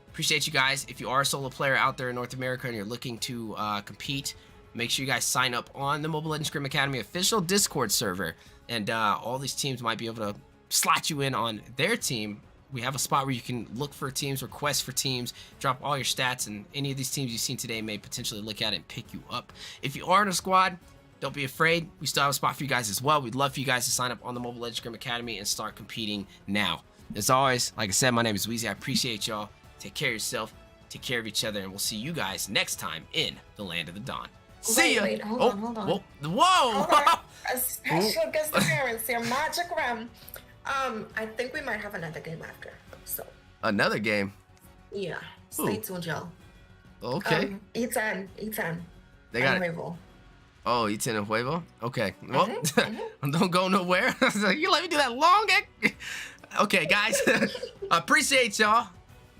Appreciate you guys. If you are a solo player out there in North America and you're looking to compete, make sure you guys sign up on the Mobile Legends Scrim Academy official Discord server. And all these teams might be able to slot you in on their team. We have a spot where you can look for teams, request for teams, drop all your stats, and any of these teams you've seen today may potentially look at it and pick you up. If you are in a squad, don't be afraid. We still have a spot for you guys as well. We'd love for you guys to sign up on the Mobile Legends Scrim Academy and start competing now. As always, like I said, my name is Wheezy. I appreciate y'all. Take care of yourself, take care of each other, and we'll see you guys next time in the Land of the Dawn. See ya! Wait, hold on. Whoa! Hold on. A special guest appearance here, Magic Ram. I think we might have another game after. So Another game? yeah, stay tuned, y'all. Okay. E10. They got it. Huevo. Oh, E10 and Huevo? Okay. Well, don't go nowhere. I was like, you let me do that long? Okay, guys. I appreciate y'all.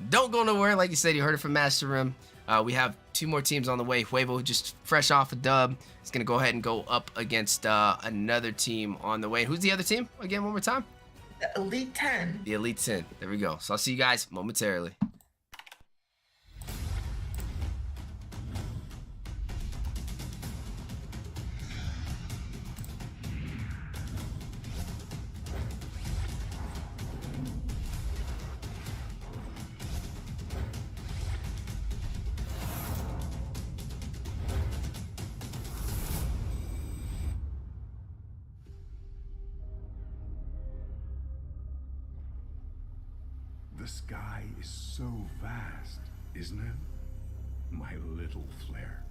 Don't go nowhere. Like you said, you heard it from Master Rim. We have 2 more teams on the way. Huevo, just fresh off a dub, is going to go ahead and go up against another team on the way. Who's the other team? Again, one more time. The Elite 10. The Elite 10. There we go. So I'll see you guys momentarily. The sky is so vast, isn't it? My little flare.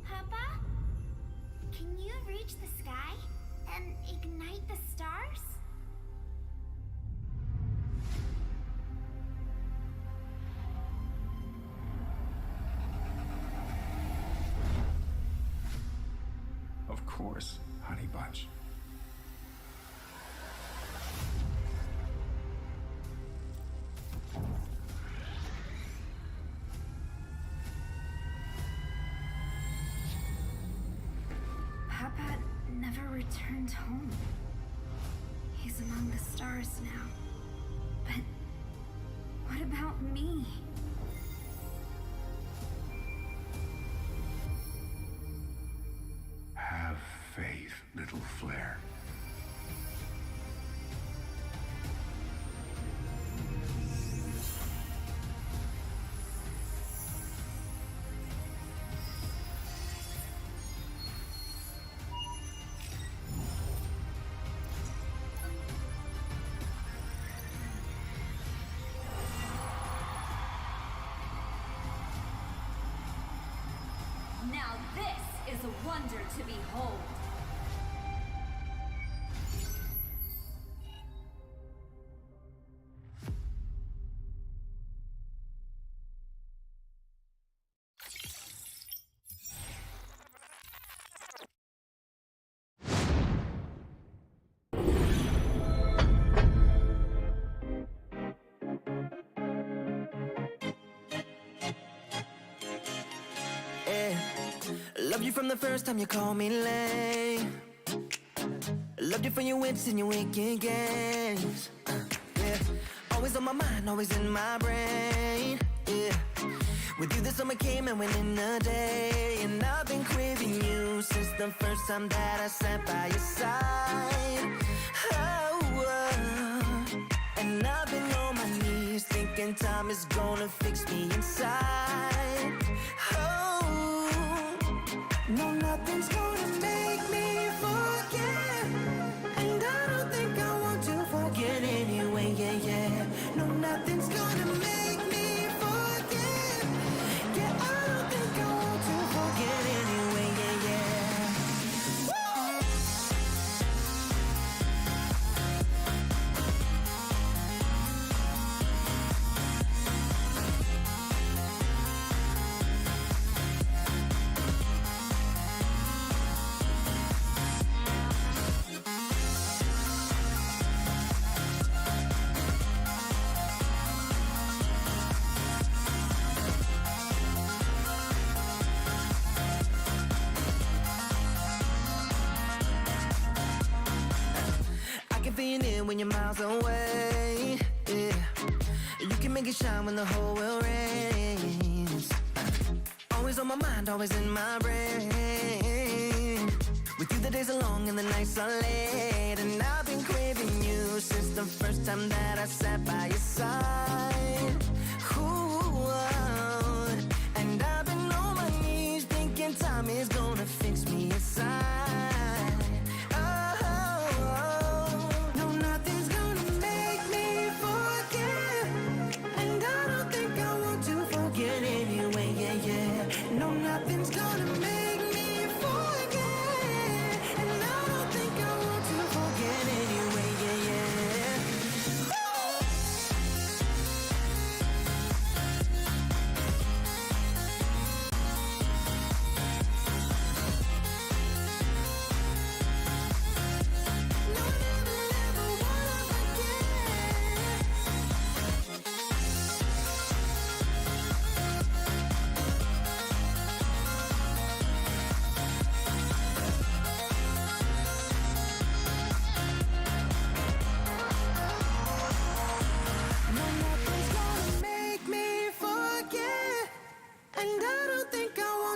Papa? Can you reach the sky and ignite the stars? Of course, honey bunch. Papa never returned home. He's among the stars now. But what about me? Have faith, little flare. Now this is a wonder to behold. Yeah. Love you from the first time you called me lame. Loved you for your wits and your wicked games. Yeah. Always on my mind, always in my brain. Yeah. With you the summer came and went in a day. And I've been craving you since the first time that I sat by your side. And I've been on my knees thinking time is gonna fix me inside. No, nothing's gonna make me forget. And I don't think I want to forget anyway, yeah, yeah. No, nothing's gonna make me forget. Yeah, I don't think I want to forget anyway, yeah, yeah. When you're miles away, yeah. You can make it shine when the whole world rains. Always on my mind, always in my brain. With you the days are long and the nights are late. And I've been craving you since the first time that I sat by your side. Ooh, and I've been on my knees thinking time is gonna fix me inside. Nothing's gonna make me forget. And I don't think I want to forget anyway, yeah, yeah. No, never wanna forget.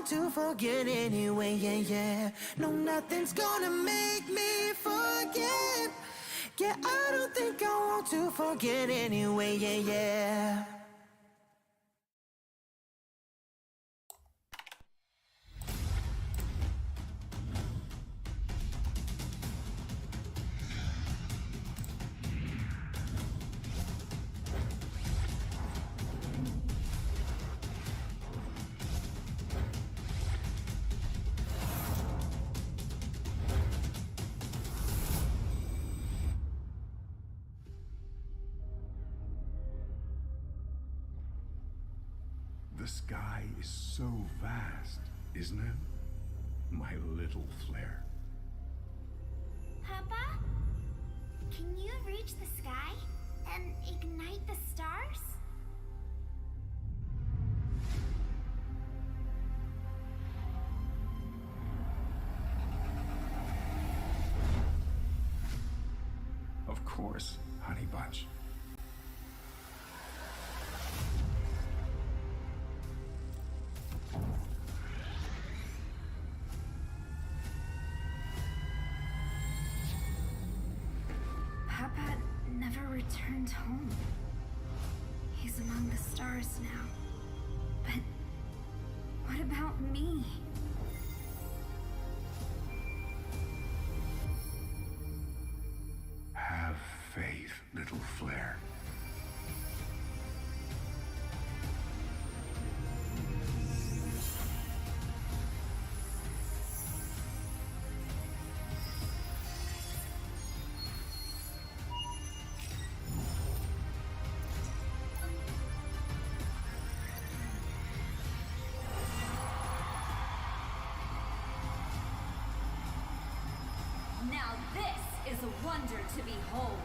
To forget anyway, yeah, yeah. No, nothing's gonna make me forget. Yeah, I don't think I want to forget anyway, yeah, yeah. The sky is so vast, isn't it? My little flare. Papa? Can you reach the sky and ignite the stars? Of course, Honey Bunch. Papa never returned home. He's among the stars now. But what about me? Have faith, little flare. Now this is a wonder to behold.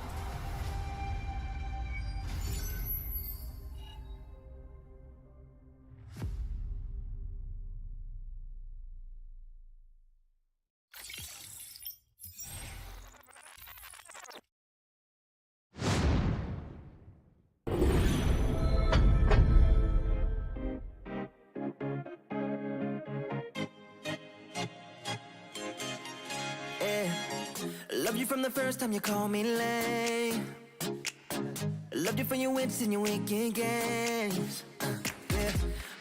Yeah. Loved you from the first time you called me lame. Loved you for your wits and your wicked games. Yeah.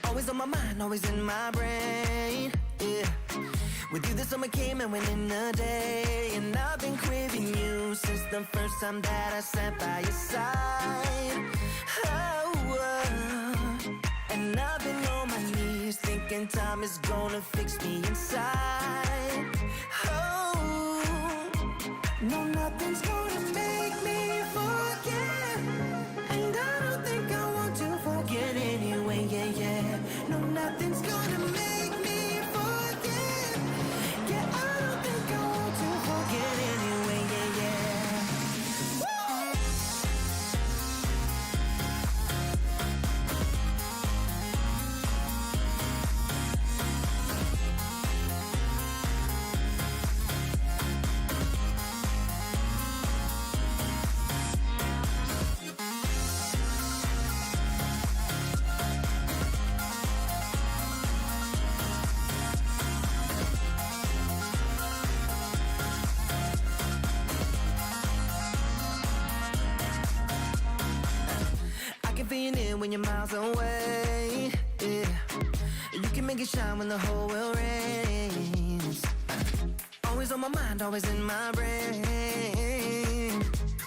Always on my mind, always in my brain. Yeah. With you the summer came and went in a day. And I've been craving you since the first time that I sat by your side. Oh. And I've been on my knees thinking time is gonna fix me inside. Oh, no, nothing's gonna make me forget. And I don't think I want to forget anyway, yeah, yeah. No, nothing's gonna make me forget. Yeah, I don't think I want to forget anyway, yeah, yeah. I can feel it when you're miles away. Yeah, you can make it shine when the whole world rains. Always on my mind, always in my brain.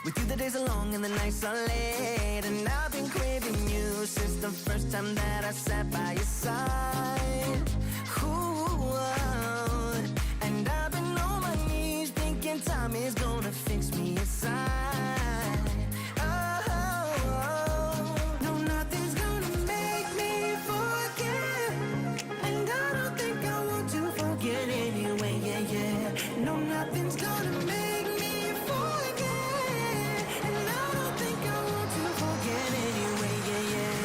With you the days are long and the nights are late. And I've been craving you since the first time that I sat by your side. Ooh, and I've been on my knees thinking time is gonna fix me inside. Oh, no, nothing's gonna make me forget. And I don't think I want to forget anyway, yeah, yeah. No, nothing's gonna make me forget. And I don't think I want to forget anyway, yeah, yeah.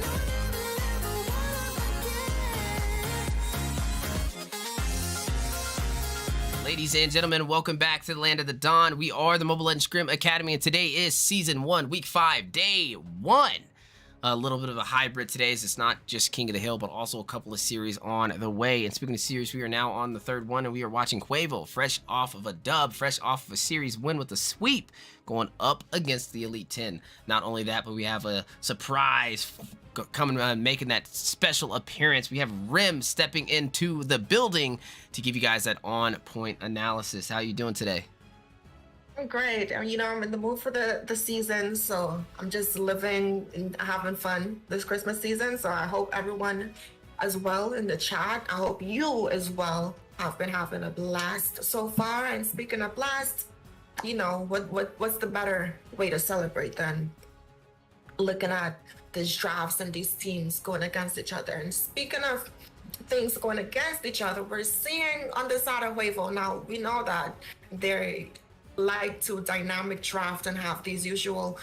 No, never, never wanna forget. Ladies and gentlemen, welcome back to the Land of the Dawn. We are the Mobile Legends Scrim Academy, and today is Season 1, Week 5, Day 1. A little bit of a hybrid today, as it's not just King of the Hill, but also a couple of series on the way. And speaking of series, we are now on the third one, and we are watching Huevo, fresh off of a dub, fresh off of a series win with a sweep, going up against the Elite 10. Not only that, but we have a surprise coming making that special appearance. We have Rim stepping into the building to give you guys that on-point analysis. How you doing today? I'm great. You know, I'm in the mood for the season, so I'm just living and having fun this Christmas season. So I hope everyone as well in the chat. I hope you as well have been having a blast so far. And speaking of blast, you know, what's the better way to celebrate than looking at these drafts and these teams going against each other? And speaking of things going against each other, we're seeing on the side of Huevo now, we know that they like to dynamic draft and have these usual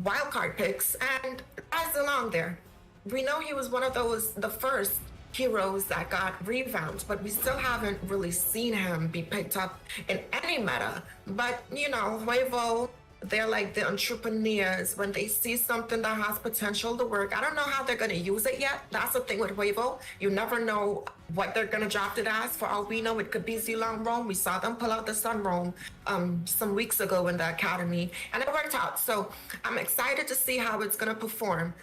wildcard picks, and as along there, we know he was one of those, the first heroes that got revamped, but we still haven't really seen him be picked up in any meta. But you know, Huevo, they're like the entrepreneurs. When they see something that has potential to work, I don't know how they're going to use it yet. That's the thing with Huevo. You never know what they're going to draft it as. For all we know, it could be Zilong Roam. We saw them pull out the Sun Roam some weeks ago in the academy, and it worked out. So I'm excited to see how it's going to perform.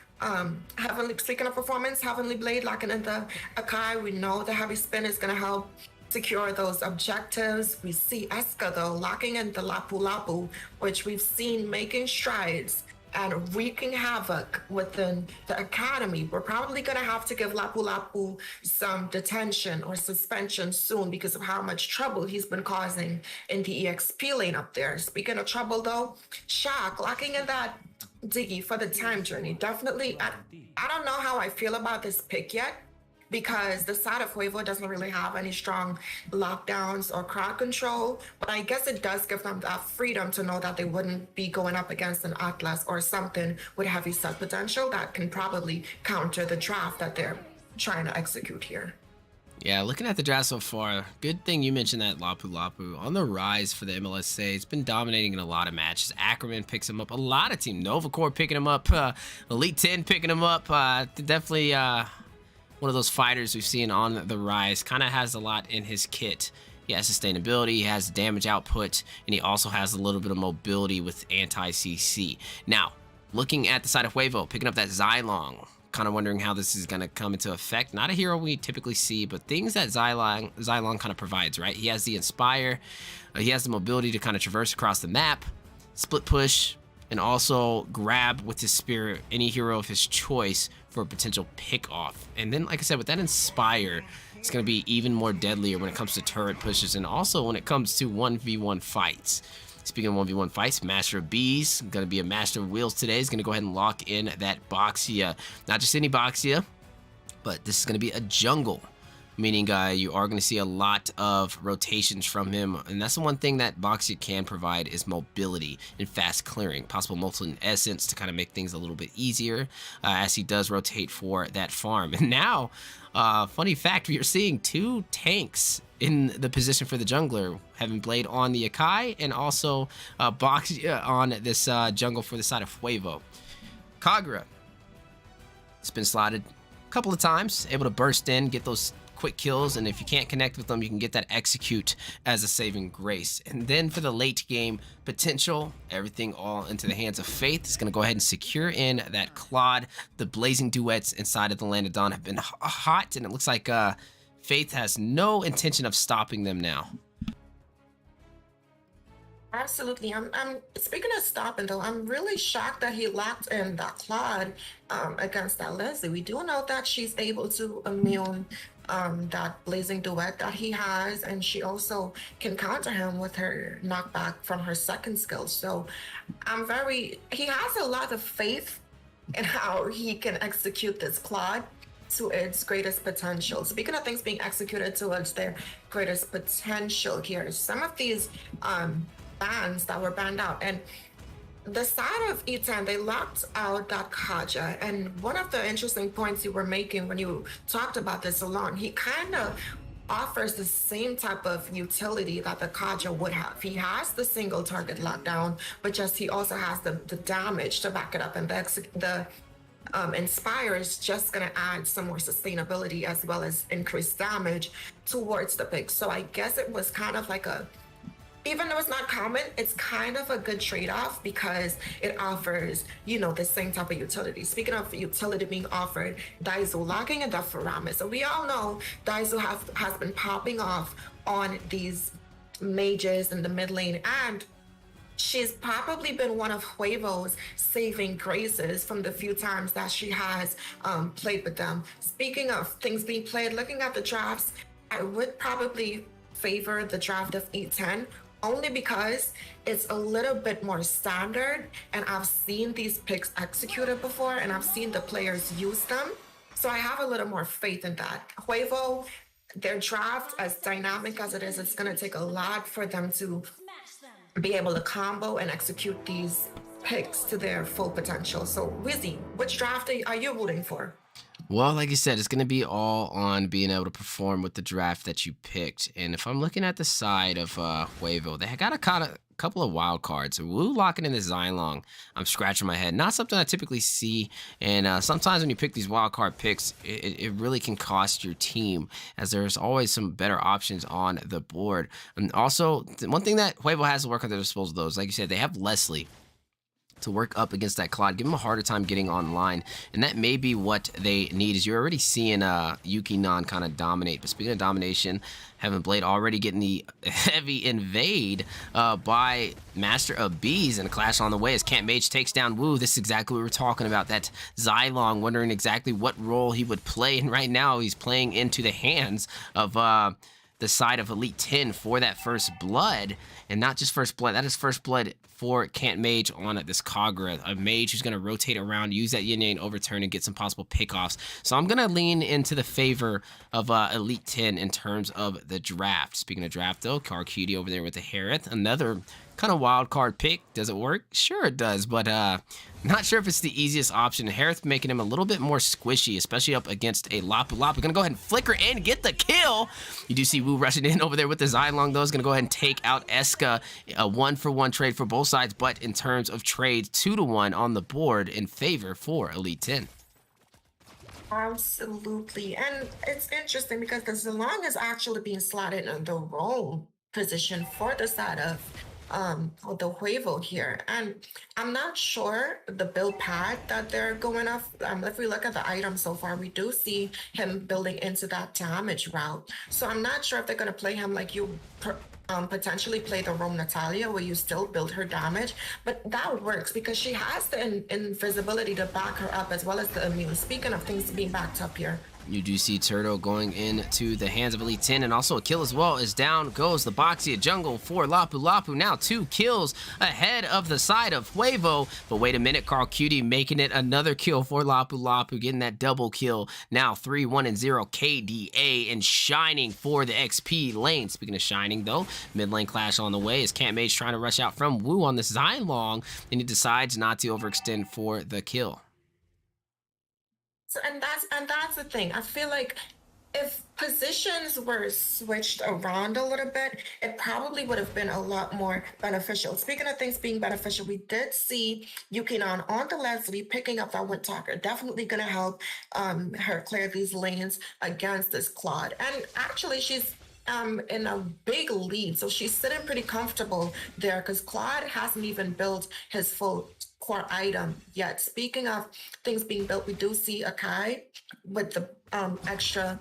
Speaking of performance, Heavenly Blade locking in the Akai. We know the heavy spin is going to help secure those objectives. We see Eska though locking in the Lapu Lapu, which we've seen making strides and wreaking havoc within the academy. We're probably going to have to give Lapu Lapu some detention or suspension soon because of how much trouble he's been causing in the EXP lane up there. Speaking of trouble though, Shock locking in that Diggy for the time journey. Definitely, I don't know how I feel about this pick yet, because the side of Huevo doesn't really have any strong lockdowns or crowd control, but I guess it does give them that freedom to know that they wouldn't be going up against an Atlas or something with heavy set potential that can probably counter the draft that they're trying to execute here. Yeah, looking at the draft so far, good thing you mentioned that Lapu Lapu on the rise for the MLSA. It's been dominating in a lot of matches. Ackerman picks him up. A lot of team. Novacore picking him up. Elite 10 picking him up. Definitely one of those fighters we've seen on the rise. Kind of has a lot in his kit. He has sustainability, he has damage output, and he also has a little bit of mobility with anti-CC. Now, looking at the side of Huevo, picking up that Xylong. Kind of wondering how this is going to come into effect. Not a hero we typically see, but things that Xylong kind of provides, right? He has the Inspire, he has the mobility to kind of traverse across the map, split push, and also grab with his spear any hero of his choice for a potential pick off. And then, like I said, with that Inspire, it's going to be even more deadlier when it comes to turret pushes and also when it comes to 1v1 fights. Speaking of 1v1 fights, Master of Bees, going to be a Master of Wheels today. He's going to go ahead and lock in that Boxia. Not just any Boxia, but this is going to be a jungle. Meaning you are going to see a lot of rotations from him. And that's the one thing that Boxia can provide is mobility and fast clearing. Possible Molten Essence to kind of make things a little bit easier as he does rotate for that farm. And now, funny fact, we are seeing two tanks in the position for the jungler, having Blade on the Akai and also Boxia on this jungle for the side of Huevo. Kagura has been slotted a couple of times, able to burst in, get those quick kills, and if you can't connect with them, you can get that execute as a saving grace. And then for the late game potential, everything all into the hands of Faith. Is going to go ahead and secure in that Claude. The blazing duets inside of the Land of Dawn have been hot, and it looks like Faith has no intention of stopping them now. Absolutely. I'm speaking of stopping though, I'm really shocked that he locked in that Claude against that Leslie. We do know that she's able to immune that blazing duet that he has, and she also can counter him with her knockback from her second skill. So he has a lot of faith in how he can execute this Claude to its greatest potential. Speaking of things being executed towards their greatest potential here, some of these bans that were banned out, and the side of E10, they locked out that Kaja. And one of the interesting points you were making when you talked about this alone, he kind of offers the same type of utility that the Kaja would have. He has the single target lockdown, but just he also has the damage to back it up, and the Inspire is just going to add some more sustainability as well as increased damage towards the pick. So I guess it was kind of like even though it's not common, it's kind of a good trade-off because it offers, the same type of utility. Speaking of utility being offered, Daizu locking in that Faramis. So we all know Daizu has been popping off on these mages in the mid lane and she's probably been one of Huevo's saving graces from the few times that she has played with them. Speaking of things being played, looking at the drafts, I would probably favor the draft of E10 only because it's a little bit more standard and I've seen these picks executed before and I've seen the players use them. So I have a little more faith in that. Huevo, their draft, as dynamic as it is, it's going to take a lot for them to be able to combo and execute these picks to their full potential. So, Wizzy, which draft are you rooting for? Well, like you said, it's going to be all on being able to perform with the draft that you picked. And if I'm looking at the side of Huevo, they got a couple of wild cards. Wu locking in the Xylong, I'm scratching my head. Not something I typically see. And sometimes when you pick these wild card picks, it really can cost your team, as there's always some better options on the board. And also, one thing that Huevo has to work at their disposal, though, is like you said, they have Leslie to work up against that Claude, give him a harder time getting online, and that may be what they need. Is you're already seeing Yuki Non kind of dominate. But speaking of domination, Heaven Blade already getting the heavy invade by Master of Bees, and a clash on the way as Camp Mage takes down Wu. This is exactly what we were talking about. That Xylong, wondering exactly what role he would play, and right now he's playing into the hands of the side of Elite 10 for that first blood, and not just first blood. That is first blood for Camp Mage on this Kagura, a mage who's going to rotate around, use that Yin Yang overturn, and get some possible pickoffs. So I'm going to lean into the favor of Elite 10 in terms of the draft. Speaking of draft, though, Cutie over there with the Harith, another kind of wild card pick. Does it work? Sure it does, but not sure if it's the easiest option. Harith making him a little bit more squishy, especially up against a Lapu Lapu. Gonna go ahead and flicker and get the kill. You do see Wu rushing in over there with the Xylong, though. Is gonna go ahead and take out Eska. A 1-for-1 trade for both sides, but in terms of trade, 2-to-1 on the board in favor for Elite 10. Absolutely. And it's interesting because the Zilong is actually being slotted in the wrong position for the side of the Huevo here. And I'm not sure the build path that they're going off. If we look at the item so far, we do see him building into that damage route. So I'm not sure if they're going to play him like you potentially play the Rome Natalia, where you still build her damage, but that works because she has the invisibility to back her up, as well as the immune. Speaking of things being backed up here, you do see Turtle going into the hands of Elite 10, and also a kill as well, as down goes the Boxia jungle for Lapu Lapu. Now 2 kills ahead of the side of Huevo, but wait a minute, Carl Cutie making it another kill for Lapu Lapu, getting that double kill. Now 3-1-0 KDA, and shining for the XP lane. Speaking of shining, though, mid lane clash on the way as Camp Mage trying to rush out from Wu on this Xylong, and he decides not to overextend for the kill. So, and that's the thing. I feel like if positions were switched around a little bit, it probably would have been a lot more beneficial. Speaking of things being beneficial, we did see Yukinon on the Leslie picking up that Wind Talker. Definitely going to help her clear these lanes against this Claude. And actually, she's in a big lead, so she's sitting pretty comfortable there because Claude hasn't even built his full core item yet. Speaking of things being built, we do see Akai with the extra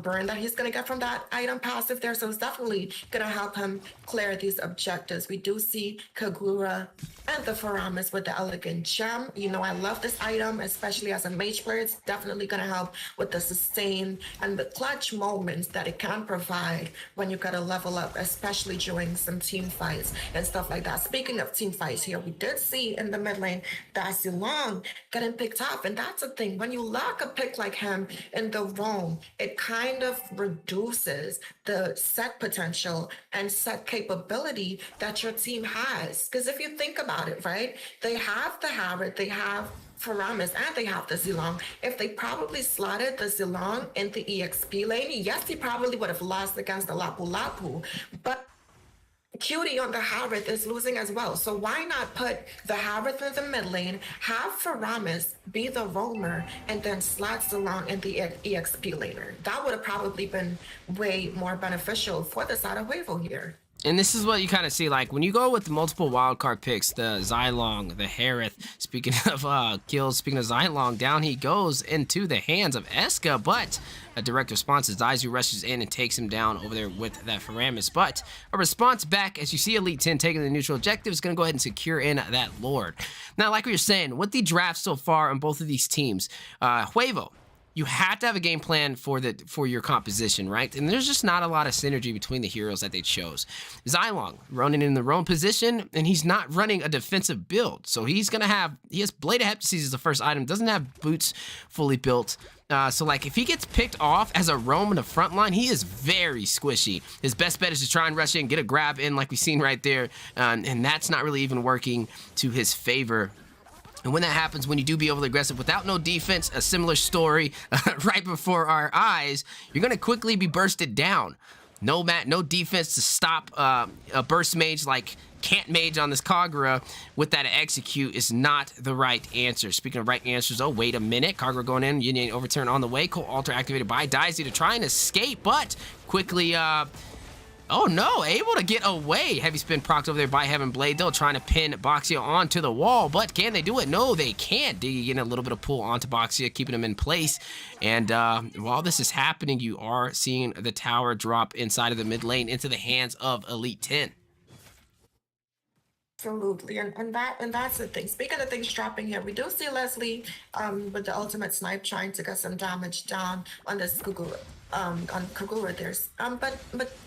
burn that he's going to get from that item passive there, so it's definitely going to help him clear these objectives. We do see Kagura and the Faramis with the Elegant Gem. You know, I love this item, especially as a mage player. It's definitely going to help with the sustain and the clutch moments that it can provide when you got to level up, especially during some team fights and stuff like that. Speaking of team fights here, we did see in the mid lane that Zilong getting picked up, and that's the thing. When you lock a pick like him in the roam, it kind of reduces the set potential and set capability that your team has. Because if you think about it, right, they have the Harith, they have Faramis, and they have the Zilong. If they probably slotted the Zilong in the EXP lane, yes, he probably would have lost against the Lapu Lapu, but Cutie on the Harith is losing as well. So why not put the Harith in the mid lane, have Faramis be the roamer, and then slot Zilong in the EXP laner? That would have probably been way more beneficial for the side of Huevo here. And this is what you kind of see, like, when you go with the multiple wildcard picks, the Xylong, the Harith, speaking of kills, speaking of Xylong, down he goes into the hands of Eska, but a direct response is Daizu rushes in and takes him down over there with that Faramis. But a response back, as you see Elite 10 taking the neutral objective, is going to go ahead and secure in that Lord. Now, like we were saying, with the draft so far on both of these teams, Huevo, you have to have a game plan for your composition, right? And there's just not a lot of synergy between the heroes that they chose. Xylong running in the wrong position, and he's not running a defensive build. So he has Blade of Heptases as the first item, doesn't have boots fully built. So like if he gets picked off as a roam in the front line, he is very squishy. His best bet is to try and rush in, get a grab in like we've seen right there. And that's not really even working to his favor. And when that happens, when you do be overly aggressive without no defense, a similar story right before our eyes, you're going to quickly be bursted down. No defense to stop a burst mage like Can't Mage on this Kagura with that execute is not the right answer. Speaking of right answers, oh, wait a minute. Kagura going in, Union overturn on the way. Cold Altar activated by Dynasty to try and escape, but quickly... oh no, able to get away. Heavy spin procs over there by Heaven Blade, though, trying to pin Boxia onto the wall, but can they do it? No, they can't. Digging in a little bit of pull onto Boxia, keeping him in place. And while this is happening, you are seeing the tower drop inside of the mid lane into the hands of Elite 10. Absolutely, and that's the thing. Speaking of things dropping here, we do see Leslie with the ultimate snipe trying to get some damage down on this Kagura. On Kagura, there's but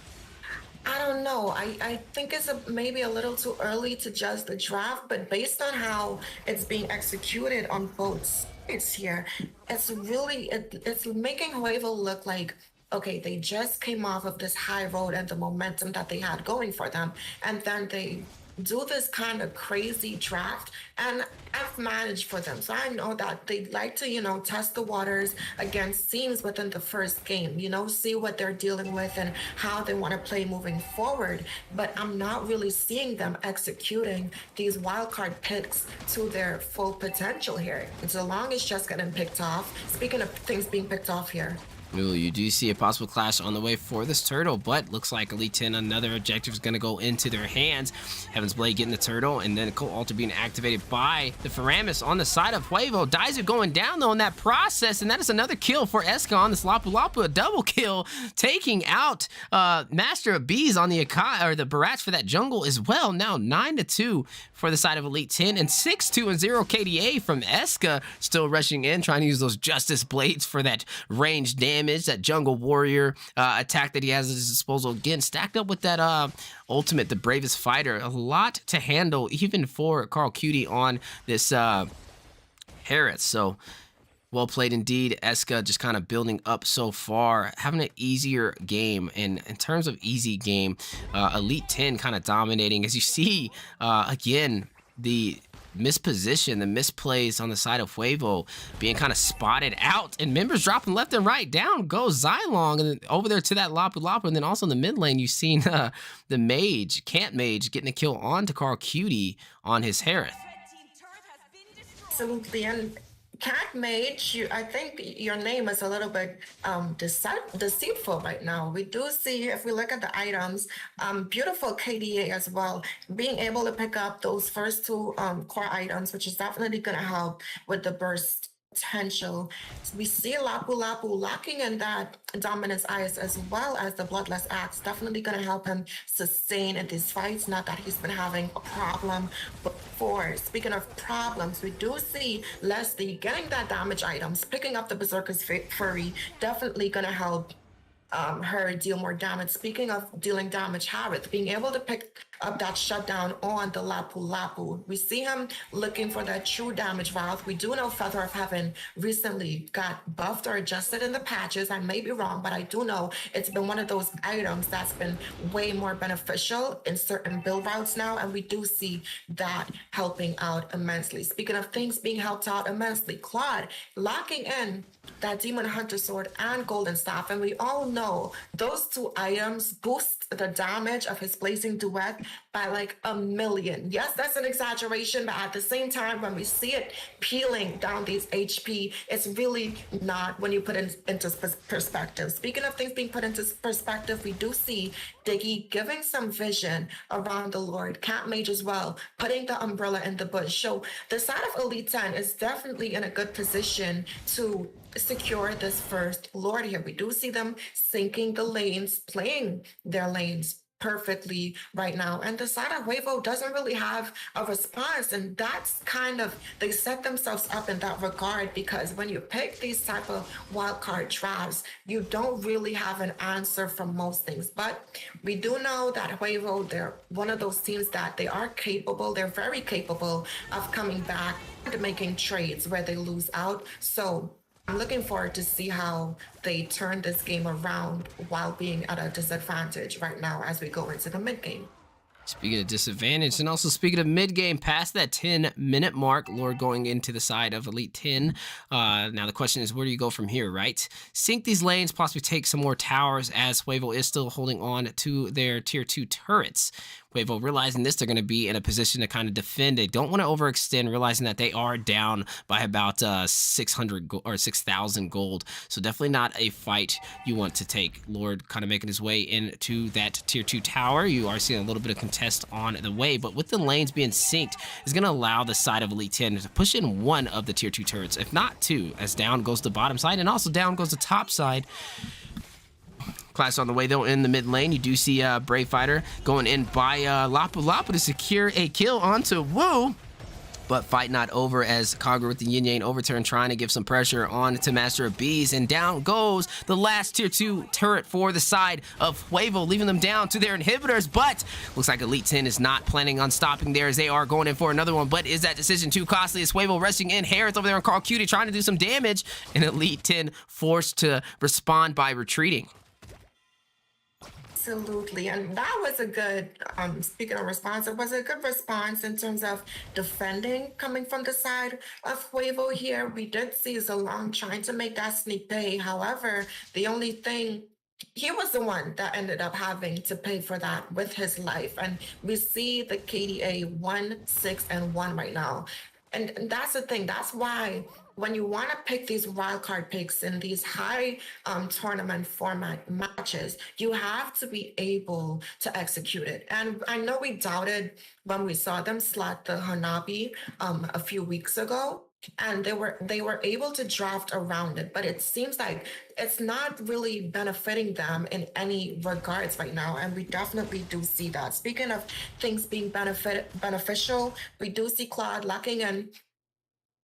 I don't know. I think it's maybe a little too early to judge the draft, but based on how it's being executed on both sides here, it's really it's making Huevo look like, okay, they just came off of this high road and the momentum that they had going for them, and then they do this kind of crazy draft, and I've managed for them. So I know that they like to, test the waters against teams within the first game, see what they're dealing with and how they want to play moving forward. But I'm not really seeing them executing these wildcard picks to their full potential here. And so long as just getting picked off, speaking of things being picked off here, Ooh, you do see a possible clash on the way for this turtle, but looks like Elite 10, another objective is going to go into their hands. Heaven's Blade getting the turtle, and then Cold Altar being activated by the Faramis on the side of Huevo. Daizu going down, though, in that process, and that is another kill for Eska on this Lapu Lapu, a double kill, taking out Master of Bees on the Akai, or the Barats for that jungle as well. Now 9-2 for the side of Elite 10, and 6-2 and 0 KDA from Eska, still rushing in, trying to use those Justice Blades for that range damage. That jungle warrior attack that he has at his disposal. Again, stacked up with that ultimate, the bravest fighter. A lot to handle, even for Carl Cutie on this Harith. So, well played indeed. Eska just kind of building up so far, having an easier game. And in terms of easy game, Elite 10 kind of dominating. As you see, again, the misposition, the misplays on the side of Huevo being kind of spotted out, and members dropping left and right. Down goes Xylong, and then over there to that Lapu Lapu, and then also in the mid lane, you've seen the Mage, Can't Mage, getting a kill onto Carl Cutie on his Harith. Absolutely, and Cat Mage, I think your name is a little bit deceitful right now. We do see, if we look at the items, beautiful KDA as well. Being able to pick up those first two core items, which is definitely going to help with the burst potential. We see Lapu Lapu locking in that Dominance Ice as well as the Bloodless Axe. Definitely going to help him sustain in these fights. Not that he's been having a problem before. Speaking of problems, we do see Leslie getting that damage items, picking up the Berserker's Fury. Definitely going to help her deal more damage. Speaking of dealing damage, Harith being able to pick up that shutdown on the Lapu Lapu. We see him looking for that true damage route. We do know Feather of Heaven recently got buffed or adjusted in the patches. I may be wrong, but I do know it's been one of those items that's been way more beneficial in certain build routes now, and we do see that helping out immensely. Speaking of things being helped out immensely, Claude locking in that Demon Hunter Sword and Golden Staff, and we all know know those two items boost the damage of his blazing duet by like 1,000,000. Yes, that's an exaggeration, but at the same time, when we see it peeling down these HP, it's really not when you put it into perspective. Speaking of things being put into perspective, we do see Diggy giving some vision around the Lord, Cat Mage as well, putting the umbrella in the bush. So the side of Elite 10 is definitely in a good position to secure this first Lord here. We do see them sinking the lanes, playing their lanes perfectly right now, and the side of Huevo doesn't really have a response, and that's kind of, they set themselves up in that regard, because when you pick these type of wildcard drafts, you don't really have an answer for most things. But we do know that Huevo, they're one of those teams that they are capable, they're very capable of coming back and making trades where they lose out. So I'm looking forward to see how they turn this game around while being at a disadvantage right now as we go into the mid game. Speaking of disadvantage, and also speaking of mid-game, past that 10-minute mark, Lord going into the side of Elite 10. Now the question is, where do you go from here, right? Sink these lanes, possibly take some more towers, as Huevo is still holding on to their Tier 2 turrets. Huevo realizing this, they're going to be in a position to kind of defend. They don't want to overextend, realizing that they are down by about 600 or 6,000 gold. So definitely not a fight you want to take. Lord kind of making his way into that Tier 2 tower. You are seeing a little bit of contest on the way, but with the lanes being synced, is going to allow the side of Elite 10 to push in one of the Tier 2 turrets, if not two, as down goes the bottom side, and also down goes the top side. Class on the way though in the mid lane. You do see Brave Fighter going in by Lapu Lapu to secure a kill onto Wu. But fight not over, as Kagura with the Yin Yang overturn, trying to give some pressure on to Master of Bees. And down goes the last Tier 2 turret for the side of Huevo, leaving them down to their inhibitors. But looks like Elite 10 is not planning on stopping there, as they are going in for another one. But is that decision too costly, as Huevo rushing in? Harris over there on Call Cutie trying to do some damage, and Elite 10 forced to respond by retreating. Absolutely, and that was a good, speaking of response, it was a good response in terms of defending coming from the side of Huevo here. We did see Zalong trying to make that sneak pay. However, the only thing, he was the one that ended up having to pay for that with his life. And we see the KDA 1, 6, and 1 right now. And that's the thing. That's why when you want to pick these wildcard picks in these high tournament format matches, you have to be able to execute it. And I know we doubted when we saw them slot the Hanabi a few weeks ago, and they were able to draft around it, but it seems like it's not really benefiting them in any regards right now, and we definitely do see that. Speaking of things being beneficial, we do see Claude locking in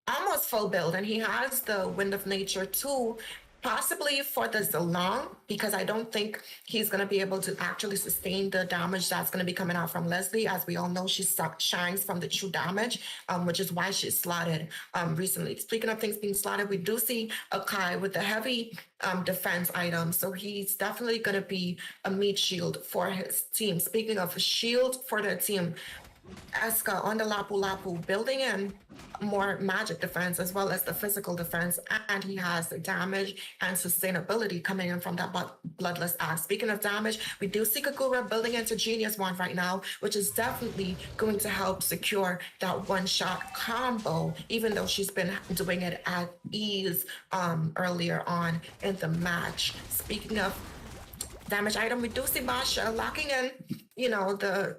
almost full build, and he has the Wind of Nature too, possibly for the Zalong, because I don't think he's going to be able to actually sustain the damage that's going to be coming out from Leslie. As we all know, she shines from the true damage, which is why she's slotted recently. Speaking of things being slotted, we do see Akai with the heavy defense item, so he's definitely going to be a meat shield for his team. Speaking of a shield for their team, Eska on the Lapu Lapu, building in more magic defense as well as the physical defense, and he has the damage and sustainability coming in from that bloodless axe. Speaking of damage, we do see Kagura building into Genius Wand right now, which is definitely going to help secure that one-shot combo, even though she's been doing it at ease earlier on in the match. Speaking of damage item, we do see Basha locking in, you know, the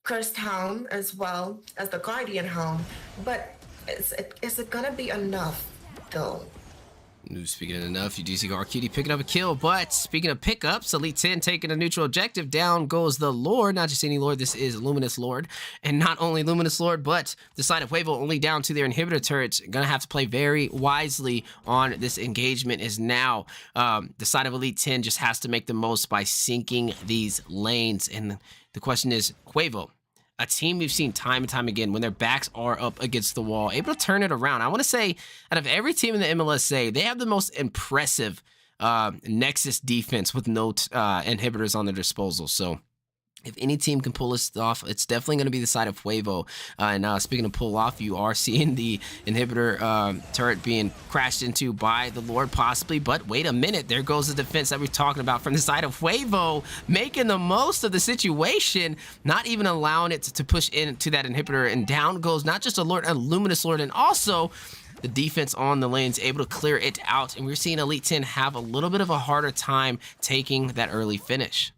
Cursed Helm as well as the Guardian Helm, but is it gonna be enough though? Speaking of enough, you do see Cutie picking up a kill, but speaking of pickups, Elite 10 taking a neutral objective. Down goes the Lord, not just any Lord, this is Luminous Lord, and not only Luminous Lord, but the side of Huevo only down to their inhibitor turrets. Gonna have to play very wisely on this engagement, is now the side of Elite 10 just has to make the most by sinking these lanes. And the question is, Huevo, a team we've seen time and time again, when their backs are up against the wall, able to turn it around. I want to say, out of every team in the MLSA, they have the most impressive Nexus defense with no inhibitors on their disposal. So If any team can pull this off, it's definitely going to be the side of Huevo. And speaking of pull off, you are seeing the inhibitor turret being crashed into by the Lord possibly. But wait a minute, there goes the defense that we're talking about from the side of Huevo, making the most of the situation, not even allowing it to push into that inhibitor. And down goes not just a Lord, a Luminous Lord, and also the defense on the lanes able to clear it out. And we're seeing Elite 10 have a little bit of a harder time taking that early finish.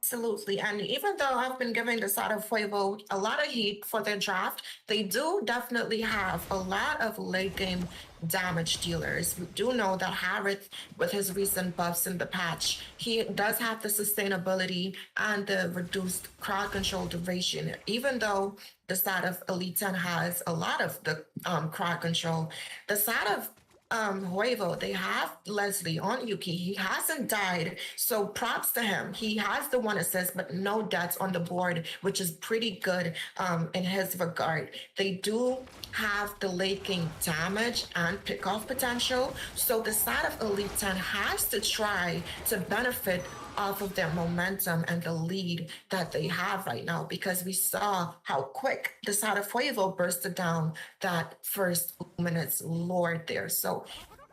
Absolutely. And even though I've been giving the side of Huevo a lot of heat for their draft, they do definitely have a lot of late game damage dealers. We do know that Harith, with his recent buffs in the patch, he does have the sustainability and the reduced crowd control duration. Even though the side of Elite 10 has a lot of the crowd control, the side of Huevo, they have Leslie on Yuki. He hasn't died, so props to him. He has the 1 assist, but no deaths on the board, which is pretty good in his regard. They do have the late game damage and pick-off potential, so the side of Elite 10 has to try to benefit off of their momentum and the lead that they have right now, because we saw how quick the side of Huevo bursted down that first Luminous Lord there. So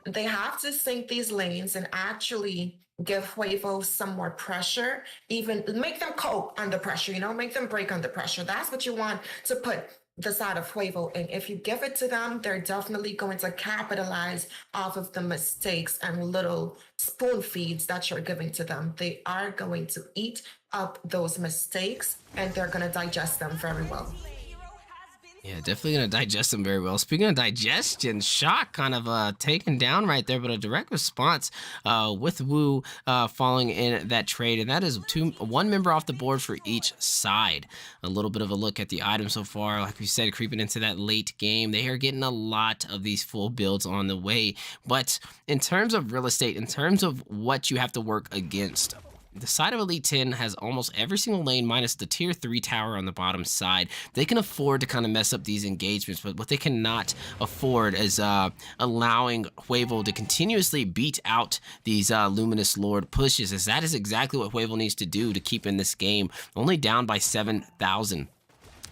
they have to sink these lanes and actually give Huevo some more pressure, even make them cope under pressure, you know, make them break under pressure. That's what you want to put the side of Huevo in. If you give it to them, they're definitely going to capitalize off of the mistakes and little spoon feeds that you're giving to them. They are going to eat up those mistakes and they're going to digest them very well. Yeah, definitely going to digest them very well. Speaking of digestion, Shock kind of taken down right there, but a direct response with Wu falling in that trade. And that is one member off the board for each side. A little bit of a look at the items so far. Like we said, creeping into that late game, they are getting a lot of these full builds on the way. But in terms of real estate, in terms of what you have to work against, the side of Elite 10 has almost every single lane minus the tier 3 tower on the bottom side. They can afford to kind of mess up these engagements, but what they cannot afford is allowing Huevo to continuously beat out these Luminous Lord pushes, as that is exactly what Huevo needs to do to keep in this game. Only down by 7,000.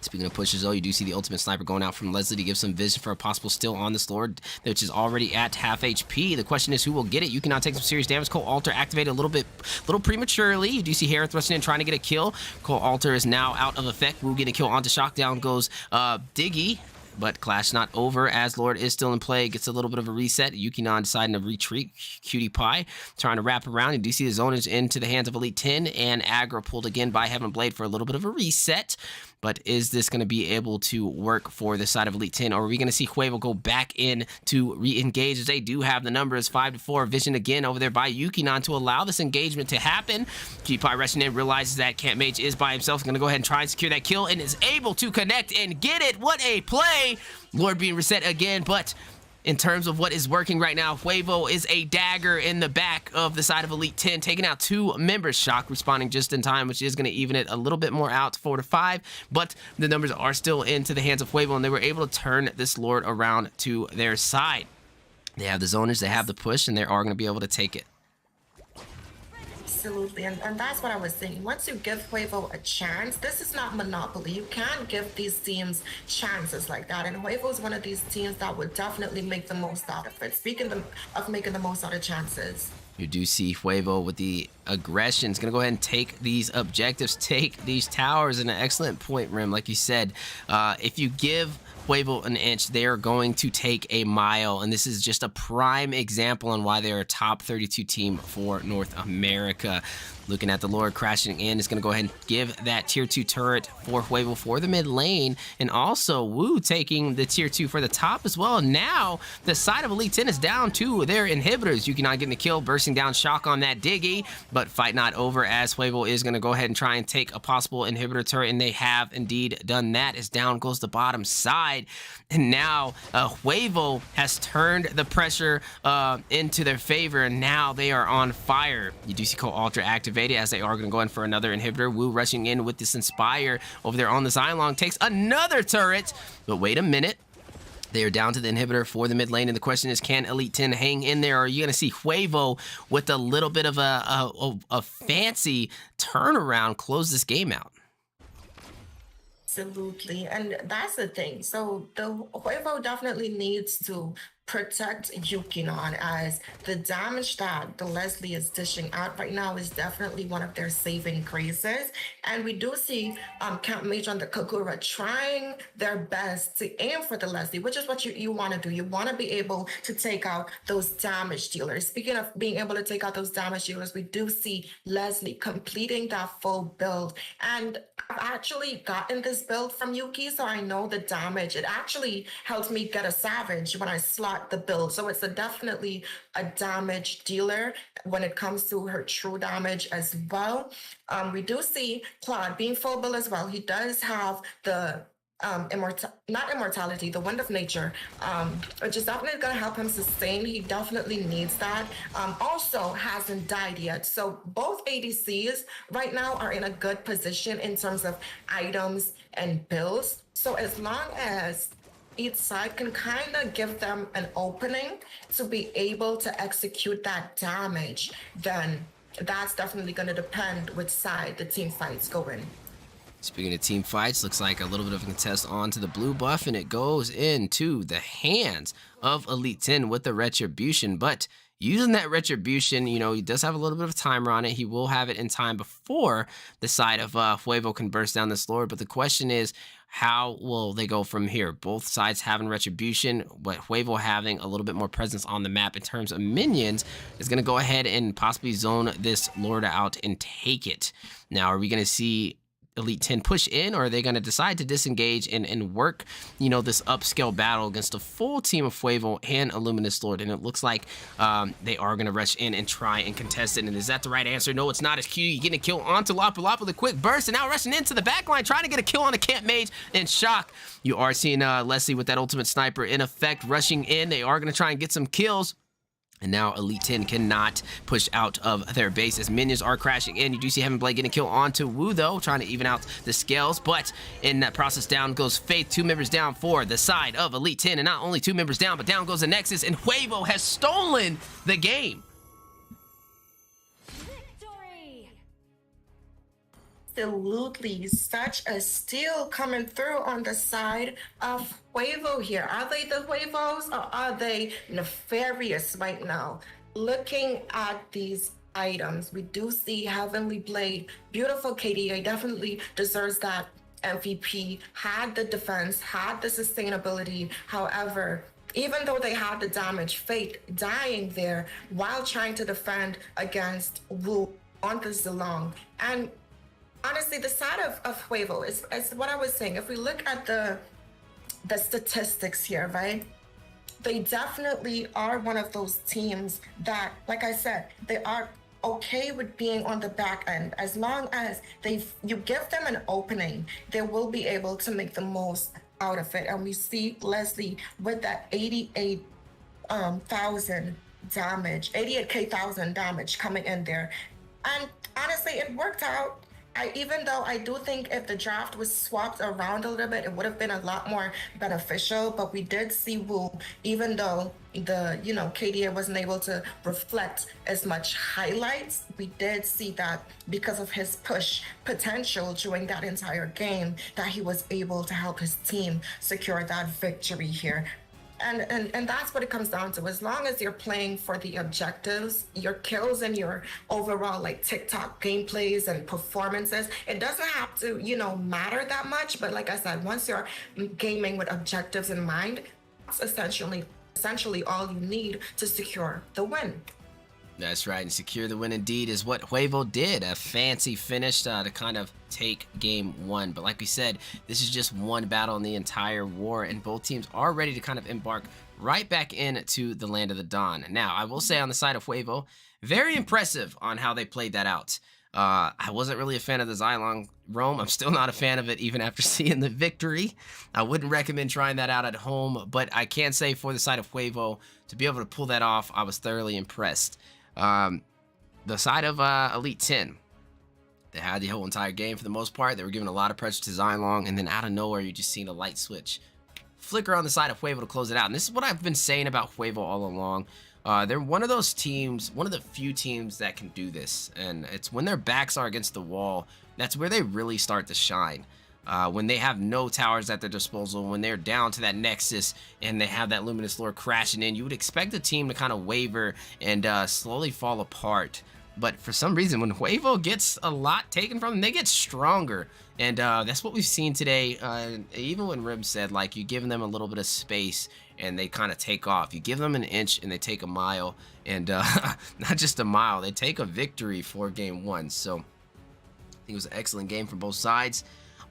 Speaking of pushes, though, you do see the ultimate sniper going out from Leslie to give some vision for a possible steal on this Lord, which is already at half HP. The question is who will get it. You can now take some serious damage. Cole Alter activated a little prematurely. You do see Harith rushing in, trying to get a kill. Cole Alter is now out of effect. Wu getting a kill onto Shock. Down goes Diggy. But clash not over, as Lord is still in play. Gets a little bit of a reset. Yukinon deciding to retreat. Cutie Pie trying to wrap around. You do see the zonage into the hands of Elite 10, and aggro pulled again by Heaven Blade for a little bit of a reset. But is this going to be able to work for the side of Elite 10? Or are we going to see Huevo go back in to re-engage, as they do have the numbers 5-4. Vision again over there by Yukinon to allow this engagement to happen. Cutie Pie rushing in, realizes that Camp Mage is by himself. Going to go ahead and try and secure that kill, and is able to connect and get it. What a play! Lord being reset again, but in terms of what is working right now, Huevo is a dagger in the back of the side of Elite 10, taking out 2 members. Shock responding just in time, which is going to even it a little bit more out, 4-5, but the numbers are still into the hands of Huevo, and they were able to turn this Lord around to their side. They have the zoners, they have the push, and they are going to be able to take it. Absolutely, and that's what I was saying. Once you give Huevo a chance, this is not Monopoly. You can't give these teams chances like that, and Huevo is one of these teams that would definitely make the most out of it. Speaking of making the most out of chances. You do see Huevo with the aggression. It's going to go ahead and take these objectives, take these towers, and an excellent point, Rim. Like you said, if you give Huevo an inch, they are going to take a mile, and this is just a prime example on why they are a top 32 team for North America. Looking at the Lord crashing in, is going to go ahead and give that tier 2 turret for Huevo for the mid lane, and also Wu taking the tier 2 for the top as well. Now the side of Elite 10 is down to their inhibitors. Yukinon getting the kill, bursting down Shock on that Diggy, but fight not over, as Huevo is going to go ahead and try and take a possible inhibitor turret, and they have indeed done that, as down goes the bottom side. And now Huevo has turned the pressure into their favor, and now they are on fire. You do see Cole Ultra activated, as they are going to go in for another inhibitor. Wu rushing in with this Inspire over there on the Xylong, takes another turret, but wait a minute. They are down to the inhibitor for the mid lane, and the question is, can Elite 10 hang in there? Or are you going to see Huevo with a little bit of a fancy turnaround close this game out? Absolutely, and that's the thing. So the Huevo definitely needs to protect Yukinon, as the damage that the Leslie is dishing out right now is definitely one of their saving graces. And we do see Camp Mage on the Kagura trying their best to aim for the Leslie, which is what you want to do. You want to be able to take out those damage dealers. Speaking of being able to take out those damage dealers, we do see Leslie completing that full build. And I've actually gotten this build from Yuki, so I know the damage. It actually helped me get a Savage when I slot the build. So it's definitely a damage dealer when it comes to her true damage as well. We do see Claude being full build as well. He does have the not immortality, the Wind of Nature, which is definitely going to help him sustain. He definitely needs that. Also hasn't died yet. So both ADCs right now are in a good position in terms of items and builds. So as long as each side can kind of give them an opening to be able to execute that damage, then that's definitely going to depend which side the team fights go in. Speaking of team fights, looks like a little bit of a contest onto the blue buff, and it goes into the hands of Elite 10 with the Retribution. But using that Retribution, you know, he does have a little bit of a timer on it. He will have it in time before the side of Huevo can burst down this Lord. But the question is, how will they go from here? Both sides having Retribution, but Huevo having a little bit more presence on the map in terms of minions is going to go ahead and possibly zone this Lord out and take it. Now, are we going to see Elite 10 push in, or are they going to decide to disengage and work, you know, this upscale battle against a full team of Huevo and Illuminous Lord? And it looks like they are going to rush in and try and contest it. And is that the right answer? No, it's not. It's Q getting a kill onto Lapu Lapu with a quick burst, and now rushing into the backline, trying to get a kill on a Camp Mage in shock. You are seeing Leslie with that ultimate sniper in effect, rushing in. They are going to try and get some kills. And now Elite 10 cannot push out of their base as minions are crashing in. You do see Heaven Blade getting a kill onto Wu, though, trying to even out the scales. But in that process, down goes Faith. 2 members down for the side of Elite 10. And not only 2 members down, but down goes the Nexus. And Huevo has stolen the game. Victory! Absolutely, such a steal coming through on the side of Huevo here. Are they the Huevos, or are they nefarious right now? Looking at these items, we do see Heavenly Blade, beautiful KDA, definitely deserves that MVP, had the defense, had the sustainability. However, even though they had the damage, Fate dying there while trying to defend against Wu onto Zilong. And honestly, the side of Huevo is what I was saying. If we look at the statistics here, right? They definitely are one of those teams that, like I said, they are okay with being on the back end. As long as you give them an opening, they will be able to make the most out of it. And we see Leslie with that 88,000 damage, 88,000 damage coming in there. And honestly, it worked out. Even though I do think if the draft was swapped around a little bit, it would have been a lot more beneficial. But we did see Wu, even though the KDA wasn't able to reflect as much highlights, we did see that because of his push potential during that entire game, that he was able to help his team secure that victory here. And that's what it comes down to. As long as you're playing for the objectives, your kills and your overall like TikTok gameplays and performances, it doesn't have to, matter that much. But like I said, once you're gaming with objectives in mind, that's essentially all you need to secure the win. That's right, and secure the win indeed is what Huevo did. A fancy finish to kind of take game 1. But like we said, this is just one battle in the entire war, and both teams are ready to kind of embark right back into the Land of the Dawn. Now, I will say on the side of Huevo, very impressive on how they played that out. I wasn't really a fan of the Xylong roam. I'm still not a fan of it even after seeing the victory. I wouldn't recommend trying that out at home, but I can say for the side of Huevo, to be able to pull that off, I was thoroughly impressed. The side of Elite 10, they had the whole entire game for the most part. They were giving a lot of pressure to Xylong, and then out of nowhere, you just seen a light switch flicker on the side of Huevo to close it out. And this is what I've been saying about Huevo all along. They're one of those teams, one of the few teams that can do this. And it's when their backs are against the wall, that's where they really start to shine. When they have no towers at their disposal, when they're down to that Nexus and they have that Luminous Lord crashing in, you would expect the team to kind of waver and slowly fall apart. But for some reason, when Huevo gets a lot taken from them, they get stronger. And that's what we've seen today. Even when Rib said, like, you give them a little bit of space and they kind of take off. You give them an inch and they take a mile. And not just a mile, they take a victory for game 1. So I think it was an excellent game from both sides.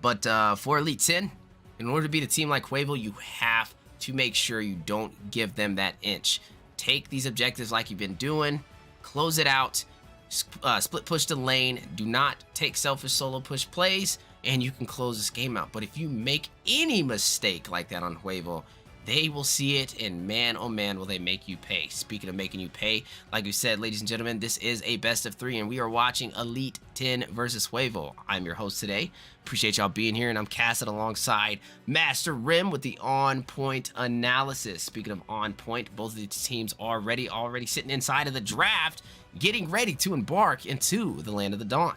But for Elite 10, in order to beat a team like Huevo, you have to make sure you don't give them that inch. Take these objectives like you've been doing, close it out, split push the lane, do not take selfish solo push plays, and you can close this game out. But if you make any mistake like that on Huevo, they will see it, and man, oh man, will they make you pay. Speaking of making you pay, like we said, ladies and gentlemen, this is a best of 3, and we are watching Elite 10 versus Huevo. I'm your host today. Appreciate y'all being here, and I'm casting alongside Master Rim with the on-point analysis. Speaking of on-point, both of these teams already sitting inside of the draft, getting ready to embark into the Land of the Dawn.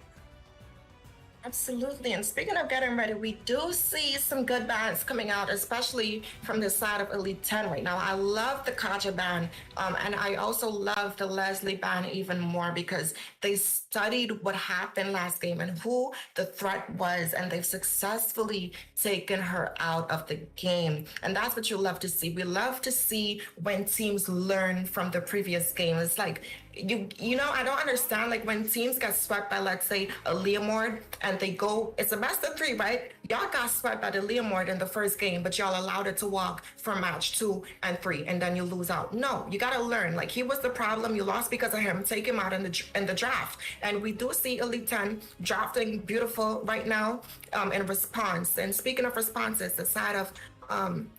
Absolutely. And speaking of getting ready, we do see some good bans coming out, especially from the side of Elite 10 right now. I love the Kaja ban, and I also love the Leslie ban even more because they studied what happened last game and who the threat was, and they've successfully taken her out of the game. And that's what you love to see. We love to see when teams learn from the previous game. It's like, you know, I don't understand, like, when teams get swept by, let's say, a Leomord, and they go, it's a best of 3, right? Y'all got swept by the Leomord in the first game, but y'all allowed it to walk for match 2 and 3, and then you lose out. No, you gotta learn. Like, he was the problem. You lost because of him. Take him out in the draft. And we do see Elite 10 drafting beautiful right now in response. And speaking of responses, the side of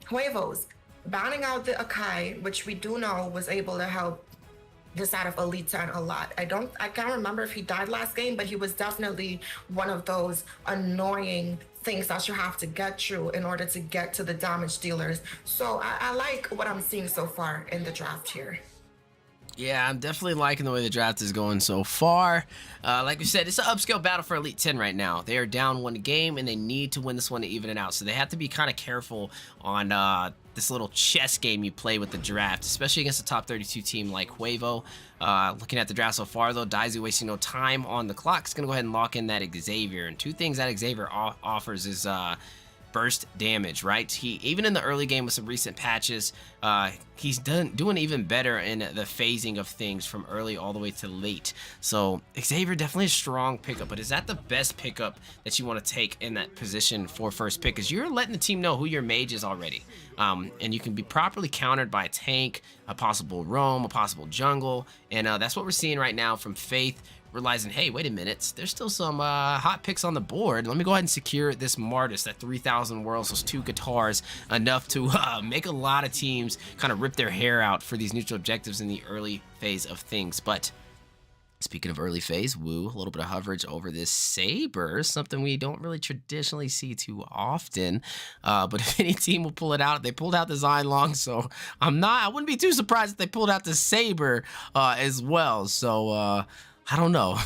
Huevos, banning out the Akai, which we do know was able to help this side of Elite 10 a lot. I can't remember if he died last game, but he was definitely one of those annoying things that you have to get through in order to get to the damage dealers. So I like what I'm seeing so far in the draft here. Yeah, I'm definitely liking the way the draft is going so far. Like we said, it's an upscale battle for Elite 10 right now. They are down 1 game, and they need to win this one to even it out. So they have to be kind of careful on this little chess game you play with the draft, especially against a top 32 team like Huevo. Looking at the draft so far, though, Daizu wasting no time on the clock. He's going to go ahead and lock in that Xavier. And 2 things that Xavier offers is burst damage, right? He, even in the early game with some recent patches, he's doing even better in the phasing of things from early all the way to late. So Xavier definitely a strong pickup, but is that the best pickup that you want to take in that position for first pick? Because you're letting the team know who your mage is already, and you can be properly countered by a tank, a possible roam, a possible jungle, and that's what we're seeing right now from Faith, realizing, hey, wait a minute, there's still some hot picks on the board. Let me go ahead and secure this Martis, that 3,000 worlds, those 2 guitars, enough to make a lot of teams kind of rip their hair out for these neutral objectives in the early phase of things. But speaking of early phase, woo, a little bit of coverage over this Saber, something we don't really traditionally see too often. But if any team will pull it out, they pulled out the Zynlong, so I wouldn't be too surprised if they pulled out the Saber as well. So I don't know.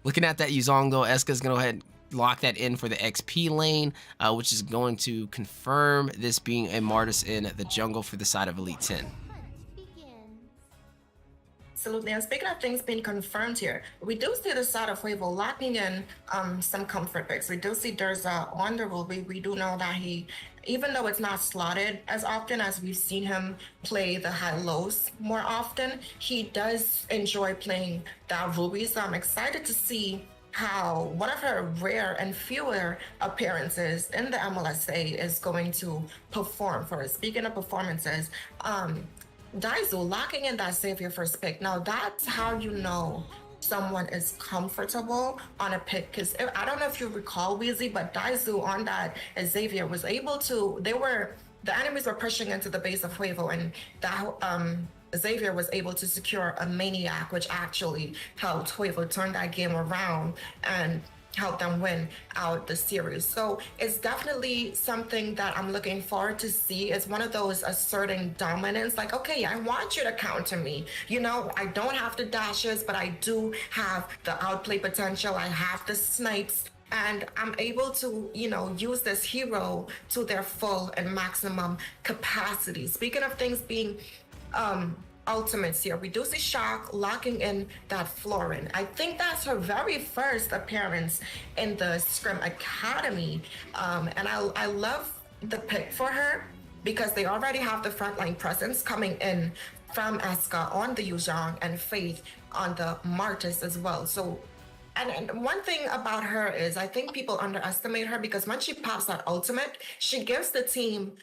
Looking at that Yuzong, though, Eska's going to go ahead and lock that in for the XP lane, which is going to confirm this being a Martis in the jungle for the side of Elite 10. Absolutely. And speaking of things being confirmed here, we do see the side of Huevo locking in some comfort picks. We do see Durza on the Ruby. We do know that he, even though it's not slotted as often as we've seen him play the high-lows more often, he does enjoy playing that Ruby. So I'm excited to see how one of her rare and fewer appearances in the MLSA is going to perform for her. Speaking of performances, Daizu locking in that Xavier first pick. Now that's how you know someone is comfortable on a pick, because I don't know if you recall, Weezy, but Daizu on that Xavier was able to, the enemies were pushing into the base of Huevo, and that Xavier was able to secure a Maniac, which actually helped Huevo turn that game around and help them win out the series. So it's definitely something that I'm looking forward to see. It's one of those asserting dominance, like, okay, I want you to counter me. You know, I don't have the dashes, but I do have the outplay potential. I have the snipes, and I'm able to, you know, use this hero to their full and maximum capacity. Speaking of things being ultimates here, we do see Shock locking in that Florin. I think that's her very first appearance in the Scrim Academy, and I love the pick for her because they already have the frontline presence coming in from Eska on the Yuzhong and Faith on the Martis as well. So and one thing about her is I think people underestimate her because when she pops that ultimate, she gives the team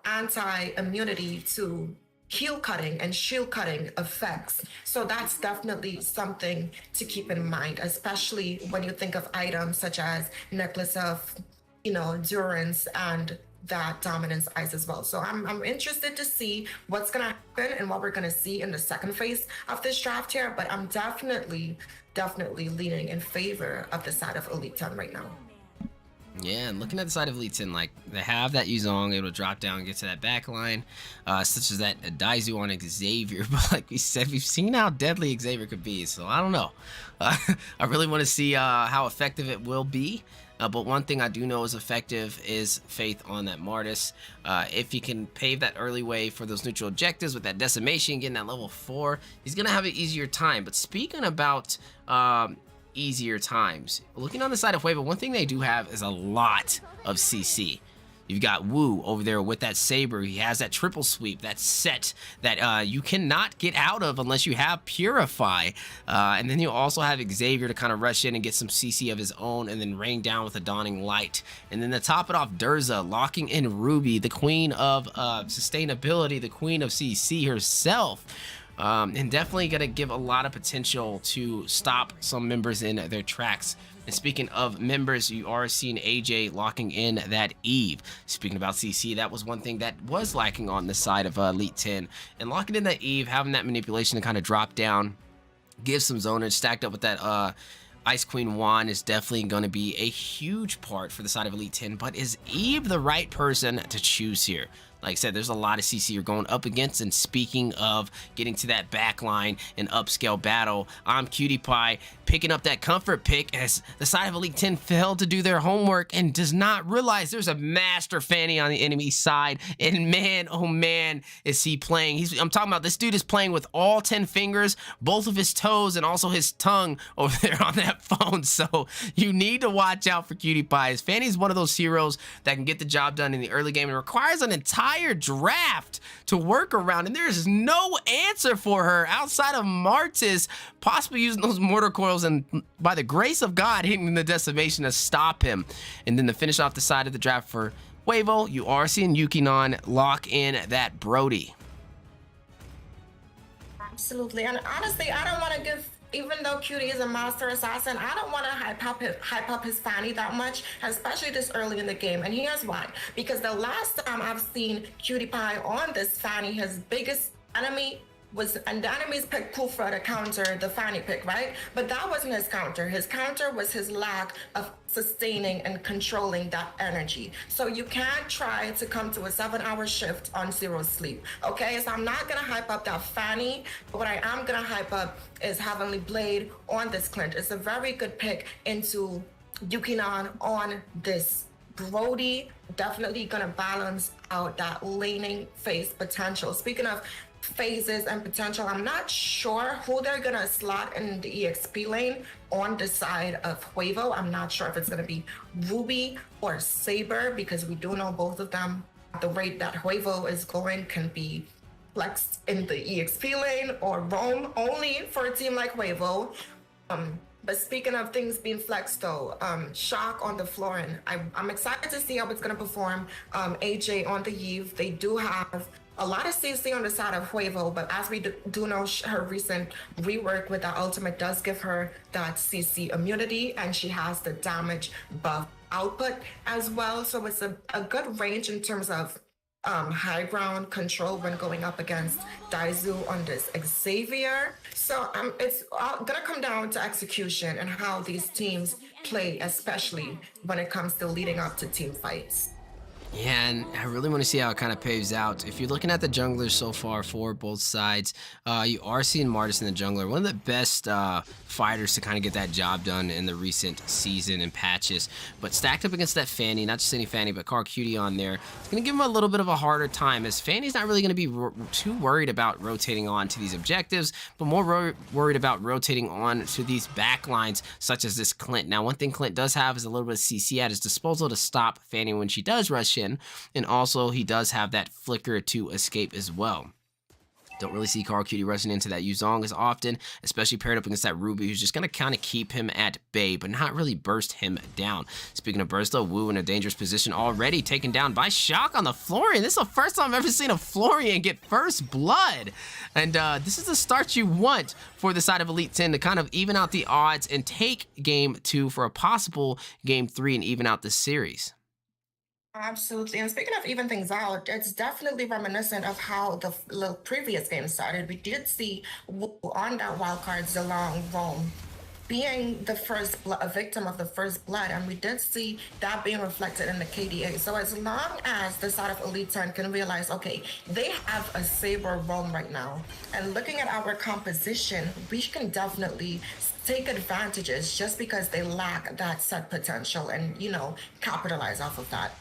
anti-immunity to heal cutting and shield cutting effects. So that's definitely something to keep in mind, especially when you think of items such as Necklace of, you know, Endurance and that Dominance Ice as well. So I'm interested to see what's going to happen and what we're going to see in the second phase of this draft here, but I'm definitely leaning in favor of the side of Elite 10 right now. Yeah, and looking at the side of Elite 10, like, they have that Yuzong able to drop down and get to that back line, such as that Daizu on Xavier. But like we said, we've seen how deadly Xavier could be, so I don't know. I really want to see how effective it will be. But one thing I do know is effective is Faith on that Martis. If he can pave that early way for those neutral objectives with that Decimation, getting that level 4, he's going to have an easier time. But speaking about easier times, looking on the side of Huevo, one thing they do have is a lot of CC. You've got Wu over there with that saber. He has that triple sweep, that set that you cannot get out of unless you have Purify. And then you also have Xavier to kind of rush in and get some CC of his own and then rain down with a Dawning Light. And then to top it off, Durza locking in Ruby, the queen of sustainability, the queen of CC herself. And definitely going to give a lot of potential to stop some members in their tracks. And speaking of members, you are seeing AJ locking in that Eve. Speaking about CC, that was one thing that was lacking on the side of Elite 10. And locking in that Eve, having that manipulation to kind of drop down, give some zonage, stacked up with that Ice Queen wand is definitely going to be a huge part for the side of Elite 10. But is Eve the right person to choose here? Like I said, there's a lot of CC you're going up against, and speaking of getting to that backline and upscale battle, I'm Cutie Pie picking up that comfort pick as the side of Elite 10 failed to do their homework and does not realize there's a Master Fanny on the enemy side, and man, oh man, is he playing. I'm talking about this dude is playing with all 10 fingers, both of his toes, and also his tongue over there on that phone, so you need to watch out for Cutie Pie. Fanny's one of those heroes that can get the job done in the early game and requires an entire draft to work around, and there's no answer for her outside of Martis possibly using those mortar coils and by the grace of God hitting the Decimation to stop him. And then to finish off the side of the draft for Huevo, you are seeing Yukinon lock in that Brody. Absolutely, and honestly, I don't want to give, even though Cutie is a master assassin, I don't want to hype up his Fanny that much, especially this early in the game. And here's why. Because the last time I've seen Cutie Pie on this Fanny, his biggest enemy was, and the enemies picked Kufra to counter the Fanny pick, right? But that wasn't his counter. His counter was his lack of sustaining and controlling that energy. So you can't try to come to a 7-hour shift on 0 sleep, okay? So I'm not gonna hype up that Fanny, but what I am gonna hype up is Heavenly Blade on this Clint. It's a very good pick into Yukinon on this Brody. Definitely gonna balance out that laning phase potential. Speaking of phases and potential, I'm not sure who they're gonna slot in the EXP lane on the side of Huevo. I'm not sure if it's gonna be Ruby or Saber, because we do know both of them at the rate that Huevo is going can be flexed in the EXP lane or roam only for a team like Huevo. But speaking of things being flexed though, Shock on the Florin, I'm excited to see how it's gonna perform. AJ on the Eve, they do have a lot of CC on the side of Huevo, but as we do know, her recent rework with that ultimate does give her that CC immunity, and she has the damage buff output as well. So it's a good range in terms of high ground control when going up against Daizu on this Xavier. So it's gonna come down to execution and how these teams play, especially when it comes to leading up to team fights. Yeah, and I really want to see how it kind of paves out. If you're looking at the junglers so far for both sides, you are seeing Martis in the jungler, one of the best fighters to kind of get that job done in the recent season and patches. But stacked up against that Fanny, not just any Fanny, but Carl Cutie on there, it's going to give him a little bit of a harder time, as Fanny's not really going to be too worried about rotating on to these objectives, but more worried about rotating on to these back lines, such as this Clint. Now, one thing Clint does have is a little bit of CC at his disposal to stop Fanny when she does rush in. And also he does have that flicker to escape as well. Don't really see Carl Cutie rushing into that Yuzong as often, especially paired up against that Ruby, who's just going to kind of keep him at bay, but not really burst him down. Speaking of burst, though, Wu in a dangerous position already, taken down by Shock on the Florian. This is the first time I've ever seen a Florian get first blood. And this is the start you want for the side of Elite 10 to kind of even out the odds and take game 2 for a possible game 3 and even out the series. Absolutely. And speaking of even things out, it's definitely reminiscent of how the previous game started. We did see Wu on that wildcard Zilong roam being the first a victim of the first blood, and we did see that being reflected in the KDA. So as long as the side of Elite 10 can realize, okay, they have a Saber roam right now, and looking at our composition, we can definitely take advantages just because they lack that set potential and, you know, capitalize off of that.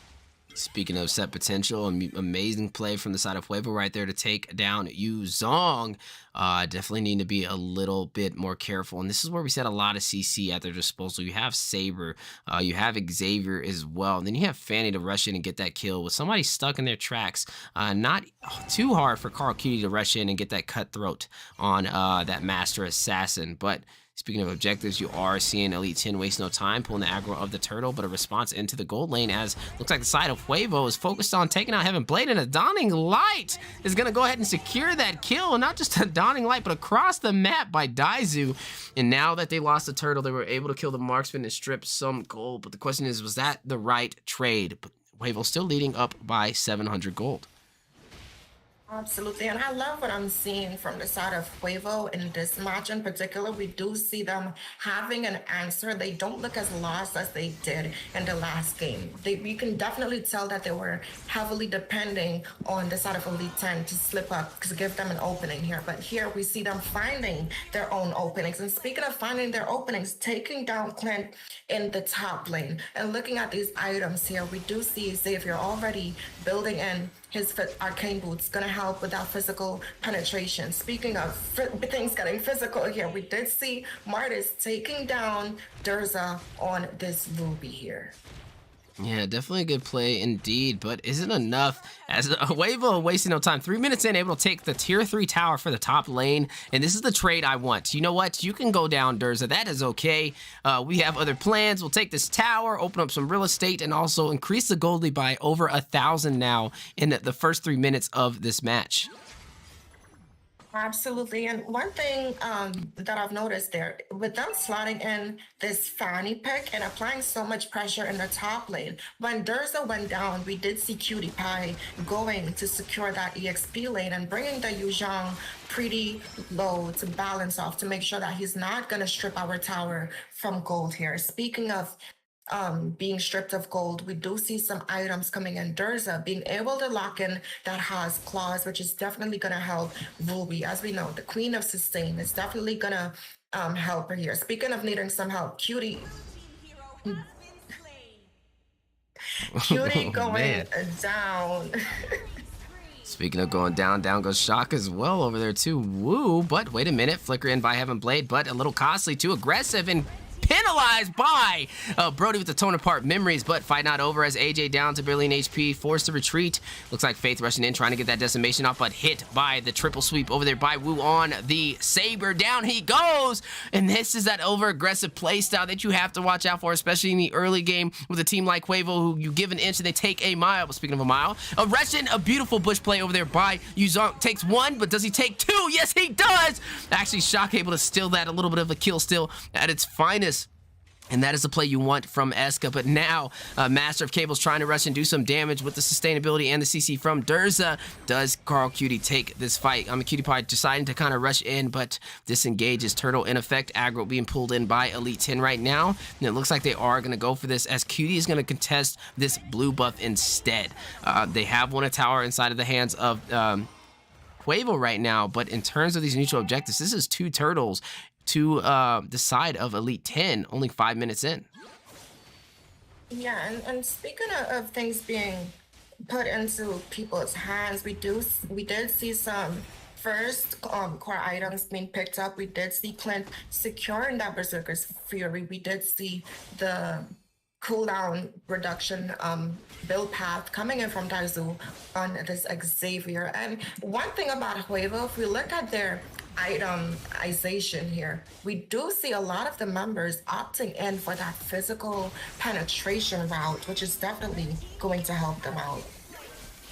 Speaking of set potential, amazing play from the side of Huevo right there to take down Yuzong. Definitely need to be a little bit more careful. And this is where we said a lot of CC at their disposal. You have Saber, you have Xavier as well. And then you have Fanny to rush in and get that kill with somebody stuck in their tracks. Not too hard for Carl Cutie to rush in and get that cutthroat on that Master Assassin. But speaking of objectives, you are seeing Elite 10 waste no time, pulling the aggro of the turtle, but a response into the gold lane as looks like the side of Huevo is focused on taking out Heaven Blade, and a Dawning Light is going to go ahead and secure that kill. Not just a Dawning Light, but across the map by Daizu. And now that they lost the turtle, they were able to kill the marksman and strip some gold. But the question is, was that the right trade? But Huevo still leading up by 700 gold. Absolutely, and I love what I'm seeing from the side of Huevo in this match in particular. We do see them having an answer. They don't look as lost as they did in the last game. You can definitely tell that they were heavily depending on the side of Elite 10 to slip up, to give them an opening here. But here we see them finding their own openings. And speaking of finding their openings, taking down Clint in the top lane. And looking at these items here, we do see Xavier already building in his arcane boots, gonna help with that physical penetration. Speaking of things getting physical here, we did see Martis taking down Durza on this Ruby here. Yeah, definitely a good play indeed, but isn't enough as Huevo wasting no time. 3 minutes in, able to take the tier 3 tower for the top lane, and this is the trade I want. You know what? You can go down, Durza. That is okay. We have other plans. We'll take this tower, open up some real estate, and also increase the gold lead by over 1,000 now in the first 3 minutes of this match. Absolutely. And one thing that I've noticed there, with them slotting in this Fanny pick and applying so much pressure in the top lane, when Durza went down, we did see Cutie Pie going to secure that EXP lane and bringing the Yuzhong pretty low to balance off, to make sure that he's not going to strip our tower from gold here. Speaking of being stripped of gold, we do see some items coming in. Durza being able to lock in that has claws, which is definitely going to help Ruby. As we know, the Queen of Sustain is definitely going to help her here. Speaking of needing some help, Cutie going down. Speaking of going down, down goes Shock as well over there too. Woo, but wait a minute, flicker in by Heaven Blade, but a little costly, too aggressive, and penalized by Brody with the torn apart memories, but fight not over as AJ down to barely an HP, forced to retreat. Looks like Faith rushing in, trying to get that decimation off, but hit by the triple sweep over there by Wu on the Saber. Down he goes, and this is that over-aggressive play style that you have to watch out for, especially in the early game with a team like Huevo, who you give an inch and they take a mile. But speaking of a mile, a Russian, a beautiful bush play over there by Yuzong. Takes one, but does he take two? Yes, he does! Actually, Shock able to steal that, a little bit of a kill still at its finest. And that is the play you want from Eska. But now, Master of Cable's trying to rush and do some damage with the sustainability and the CC from Durza. Does Carl Cutie take this fight? Cutie Pie deciding to kind of rush in, but disengages. Turtle in effect. Aggro being pulled in by Elite 10 right now. And it looks like they are going to go for this, as Cutie is going to contest this blue buff instead. They have won a tower inside of the hands of Huevo right now, but in terms of these neutral objectives, this is 2 turtles to the side of Elite 10, only 5 minutes in. Yeah, and speaking of things being put into people's hands, we did see some first core items being picked up. We did see Clint securing that Berserker's Fury. We did see the cooldown reduction build path coming in from Daizu on this Xavier. And one thing about Huevo, if we look at their itemization here, we do see a lot of the members opting in for that physical penetration route, which is definitely going to help them out.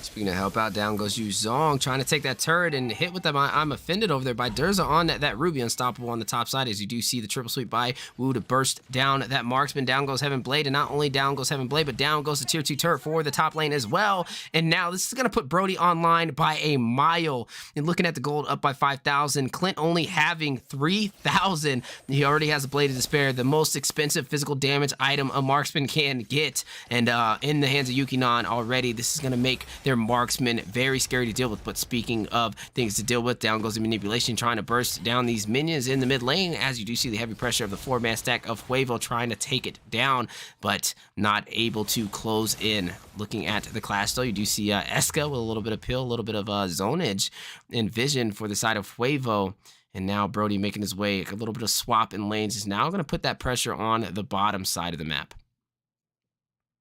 Speaking of help out, down goes Yu Zong, trying to take that turret and hit with them. I'm offended over there by Durza on that Ruby Unstoppable on the top side, as you do see the triple sweep by Wu to burst down that marksman. Down goes Heaven Blade, and not only down goes Heaven Blade, but down goes the tier 2 turret for the top lane as well. And now this is going to put Brody online by a mile. And looking at the gold up by 5,000, Clint only having 3,000. He already has a Blade of Despair, the most expensive physical damage item a marksman can get. And in the hands of Yukinon already, this is going to make their marksman very scary to deal with. But speaking of things to deal with, down goes the manipulation, trying to burst down these minions in the mid lane, as you do see the heavy pressure of the 4-man stack of Huevo trying to take it down, but not able to close in. Looking at the class though, you do see Eska with a little bit of pill, a little bit of zonage and vision for the side of Huevo. And now Brody making his way, a little bit of swap in lanes is now going to put that pressure on the bottom side of the map.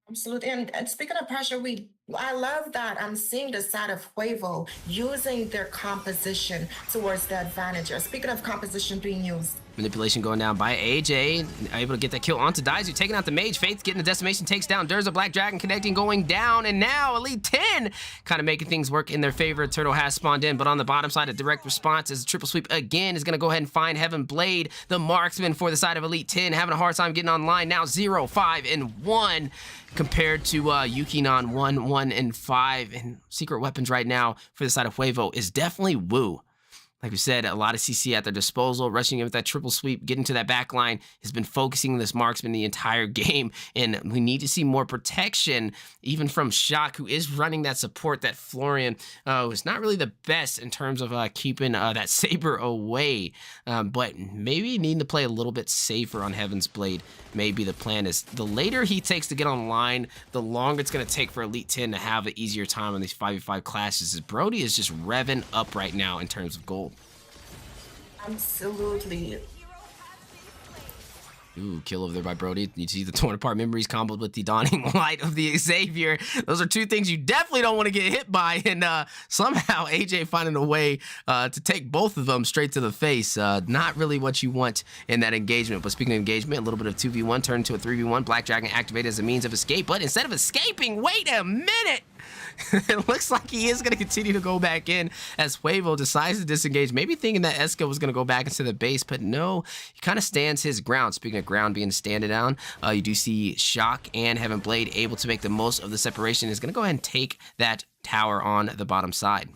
Absolutely. And speaking of pressure, I love that I'm seeing the side of Huevo using their composition towards the advantage. Speaking of composition being used. Manipulation going down by AJ, able to get that kill onto Daizu, taking out the mage. Faith getting the decimation, takes down Durza. Black Dragon connecting, going down, and now Elite 10 kind of making things work in their favor. Turtle has spawned in, but on the bottom side, a direct response as a triple sweep again is going to go ahead and find Heaven Blade, the marksman for the side of Elite 10, having a hard time getting online now. 0, 5, and 1 compared to Yukinon 1, 1, and 5. And secret weapons right now for the side of Huevo is definitely Wu. Like we said, a lot of CC at their disposal, rushing in with that triple sweep, getting to that back line, has been focusing this marksman the entire game, and we need to see more protection, even from Shock, who is running that support. That Florian is not really the best in terms of keeping that Saber away, but maybe needing to play a little bit safer on Heaven's Blade. Maybe the plan is the later he takes to get online, the longer it's going to take for Elite 10 to have an easier time on these 5v5 classes, as Brody is just revving up right now in terms of gold. Absolutely. Ooh, kill over there by Brody. You see the torn apart memories comboed with the dawning light of the Xavier. Those are two things you definitely don't want to get hit by. And somehow AJ finding a way to take both of them straight to the face. Not really what you want in that engagement. But speaking of engagement, a little bit of 2v1 turned to a 3v1. Black Dragon activated as a means of escape. But instead of escaping, wait a minute. It looks like he is going to continue to go back in as Huevo decides to disengage, maybe thinking that Eska was going to go back into the base, but no, he kind of stands his ground. Speaking of ground being standing down, you do see Shock and Heaven Blade able to make the most of the separation. Is going to go ahead and take that tower on the bottom side.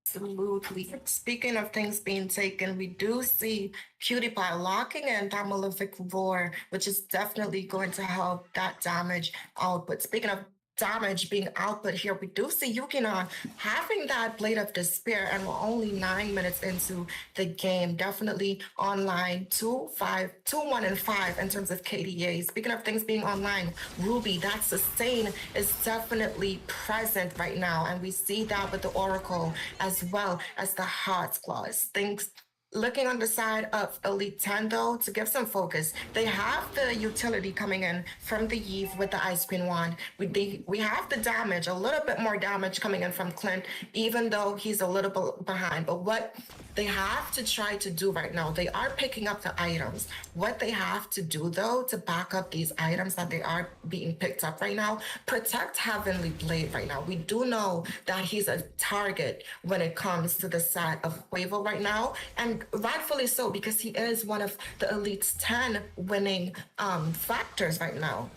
Absolutely. Speaking of things being taken, we do see Cutie Pie locking in that Malefic Roar, which is definitely going to help that damage output. Speaking of damage being output here, we do see Yukinon having that Blade of Despair, and we're only 9 minutes into the game. Definitely online 2, 1, and 5 in terms of KDA. Speaking of things being online, Ruby, that sustain is definitely present right now, and we see that with the Oracle as well as the Heart's Claws. Things looking on the side of Elite 10, though, to give some focus, they have the utility coming in from the Eve with the Ice Queen wand. We have the damage, a little bit more damage coming in from Clint, even though he's a little bit behind. But what they have to try to do right now, they are picking up the items. What they have to do, though, to back up these items that they are being picked up right now, protect Heavenly Blade right now. We do know that he's a target when it comes to the side of Huevo right now, and rightfully so, because he is one of the Elite's 10 winning factors right now.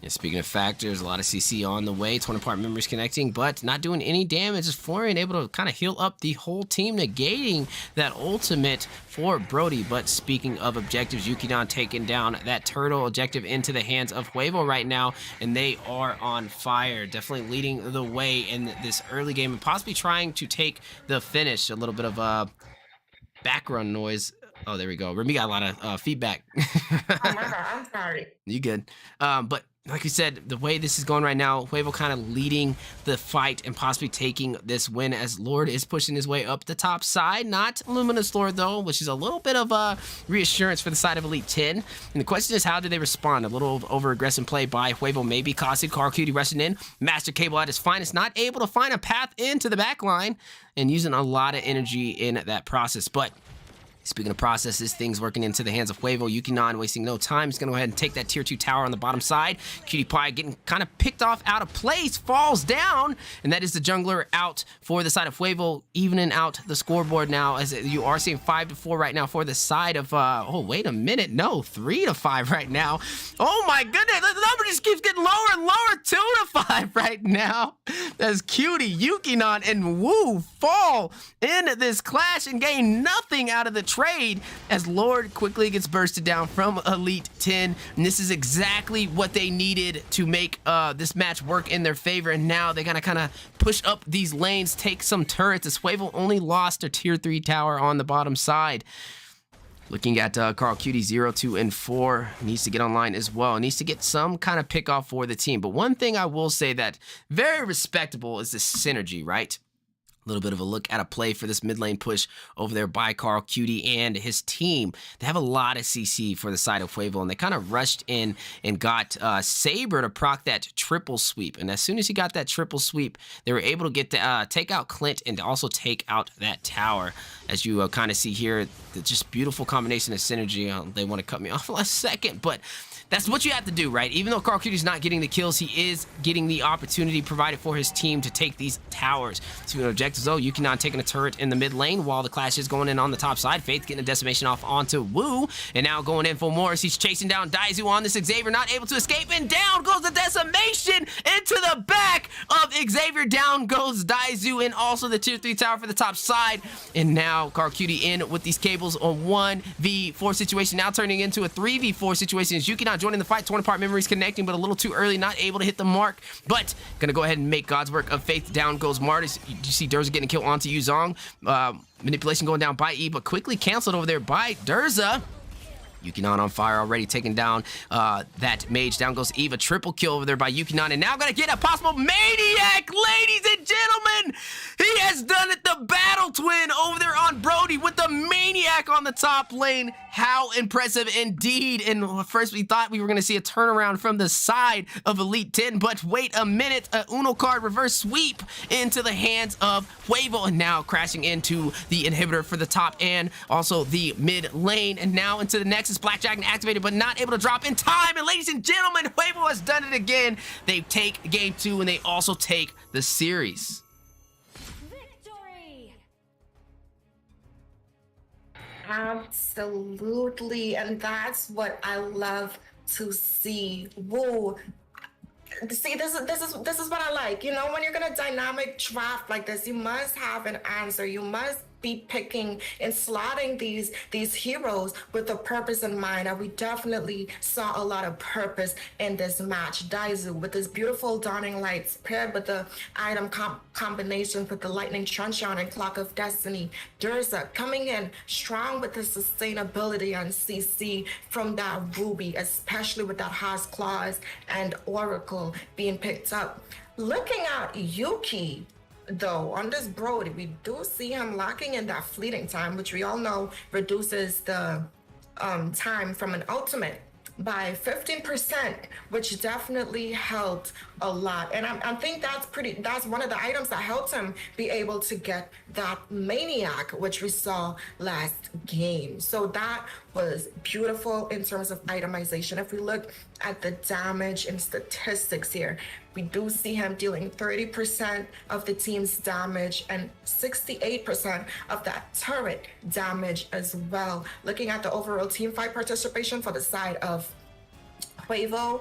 Yeah, speaking of factors, a lot of CC on the way, 20-part memories connecting, but not doing any damage. Just Florian able to kind of heal up the whole team, negating that ultimate for Brody. But speaking of objectives, Yukidon taking down that turtle objective into the hands of Huevo right now, and they are on fire. Definitely leading the way in this early game and possibly trying to take the finish. A little bit of background noise. Oh, there we go. Remy got a lot of feedback. Oh my God, I'm sorry. You good. But like you said, the way this is going right now, Huevo kind of leading the fight and possibly taking this win as Lord is pushing his way up the top side. Not Luminous Lord, though, which is a little bit of a reassurance for the side of Elite 10. And the question is, how do they respond? A little over-aggressive play by Huevo, maybe costing Carl Cutie rushing in. Master Cable at his finest, not able to find a path into the back line and using a lot of energy in that process. But speaking of processes, things working into the hands of Huevo. Yukinon wasting no time. He's going to go ahead and take that tier 2 tower on the bottom side. Cutie Pie getting kind of picked off out of place, falls down, and that is the jungler out for the side of Huevo, evening out the scoreboard now, as you are seeing 5-4 right now for the side of, oh, wait a minute, no, 3-5 right now. Oh my goodness, the number just keeps getting lower and lower, 2-5 right now. That's Cutie, Yukinon, and Wu fall in this clash and gain nothing out of the trade as Lord quickly gets bursted down from Elite 10. And this is exactly what they needed to make this match work in their favor. And now they gotta kind of push up these lanes, take some turrets, as Huevo only lost a tier 3 tower on the bottom side. Looking at Carl Cutie, 0, 2, and 4. Needs to get online as well. Needs to get some kind of pick off for the team. But one thing I will say that very respectable is the synergy, right? A little bit of a look at a play for this mid lane push over there by Carl Cutie and his team. They have a lot of CC for the side of Huevo, and they kind of rushed in and got Saber to proc that triple sweep. And as soon as he got that triple sweep, they were able to get to take out Clint and also take out that tower. As you kind of see here, the just beautiful combination of synergy. They want to cut me off last second, but that's what you have to do, right? Even though Carl Cutie's not getting the kills, he is getting the opportunity provided for his team to take these towers. So objectives, though, Yukinon taking a turret in the mid lane while the clash is going in on the top side. Faith getting a decimation off onto Wu, and now going in for more as he's chasing down Daizu on this Xavier, not able to escape, and down goes the decimation into the back of Xavier. Down goes Daizu, and also the tier 3 tower for the top side. And now Carl Cutie in with these cables on 1v4 situation, now turning into a 3v4 situation as Yukinon joining the fight. 20-part memories connecting, but a little too early, not able to hit the mark, but gonna go ahead and make God's work of Faith. Down goes Martis. You see Durza getting killed onto Yuzong. Manipulation going down by E, but quickly canceled over there by Durza. Yukinon on fire already, taking down that mage. Down goes Eva. Triple kill over there by Yukinon, and now gonna get a possible maniac, ladies and gentlemen. He has done it, the battle twin over there on Brody with the maniac on the top lane. How impressive indeed. And first we thought we were gonna see a turnaround from the side of Elite 10, but wait a minute, a Uno card reverse sweep into the hands of Huevo, and now crashing into the inhibitor for the top and also the mid lane, and now into the Nexus. Black Dragon activated, but not able to drop in time. And ladies and gentlemen, Huevo has done it again. They take game 2, and they also take the series. Victory! Absolutely, and that's what I love to see. Whoa. See, this is what I like. You know, when you're gonna dynamic draft like this, you must have an answer. You must be picking and slotting these heroes with a purpose in mind, and we definitely saw a lot of purpose in this match. Daizu with this beautiful dawning lights paired with the item combination with the lightning truncheon and clock of destiny. Durza coming in strong with the sustainability and CC from that ruby, especially with that Haas claws and oracle being picked up. Looking at Yuki, though, on this Brody, we do see him locking in that fleeting time, which we all know reduces the time from an ultimate. by 15%, which definitely helped a lot. And I think that's one of the items that helped him be able to get that Maniac, which we saw last game. So that was beautiful in terms of itemization. If we look at the damage and statistics here, we do see him dealing 30% of the team's damage and 68% of that turret damage as well. Looking at the overall team fight participation for the side of Huevo,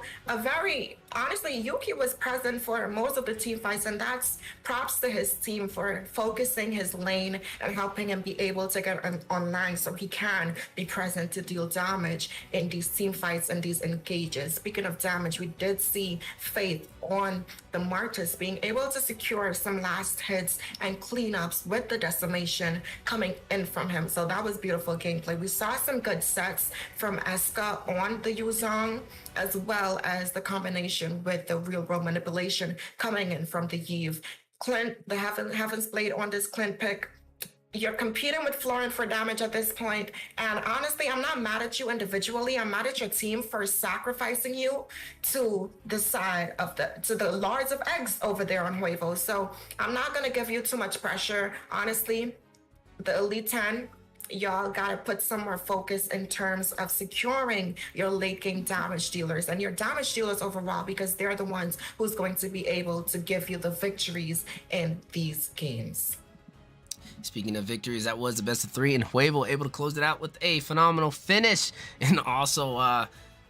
honestly, Yuki was present for most of the team fights, and that's props to his team for focusing his lane and helping him be able to get online so he can be present to deal damage in these team fights and these engages. Speaking of damage, we did see Faith on the Martyrs being able to secure some last hits and cleanups with the decimation coming in from him. So that was beautiful gameplay. We saw some good sets from Eska on the Yuzong, as well as the combination with the real world manipulation coming in from the Yves. Clint, the Heaven's Blade on this Clint pick. You're competing with Florent for damage at this point, and honestly, I'm not mad at you individually. I'm mad at your team for sacrificing you to the side of the Lords of Eggs over there on Huevo. So I'm not gonna give you too much pressure. Honestly, the Elite 10, y'all gotta put some more focus in terms of securing your late game damage dealers and your damage dealers overall, because they're the ones who's going to be able to give you the victories in these games. Speaking of victories, that was the best of 3, and Huevo able to close it out with a phenomenal finish, and also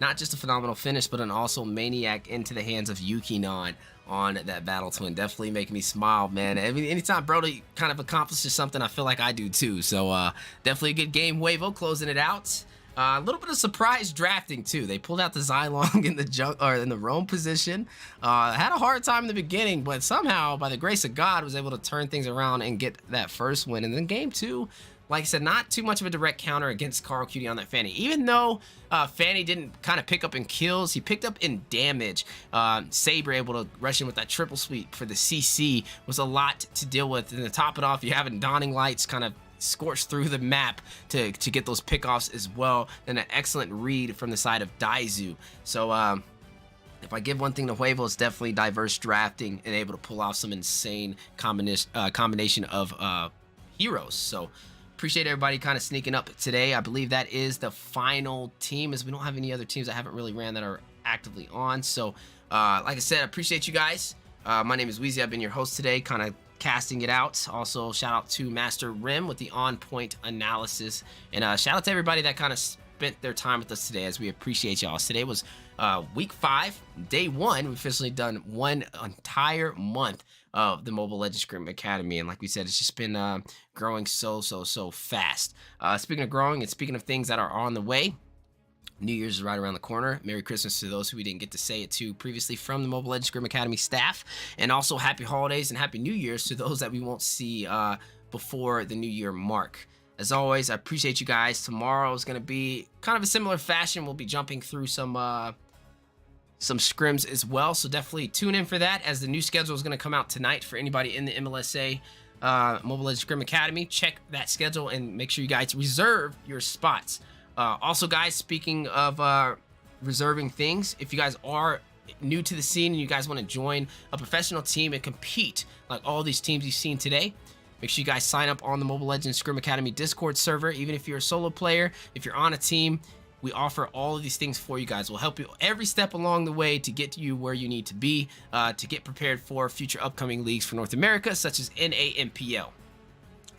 not just a phenomenal finish, but an also Maniac into the hands of Yukinon on that Battle Twin. Definitely making me smile, man. I mean, anytime Brody kind of accomplishes something, I feel like I do too. So definitely a good game. Huevo closing it out. A little bit of surprise drafting too. They pulled out the Xylong in the roam position. Had a hard time in the beginning, but somehow, by the grace of God, was able to turn things around and get that first win. And then game 2, like I said, not too much of a direct counter against Carl Cutie on that Fanny. Even though Fanny didn't kind of pick up in kills, he picked up in damage. Saber able to rush in with that triple sweep for the CC was a lot to deal with. And to top it off, you having Dawning Lights kind of scorch through the map to get those pickoffs as well. And an excellent read from the side of Daizu. So if I give one thing to Huevo, it's definitely diverse drafting and able to pull off some insane combination of heroes. So appreciate everybody kind of sneaking up today. I believe that is the final team, as we don't have any other teams that haven't really ran that are actively on. So like I said, I appreciate you guys. My name is Weezy. I've been your host today, kind of casting it out. Also, shout out to Master Rim with the on-point analysis. And shout out to everybody that kind of spent their time with us today, as we appreciate y'all. Today was week 5, day 1. We've officially done one entire month of the Mobile Legends Scrim Academy. And like we said, it's just been growing so fast. Speaking of growing and speaking of things that are on the way, New Year's is right around the corner. Merry Christmas to those who we didn't get to say it to previously from the Mobile Legends Scrim Academy staff. And also Happy Holidays and Happy New Year's to those that we won't see before the New Year mark. As always, I appreciate you guys. Tomorrow is going to be kind of a similar fashion. We'll be jumping through some scrims as well. So definitely tune in for that, as the new schedule is going to come out tonight for anybody in the MLSA Mobile Legends Scrim Academy. Check that schedule and make sure you guys reserve your spots. Also, guys, speaking of reserving things, if you guys are new to the scene and you guys want to join a professional team and compete like all these teams you've seen today, make sure you guys sign up on the Mobile Legends Scrim Academy Discord server. Even if you're a solo player, if you're on a team, we offer all of these things for you guys. We'll help you every step along the way to get you where you need to be to get prepared for future upcoming leagues for North America, such as NAMPL.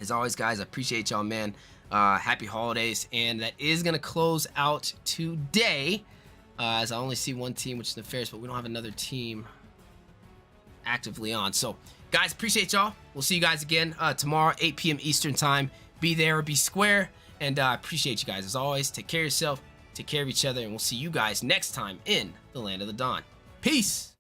As always, guys, I appreciate y'all, man. Happy holidays, and that is going to close out today, as I only see one team, which is Nefarious, but we don't have another team actively on. So, guys, appreciate y'all. We'll see you guys again tomorrow, 8 p.m. Eastern time. Be there or be square, and I appreciate you guys. As always, take care of yourself, take care of each other, and we'll see you guys next time in the Land of the Dawn. Peace!